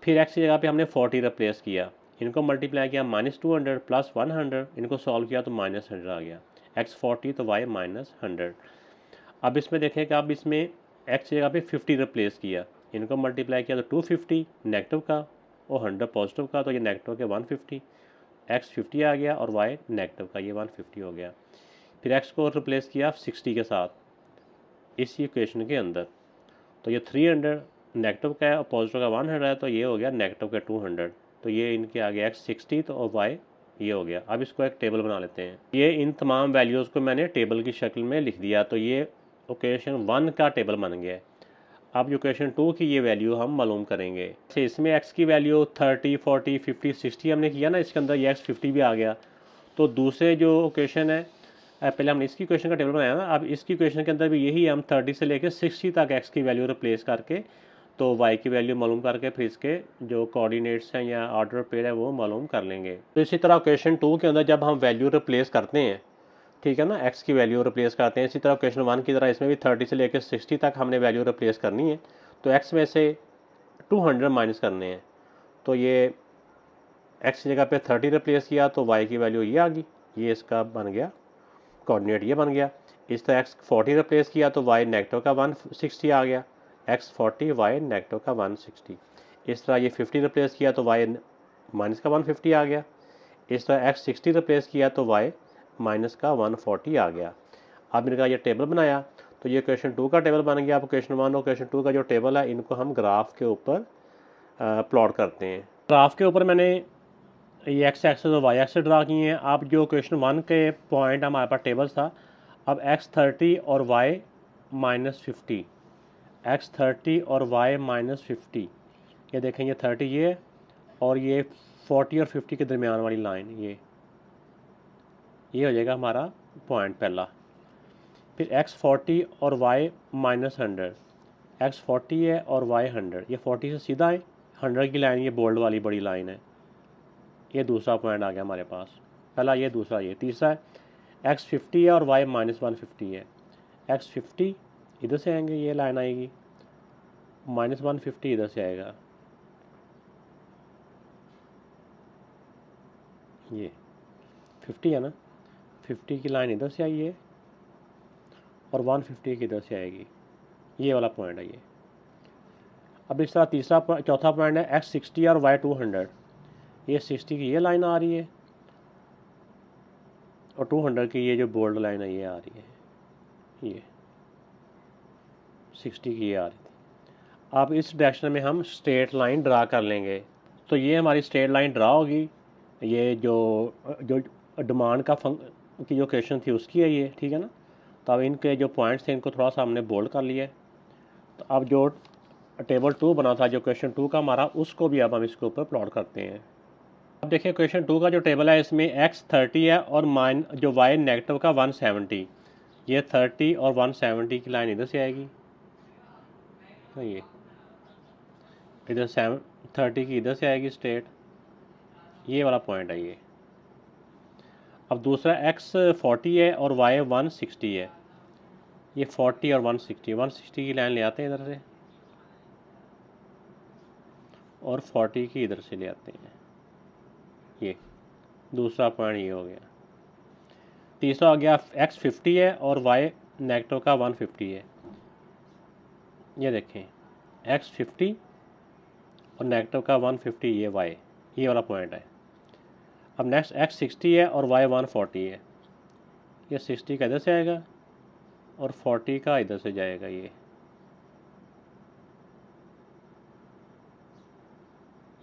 फिर एक्स की जगह पे हमने 40 रिप्लेस किया, इनको मल्टीप्लाई किया, माइनस 200 प्लस 100, इनको सॉल्व किया तो माइनस 100 आ गया। एक्स 40 तो वाई माइनस 100। अब इसमें देखें कि अब इसमें एक्स की जगह पे 50 रिप्लेस किया, इनको मल्टीप्लाई किया तो 250 नेगेटिव का और 100 पॉजिटिव का, तो ये नेगेटिव के 150, एक्स 50 आ गया और वाई नेगेटिव का, ये 150 हो गया। फिर एक्स को रिप्लेस किया 60 के साथ इसी इक्वेशन के अंदर, तो ये 300 नेगेटिव का है और पॉजिटिव का 100 है, तो ये हो गया नेगेटिव का 200, तो ये इनके आ गया एक्स 60 तो और वाई ये हो गया। अब इसको एक टेबल बना लेते हैं। ये इन तमाम वैल्यूज़ को मैंने टेबल की शक्ल में लिख दिया, तो ये इक्वेशन 1 का टेबल बन गया। अब इक्वेशन 2 की ये वैल्यू हम मालूम करेंगे। से इसमें एक्स की वैल्यू 30 40 50 60 हमने किया ना, इसके अंदर ये एक्स 50 भी आ गया। तो दूसरे जो इक्वेशन है पहले हमने इसकी इक्वेशन का टेबल बनाया ना, अब इसकी इक्वेशन के अंदर भी यही है, हम 30 से लेकर 60 तक एक्स की वैल्यू रिप्लेस करके तो वाई की वैल्यू मालूम करके फिर इसके जो कोऑर्डिनेट्स हैं या ऑर्डर पेयर है वो मालूम कर लेंगे। तो इसी तरह इक्वेशन 2 के अंदर जब हम वैल्यू रिप्लेस करते हैं, ठीक है ना, एक्स की वैल्यू रिप्लेस करते हैं, इसी तरह क्वेश्चन 1 की तरह इसमें भी 30 से लेकर 60 तक हमने वैल्यू रिप्लेस करनी है, तो एक्स में से 200 माइनस करने हैं, तो ये एक्स की जगह पे 30 रिप्लेस किया तो वाई की वैल्यू ये आ गई, ये इसका बन गया कोऑर्डिनेट, ये बन गया। इस तरह एक्स 40 रिप्लेस किया तो वाई नेगेटिव का 160 आ गया, एक्स 40 वाई नेगेटिव का 160। इस तरह ये 50 रिप्लेस किया तो वाई माइनस का 150 आ गया। इस तरह एक्स 60 रिप्लेस किया तो वाई माइनस का 140 आ गया। अब इनका ये टेबल बनाया तो ये क्वेश्चन 2 का टेबल बन गया। अब क्वेश्चन 1 और क्वेश्चन 2 का जो टेबल है इनको हम ग्राफ के ऊपर प्लॉट करते हैं। ग्राफ के ऊपर मैंने ये एक्स एक्सेस और वाई एक्सेस ड्रा किए हैं। अब जो क्वेश्चन 1 के पॉइंट हमारे पास टेबल था, अब एक्स 30 और वाई माइनस 50, एक्स 30 और वाई माइनस 50, ये देखें ये 30 ये है और ये 40 और 50 के दरमियान वाली लाइन ये हो जाएगा हमारा पॉइंट पहला। फिर एक्स 40 और वाई माइनस 100, एक्स 40 है और वाई 100, ये 40 से सीधा है, 100 की लाइन ये बोल्ड वाली बड़ी लाइन है, ये दूसरा पॉइंट आ गया हमारे पास। पहला ये, दूसरा ये, तीसरा है एक्स 50 है और वाई माइनस 150 है, एक्स 50 इधर से आएंगे, ये लाइन आएगी, माइनस 150 इधर से आएगा, ये 50 है ना, 50 की लाइन इधर से आई है और 150 की इधर से आएगी, ये वाला पॉइंट है ये। अब इस तरह तीसरा चौथा पॉइंट है एक्स 60 और वाई 200, ये 60 की ये लाइन आ रही है और 200 की ये जो बोल्ड लाइन है ये आ रही है, ये 60 की ये आ रही थी। अब इस डायरेक्शन में हम स्ट्रेट लाइन ड्रा कर लेंगे। तो ये हमारी स्ट्रेट लाइन ड्रा होगी। ये जो जो डिमांड की जो क्वेश्चन थी उसकी है ये, ठीक है ना। तो अब इनके जो पॉइंट्स थे इनको थोड़ा सा हमने बोल्ड कर लिया है। तो अब जो टेबल 2 बना था जो क्वेश्चन 2 का हमारा, उसको भी अब हम इसके ऊपर प्लॉट करते हैं। अब देखिए क्वेश्चन 2 का जो टेबल है इसमें x 30 है और जो y नेगेटिव का 170। ये 30 और 170 की लाइन इधर से आएगी, तो ये इधर 30 की इधर से आएगी स्ट्रेट, ये वाला पॉइंट है ये। अब दूसरा x 40 है और y 160 है। ये 40 और 160 की लाइन ले आते हैं इधर से, और 40 की इधर से ले आते हैं। ये दूसरा पॉइंट ये हो गया। तीसरा आ गया x 50 है और y नेगेटिव का 150 है। ये देखें x 50 और नेगेटिव का 150, ये y, ये वाला पॉइंट है। अब नेक्स्ट x 60 है और y 140 है। ये 60 का इधर से आएगा और 40 का इधर से जाएगा,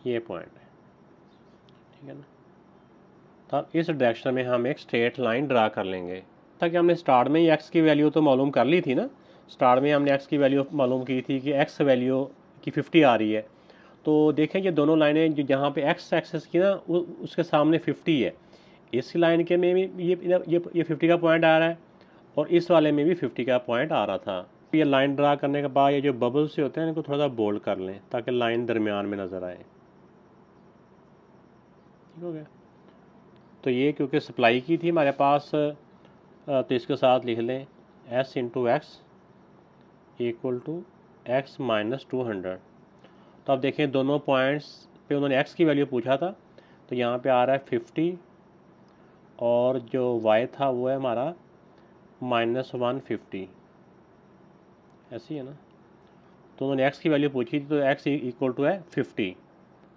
ये पॉइंट है, ठीक है ना। तो अब इस डायरेक्शन में हम एक स्ट्रेट लाइन ड्रा कर लेंगे। ताकि हमने स्टार्ट में ही x की वैल्यू तो मालूम कर ली थी ना। स्टार्ट में हमने x की वैल्यू मालूम की थी कि x वैल्यू की 50 आ रही है। तो देखें ये दोनों लाइनें जो जहाँ पे x एक्सेस की ना उसके सामने 50 है। इस लाइन के में भी ये 50 का पॉइंट आ रहा है और इस वाले में भी 50 का पॉइंट आ रहा था। ये लाइन ड्रा करने के बाद ये जो बबल्स से होते हैं इनको थोड़ा सा बोल्ड कर लें ताकि लाइन दरमियान में नज़र आए। ठीक हो गया। तो ये क्योंकि सप्लाई की थी हमारे पास, तो इसके साथ लिख लें s into x equal to x minus 200। तो अब देखें दोनों पॉइंट्स पे उन्होंने x की वैल्यू पूछा था, तो यहाँ पे आ रहा है 50 और जो y था वो है हमारा -150, ऐसी है ना। तो उन्होंने x की वैल्यू पूछी थी, तो x इक्वल टू है 50।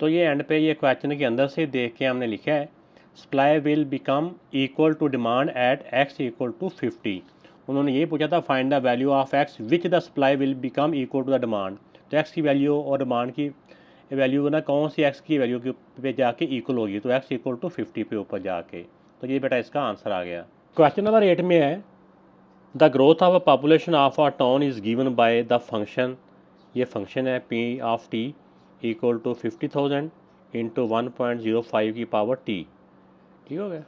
तो ये एंड पे ये क्वेश्चन के अंदर से देख के हमने लिखा है supply will become equal to demand at x equal to 50। उन्होंने ये पूछा था find the value of x which the supply will become equal to the demand. तो x की वैल्यू और डिमांड की वैल्यू ना कौन सी x की वैल्यू के पे जाके इक्वल होगी, तो x इक्वल टू 50 पे ऊपर जाके। तो ये बेटा इसका आंसर आ गया। क्वेश्चन नंबर 8 में है the growth of a population of a town is given by the function, ये फंक्शन है p of t equal to 50,000 into 1.05 की पावर t। ठीक हो गया।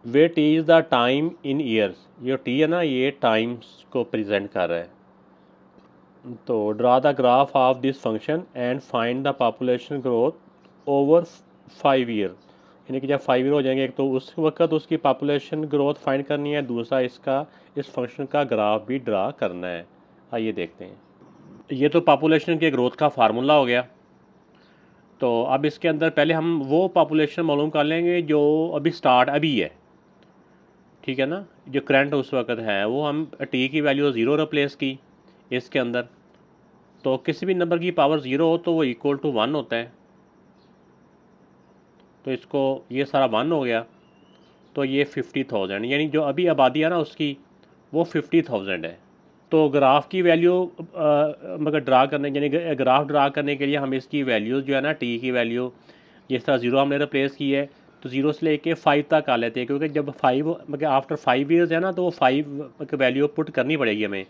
Where t is the time in years, ये t है ना ये टाइम्स को प्रेजेंट कर रहा है। तो draw the graph of this function and find the population growth over 5 year, यानी कि जब 5 ईयर हो जाएंगे एक तो उस वक्त उसकी पॉपुलेशन ग्रोथ फाइंड करनी है, दूसरा इसका इस फंक्शन का ग्राफ भी ड्रा करना है। आइए देखते हैं। ये तो पॉपुलेशन के ग्रोथ का फार्मूला हो गया। तो अब इसके अंदर पहले हम वो पॉपुलेशन मालूम कर लेंगे जो अभी स्टार्ट अभी है, ठीक है ना। जो करंट उस वक्त है वो हम टी की वैल्यू 0 रिप्लेस की इसके अंदर। तो किसी भी नंबर की पावर 0 हो तो वो इक्वल टू 1 होता है। तो इसको ये सारा 1 हो गया। तो ये 50,000 यानी जो अभी आबादी है ना उसकी वो 50,000 है। तो ग्राफ की वैल्यू मगर ड्रा करने यानी ग्राफ ड्रा करने के लिए हम इसकी वैल्यूज़ जो है ना टी की वैल्यू जिस तरह 0 हमने रिप्लेस की है, तो 0 से लेके 5 तक आ लेते हैं, क्योंकि जब 5 मतलब आफ्टर 5 ईयर्स है ना तो वो 5 वैल्यू पुट करनी पड़ेगी हमें।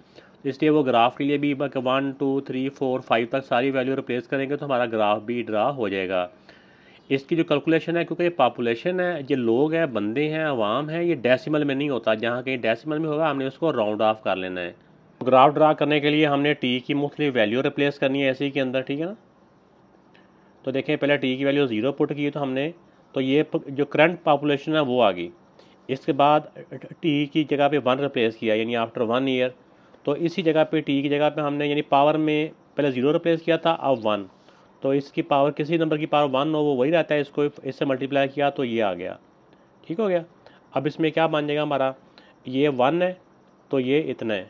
इसलिए वो ग्राफ के लिए भी 1 2 3 4 5 तक सारी वैल्यू रिप्लेस करेंगे तो हमारा ग्राफ भी ड्रा हो जाएगा। इसकी जो कैलकुलेशन है, क्योंकि ये पॉपुलेशन है, ये लोग हैं, बंदे हैं, अवाम हैं, ये डेसिमल में नहीं होता। जहाँ कहीं डेसिमल में होगा हमने उसको राउंड ऑफ कर लेना है। ग्राफ ड्रा करने के लिए हमने टी की मुख्तलिफ वैल्यू रिप्लेस करनी है ऐसे के अंदर, ठीक है ना। तो देखें पहले टी की वैल्यू 0 पुट की तो हमने, तो ये जो करंट पॉपुलेशन है वो आ गई। इसके बाद टी की जगह पे 1 रिप्लेस किया यानी आफ्टर 1 ईयर। तो इसी जगह पे टी की जगह पे हमने यानी पावर में पहले 0 रिप्लेस किया था, अब 1। तो इसकी पावर किसी नंबर की पावर 1 हो वो वही रहता है, इसको इससे मल्टीप्लाई किया तो ये आ गया। ठीक हो गया। अब इसमें क्या बन जाएगा हमारा, ये 1 है तो ये इतना है।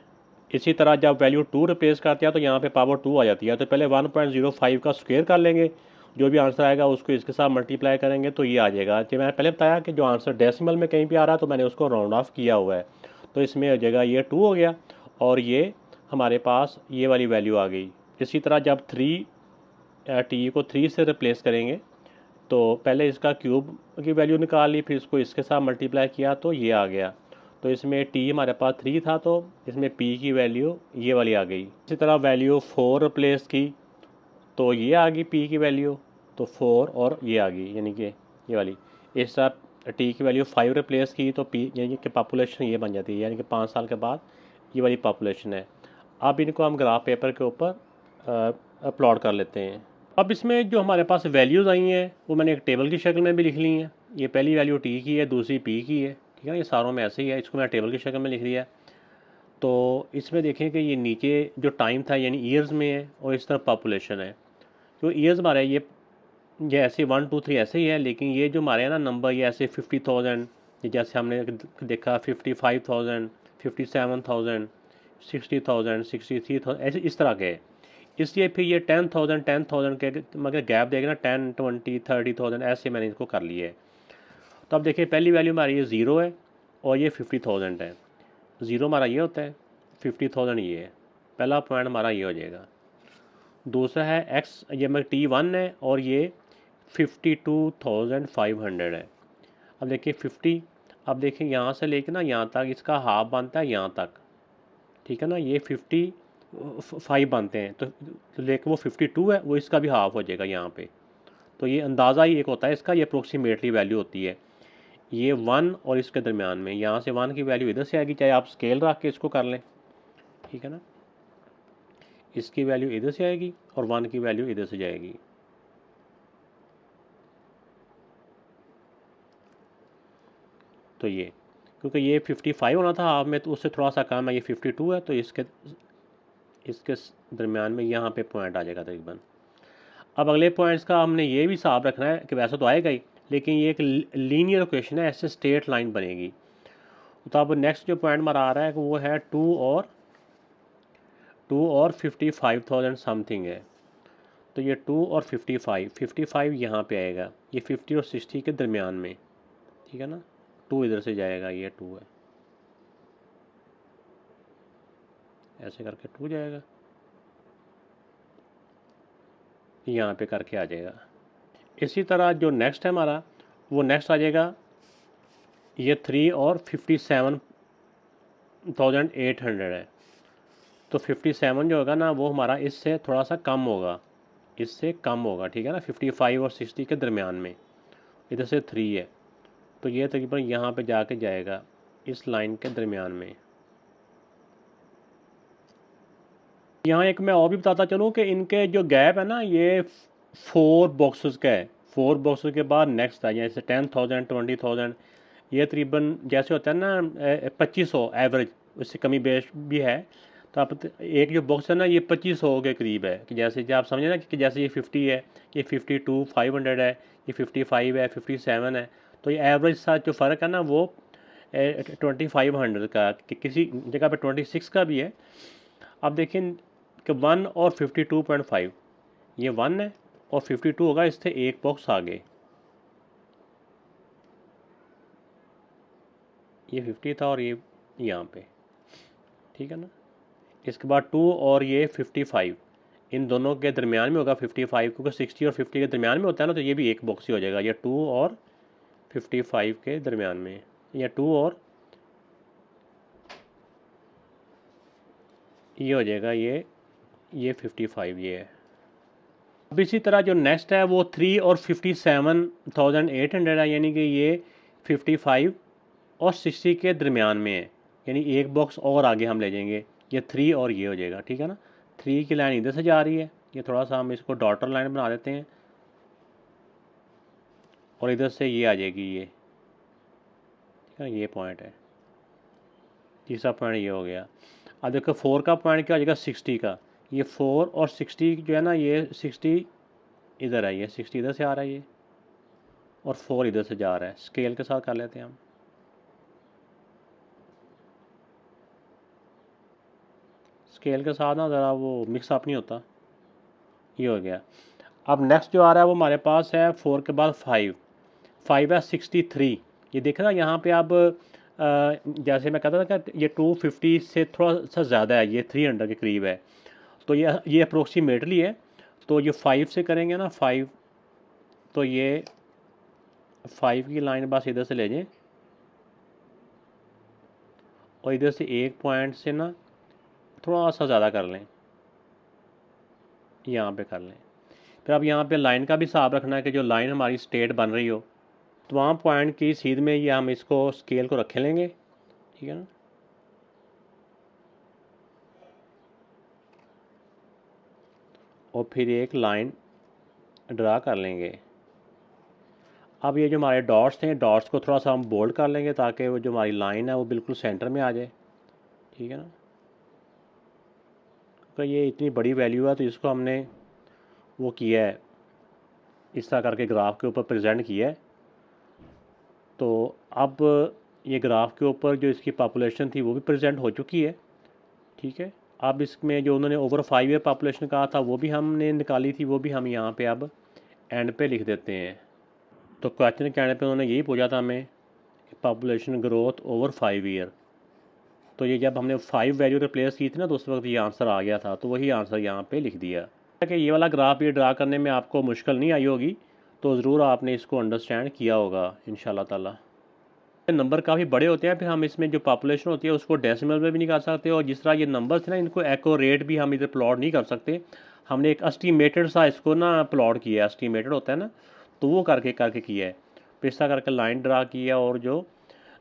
इसी तरह जब वैल्यू 2 रिप्लेस करते हैं तो यहाँ पे पावर 2 आ जाती है। तो पहले 1.05 का स्क्वायर कर लेंगे, जो भी आंसर आएगा उसको इसके साथ मल्टीप्लाई करेंगे तो ये आ जाएगा। जो मैंने पहले बताया कि जो आंसर डेसिमल में कहीं पे आ रहा है तो मैंने उसको राउंड ऑफ किया हुआ है। तो इसमें हो जाएगा ये 2 हो गया और ये हमारे पास ये वाली वैल्यू आ गई। इसी तरह जब टी को 3 से रिप्लेस करेंगे तो पहले इसका क्यूब की वैल्यू निकाल ली, फिर इसको इसके साथ मल्टीप्लाई किया तो ये आ गया। तो इसमें टी हमारे पास 3 था तो इसमें पी की वैल्यू ये वाली आ गई। इसी तरह वैल्यू 4 रिप्लेस की तो ये आ गई पी की वैल्यू, तो 4 और ये आ गई यानी कि ये वाली। इस तरह टी की वैल्यू 5 रिप्लेस की तो पी यानी कि पॉपुलेशन ये बन जाती है, यानी कि 5 साल के बाद ये वाली पॉपुलेशन है। अब इनको हम ग्राफ पेपर के ऊपर प्लॉट कर लेते हैं। अब इसमें जो हमारे पास वैल्यूज़ आई हैं वो मैंने एक टेबल की शक्ल में भी लिख ली हैं। ये पहली वैल्यू टी की है, दूसरी पी की है, ठीक है ना। ये सारों में ऐसे ही है, इसको मैंने टेबल की शक्ल में लिख लिया। तो इसमें देखें कि ये नीचे जो टाइम था यानी ईयर्स में है और इस तरफ पॉपुलेशन है। तो ईयर्स हमारे ये ऐसे 1 2 3 ऐसे ही है, लेकिन ये जो हमारे हैं ना नंबर ये ऐसे 50,000, जैसे हमने देखा 55,000, 57,000, 60,000, 63,000 ऐसे इस तरह के है। इसलिए फिर ये 10,000 के मगर गैप देगा ना 10, 20, 30,000 ऐसे मैंने इसको कर लिया है। तो अब देखिए पहली वैल्यू हमारी ये 0 है और ये 50,000 है। 0 हमारा ये होता है, 50,000 ये है। पहला पॉइंट हमारा ये हो जाएगा। दूसरा है एक्स, ये मैं T1 है और ये 52,500 है। अब देखिए 50, अब देखिए यहाँ से लेके ना यहाँ तक इसका हाफ बनता है यहाँ तक, ठीक है ना। ये 55 बनते हैं तो लेकिन वो 52 है, वो इसका भी हाफ हो जाएगा यहाँ पे। तो ये अंदाज़ा ही एक होता है इसका, ये अप्रोक्सीमेटली वैल्यू होती है। ये 1 और इसके दरमियान में, यहाँ से 1 की वैल्यू इधर से आएगी, चाहे आप स्केल रख के इसको कर लें, ठीक है ना। इसकी वैल्यू इधर से आएगी और 1 की वैल्यू इधर से जाएगी। तो ये क्योंकि ये 55 होना था हाफ में तो उससे थोड़ा सा कम है, ये 52 है, तो इसके दरमियान में यहाँ पे पॉइंट आ जाएगा तकरीबन। अब अगले पॉइंट्स का हमने ये भी हिसाब रखना है कि वैसे तो आएगा ही, लेकिन ये एक लीनियर इक्वेशन है, ऐसे स्ट्रेट लाइन बनेगी। तो अब नेक्स्ट जो पॉइंट हमारा आ रहा है वो है 2 और 55,000 समथिंग है। तो ये 2 और 55 यहाँ पे आएगा, ये 50 और 60 के दरमियान में, ठीक है ना। 2 इधर से जाएगा, ये 2 है, ऐसे करके 2 जाएगा, यहाँ पे करके आ जाएगा। इसी तरह जो नेक्स्ट है हमारा वो नेक्स्ट आ जाएगा, ये 3 और 57,800 है। तो 57 जो होगा ना वो हमारा इससे थोड़ा सा कम होगा, इससे कम होगा, ठीक है ना। 55 और 60 के दरमियान में, इधर से 3 है तो ये तकरीबन यहाँ पे जाके जाएगा इस लाइन के दरमियान में। यहाँ एक मैं और भी बताता चलूँ कि इनके जो गैप है ना ये 4 बॉक्सेस का है। 4 बॉक्सेस के बाद नेक्स्ट है, जैसे 10,000, 20,000, ये तकरीबन जैसे होता है ना 2500 एवरेज, उससे कमी बेश भी है। तो आप एक जो बॉक्स है ना ये 2500 के करीब है, कि जैसे आप समझे ना कि जैसे ये 50 है, ये 52, 500 है, ये 55 है, 57 है। तो ये एवरेज साथ जो फ़र्क है ना वो 2500 का, कि किसी जगह पे 26 का भी है। अब देखें कि 1 और 52.5, ये 1 है और 52 होगा, इससे एक बॉक्स आगे, ये 50 था और ये यहाँ पे, ठीक है ना। इसके बाद 2 और ये 55, इन दोनों के दरमियान में होगा 55, क्योंकि 60 और 50 के दरमियान में होता है ना, तो ये भी एक बॉक्स ही हो जाएगा, ये 2 और 55 के दरमियान में, या 2 और ये हो जाएगा, ये 55 ये है। अब इसी तरह जो नेक्स्ट है वो 3 और 57,800 है, यानी कि ये 55 और 60 के दरमियान में है, यानी एक बॉक्स और आगे हम ले जाएंगे, ये 3 और ये हो जाएगा, ठीक है ना। 3 की लाइन इधर से जा रही है, ये थोड़ा सा हम इसको डॉटर लाइन बना देते हैं और इधर से ये आ जाएगी, ये ठीक है, ये पॉइंट है। तीसरा पॉइंट ये हो गया। अब देखो 4 का पॉइंट क्या हो जाएगा 60 का, ये 4 और 60 जो है ना, ये 60 इधर है, ये 60 इधर से आ रहा है ये, और 4 इधर से जा रहा है। स्केल के साथ कर लेते हैं हम, स्केल के साथ ना ज़रा वो मिक्स अप नहीं होता, ये हो गया। अब नेक्स्ट जो आ रहा है वो हमारे पास है 4 के बाद 5 है 63। ये देखें ना यहाँ पे अब जैसे मैं कहता था कि ये 250 से थोड़ा सा ज़्यादा है, ये 300 के करीब है, तो ये अप्रोक्सीमेटली है। तो ये 5 से करेंगे ना, 5, तो ये 5 की लाइन बस इधर से ले जाएं और इधर से एक पॉइंट से ना थोड़ा सा ज़्यादा कर लें, यहाँ पे कर लें। फिर अब यहाँ पे लाइन का भी हिसाब रखना है कि जो लाइन हमारी स्ट्रेट बन रही हो, तो वहाँ पॉइंट की सीध में ये हम इसको स्केल को रखे लेंगे, ठीक है ना। और फिर एक लाइन ड्रा कर लेंगे। अब ये जो हमारे डॉट्स हैं, डॉट्स को थोड़ा सा हम बोल्ड कर लेंगे ताकि वो जो हमारी लाइन है वो बिल्कुल सेंटर में आ जाए, ठीक है ना। तो ये इतनी बड़ी वैल्यू है तो इसको हमने वो किया है, इस तरह करके ग्राफ के ऊपर प्रेजेंट किया है। तो अब ये ग्राफ के ऊपर जो इसकी पॉपुलेशन थी वो भी प्रेजेंट हो चुकी है, ठीक है। अब इसमें जो उन्होंने ओवर 5 ईयर पॉपुलेशन कहा था वो भी हमने निकाली थी, वो भी हम यहाँ पे अब एंड पे लिख देते हैं। तो क्वेश्चन कहने पे उन्होंने यही पूछा था हमें पॉपुलेशन ग्रोथ ओवर 5 ईयर। तो ये जब हमने 5 वैल्यू रिप्लेस की थी ना, तो उस वक्त ये आंसर आ गया था, तो वही आंसर यहाँ पे लिख दिया। कि ये वाला ग्राफ ये ड्रा करने में आपको मुश्किल नहीं आई होगी, तो ज़रूर आपने इसको अंडरस्टैंड किया होगा इंशाल्लाह ताला। नंबर काफ़ी बड़े होते हैं, फिर हम इसमें जो पॉपुलेशन होती है उसको डेसिमल में भी निकाल सकते हैं, और जिस तरह ये नंबर थे ना, इनको एक्यूरेट भी हम इधर प्लॉट नहीं कर सकते। हमने एक एस्टीमेटेड सा इसको ना प्लॉट किया है, एस्टीमेटेड होता है ना, तो वो करके करके किया है। फिर इस तरह करके लाइन ड्रा किया, और जो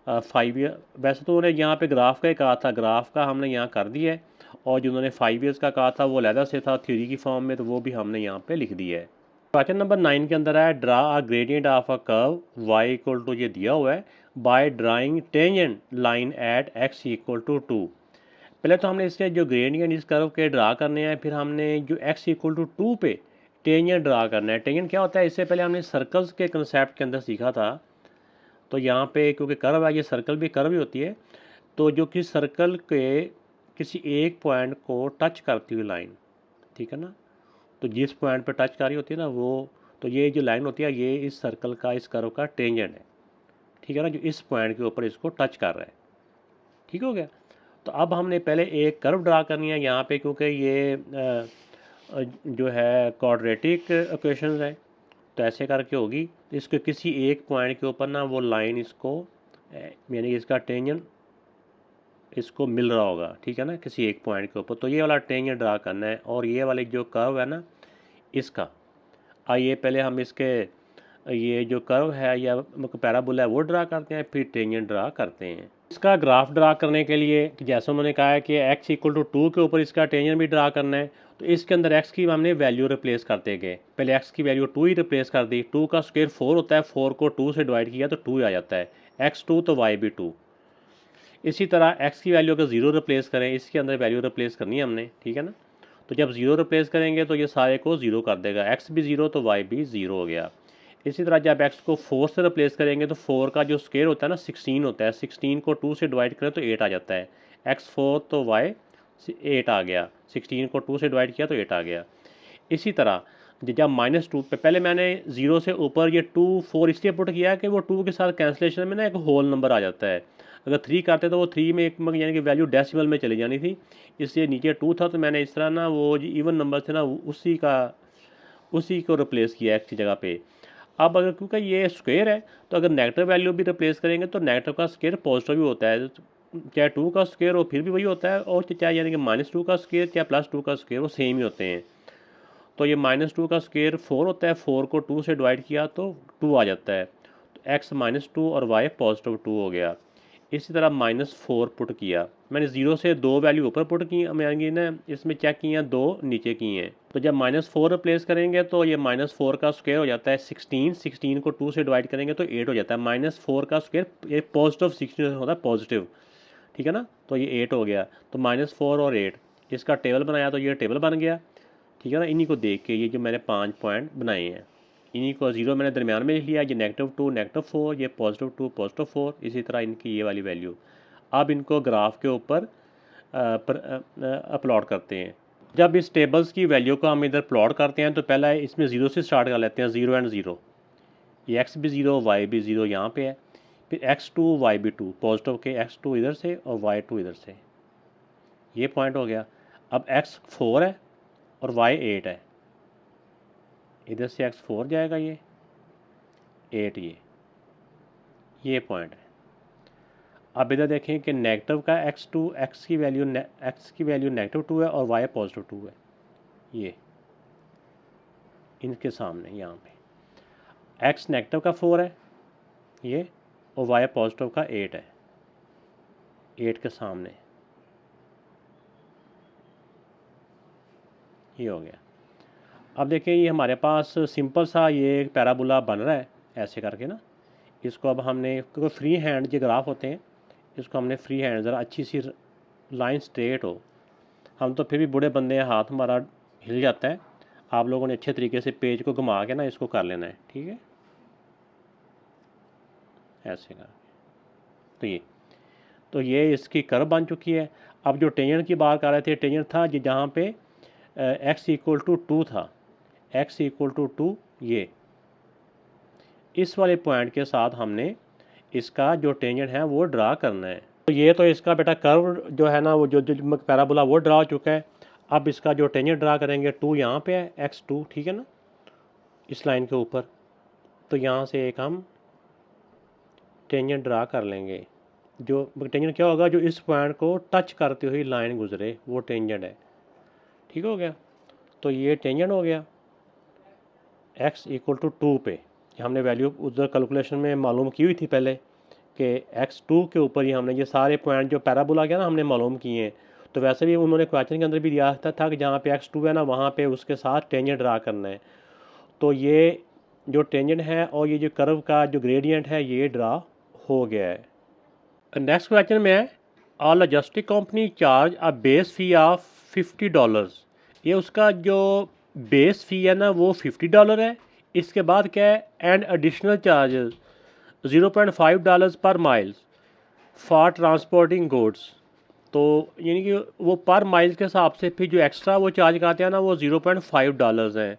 5 ईयर, वैसे तो उन्होंने यहाँ पे ग्राफ का ही कहा था, ग्राफ का हमने यहाँ कर दिया है, और जो उन्होंने 5 ईयर्स का कहा था वो अलहदा से था थ्योरी की फॉर्म में, तो वो भी हमने यहाँ पे लिख दिया है। क्वेश्चन नंबर 9 के अंदर है draw a gradient of a curve y equal to, ये दिया हुआ है, by drawing tangent line at x equal to 2। पहले तो हमने इसके जो ग्रेडियंट इस कर्व के ड्रा करने हैं, फिर हमने जो x इक्वल टू 2 पे टेंजेंट ड्रा करना है। टेंजेंट क्या होता है, इससे पहले हमने सर्कल्स के कंसेप्ट के अंदर सीखा था। तो यहाँ पे क्योंकि कर्व है, ये सर्कल भी कर्व ही होती है, तो जो कि सर्कल के किसी एक पॉइंट को टच करती हुई लाइन, ठीक है ना, तो जिस पॉइंट पर टच कर रही होती है ना वो, तो ये जो लाइन होती है ये इस सर्कल का, इस कर्व का टेंजेंट है, ठीक है ना, जो इस पॉइंट के ऊपर इसको टच कर रहा है। ठीक हो गया। तो अब हमने पहले एक कर्व ड्रा करनी है यहाँ पे, क्योंकि ये जो है क्वाड्रेटिक इक्वेशंस है, तो ऐसे करके होगी। इसके किसी एक पॉइंट के ऊपर ना वो लाइन इसको, यानी इसका टेंजेंट इसको मिल रहा होगा, ठीक है ना, किसी एक पॉइंट के ऊपर। तो ये वाला टेंजेंट ड्रा करना है, और ये वाली जो कर्व है ना इसका, आइए पहले हम इसके ये जो कर्व है या पैराबोला है वो ड्रा करते हैं, फिर टेंजेंट ड्रा करते हैं। इसका ग्राफ ड्रा करने के लिए जैसे उन्होंने कहा है कि x इक्वल टू 2 के ऊपर इसका टेंजेंट भी ड्रा करना है, तो इसके अंदर x की हमने वैल्यू रिप्लेस करते गए। पहले x की वैल्यू 2 ही रिप्लेस कर दी, 2 का स्क्वायर 4 होता है, 4 को 2 से डिवाइड किया तो 2 आ जाता है, x 2 तो y भी 2। इसी तरह x की वैल्यू अगर 0 रिप्लेस करें, इसके अंदर वैल्यू रिप्लेस करनी है हमने, ठीक है ना। तो जब 0 रिप्लेस करेंगे तो ये सारे को 0 कर देगा, x भी 0 तो y भी 0 हो गया। इसी तरह जब x को 4 से रिप्लेस करेंगे तो 4 का जो स्क्वायर होता है ना 16 होता है, 16 को 2 से डिवाइड करें तो 8 आ जाता है, x 4 तो y 8 आ गया, 16 को 2 से डिवाइड किया तो 8 आ गया। इसी तरह जब -2 पे, पहले मैंने 0 से ऊपर ये 2 4 इसलिए पुट किया कि वो 2 के साथ कैंसिलेशन में ना एक होल नंबर आ जाता है। अगर 3 करते तो वो 3 में एक यानी कि वैल्यू डेसिमल में चली जानी थी, इसलिए नीचे 2 था, तो मैंने इस तरह ना वो जो इवन नंबर थे ना उसी को रिप्लेस किया x की जगह पे। अब अगर क्योंकि ये स्क्वायर है, तो अगर नेगेटिव वैल्यू भी रिप्लेस करेंगे तो नेगेटिव का स्क्वायर पॉजिटिव भी होता है, चाहे 2 का स्क्वायर हो फिर भी वही होता है, और चाहे यानी कि -2 का स्क्वायर चाहे +2 का स्क्वायर वो सेम ही होते हैं। तो ये -2 का स्क्वायर 4 होता है, 4 को 2 से डिवाइड किया तो 2 आ जाता है, तो x -2 और y पॉजिटिव 2 हो गया। इसी तरह -4 पुट किया मैंने, 0 से 2 वैल्यू ऊपर पुट की मैंने ना, इसमें चेक किया 2 नीचे की हैं। तो जब -4 रिप्लेस करेंगे तो ये -4 का स्क्वायर हो जाता है 16, 16 को 2 से डिवाइड करेंगे तो 8 हो जाता है, -4 का स्क्वायर ये पॉजिटिव 16 होता है पॉजिटिव, ठीक है ना, तो ये 8 हो गया। तो -4 और 8 इसका टेबल बनाया तो ये टेबल बन गया, ठीक है ना। इन्हीं को देख के ये जो मैंने 5 पॉइंट बनाए हैं, इन्हीं को 0 मैंने दरमियान में लिख लिया, ये -2 -4, ये +2 +4, इसी तरह इनकी ये वाली वैल्यू। अब इनको ग्राफ के ऊपर अपलोड करते हैं। जब इस टेबल्स की वैल्यू को हम इधर प्लॉट करते हैं तो पहला इसमें 0 से स्टार्ट कर लेते हैं, 0 एंड 0, ये x भी 0 y भी 0 यहाँ पे है। फिर x2 y भी 2, पॉजिटिव के x2 इधर से और y2 इधर से, ये पॉइंट हो गया। अब x4 है और y8 है, इधर से x4 जाएगा, ये 8, ये पॉइंट है। अब इधर देखें कि नेगेटिव का x2, x की वैल्यू -2 है और y +2 है, ये इनके सामने यहाँ पे x नेगेटिव का 4 है ये, और y पॉजिटिव का 8 है, 8 के सामने, ये हो गया। अब देखिए ये हमारे पास सिंपल सा ये एक पैराबोला बन रहा है ऐसे करके ना। इसको अब हमने, क्योंकि फ्री हैंड जो ग्राफ होते हैं, इसको हमने फ्री हैंड ज़रा अच्छी सी लाइन स्ट्रेट हो, हम तो फिर भी बूढ़े बंदे हैं, हाथ हमारा हिल जाता है, आप लोगों ने अच्छे तरीके से पेज को घुमा के ना इसको कर लेना है, ठीक है, ऐसे कर। तो ये इसकी कर्व बन चुकी है। अब जो टेंजेंट की बात कर रहे थे, टेंजेंट था जी जहाँ पे x = 2 था, x = 2, ये इस वाले पॉइंट के साथ हमने इसका जो टेंजेंट है वो ड्रा करना है। तो ये तो इसका बेटा कर्व जो है ना, वो जो पैराबोला वो ड्रा हो चुका है। अब इसका जो टेंजेंट ड्रा करेंगे, 2 यहाँ पे है, x2, ठीक है ना, इस लाइन के ऊपर। तो यहाँ से एक हम टेंजेंट ड्रा कर लेंगे। जो टेंजेंट क्या होगा, जो इस पॉइंट को टच करती हुई लाइन गुजरे, वो टेंजेंट है, ठीक हो गया। तो ये टेंजेंट हो गया x = 2 पे। हमने वैल्यू उधर कैलकुलेशन में मालूम की हुई थी पहले कि x2 के ऊपर ही हमने ये सारे पॉइंट जो पैराबोला गया ना हमने मालूम किए हैं। तो वैसे भी उन्होंने क्वेश्चन के अंदर भी दिया था कि जहाँ पे x2 है ना, वहाँ पे उसके साथ टेंजेंट ड्रा करना है। तो ये जो टेंजेंट है और ये जो कर्व का जो ग्रेडियंट है, ये ड्रा हो गया है। नेक्स्ट क्वेश्चन में है, all logistic company charge a base fee of $50। ये उसका जो बेस फ़ी है ना वो $50 है। इसके बाद क्या है, एंड एडिशनल चार्जेस $0.5 पर माइल्स फॉर ट्रांसपोर्टिंग गुड्स। तो यानी कि वो पर माइल्स के हिसाब से फिर जो एक्स्ट्रा वो चार्ज करते हैं ना, वो $0.5 हैं।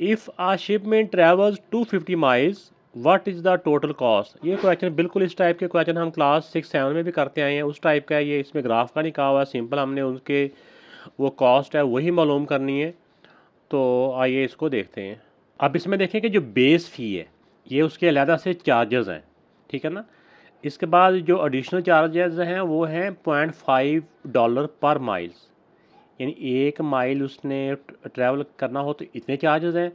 If a shipment travels 250 miles what is the total cost. ये क्वेश्चन बिल्कुल इस टाइप के क्वेश्चन हम क्लास 6-7 में भी करते आए हैं, उस टाइप का है ये। इसमें ग्राफ का नहीं कहा हुआ, सिंपल हमने उनके वो कॉस्ट है वही मालूम करनी है। तो आइए इसको देखते हैं। अब इसमें देखें कि जो बेस फ़ी है ये उसके अलहदा से चार्जेस हैं, ठीक है ना। इसके बाद जो एडिशनल चार्जेस हैं वो हैं $0.5 पर माइल्स, यानी 1 माइल उसने ट्रैवल करना हो तो इतने चार्जेस हैं।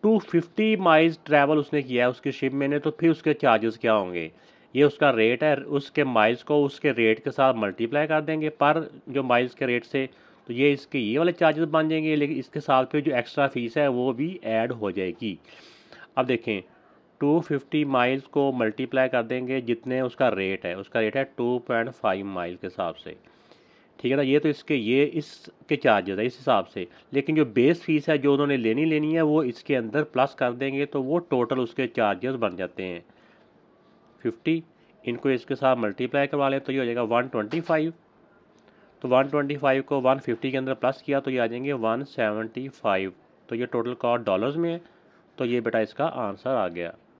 250 माइल्स ट्रैवल उसने किया है उसकी शिप में ने, तो फिर उसके चार्जेस क्या होंगे। ये उसका रेट है, उसके माइल्स को उसके रेट के साथ मल्टीप्लाई कर देंगे पर जो माइल्स के रेट से, तो ये इसके ये वाले चार्जेस बन जाएंगे। लेकिन इसके साथ फिर जो एक्स्ट्रा फीस है वो भी ऐड हो जाएगी। अब देखें, 250 माइल्स को मल्टीप्लाई कर देंगे जितने उसका रेट है, उसका रेट है 2.5 माइल के हिसाब से, ठीक है ना। ये तो इसके चार्जेस है इस हिसाब से। लेकिन जो बेस फीस है जो उन्होंने लेनी है वो इसके अंदर प्लस कर देंगे, तो वो टोटल उसके चार्जेस बन जाते हैं 50। इनको इसके साथ मल्टीप्लाई करवा लें तो ये हो जाएगा 125। तो 125 को 150 के अंदर प्लस किया तो ये आ जाएंगे 175। तो ये टोटल कॉस्ट डॉलर्स में है। तो ये बेटा इसका आंसर आ गया।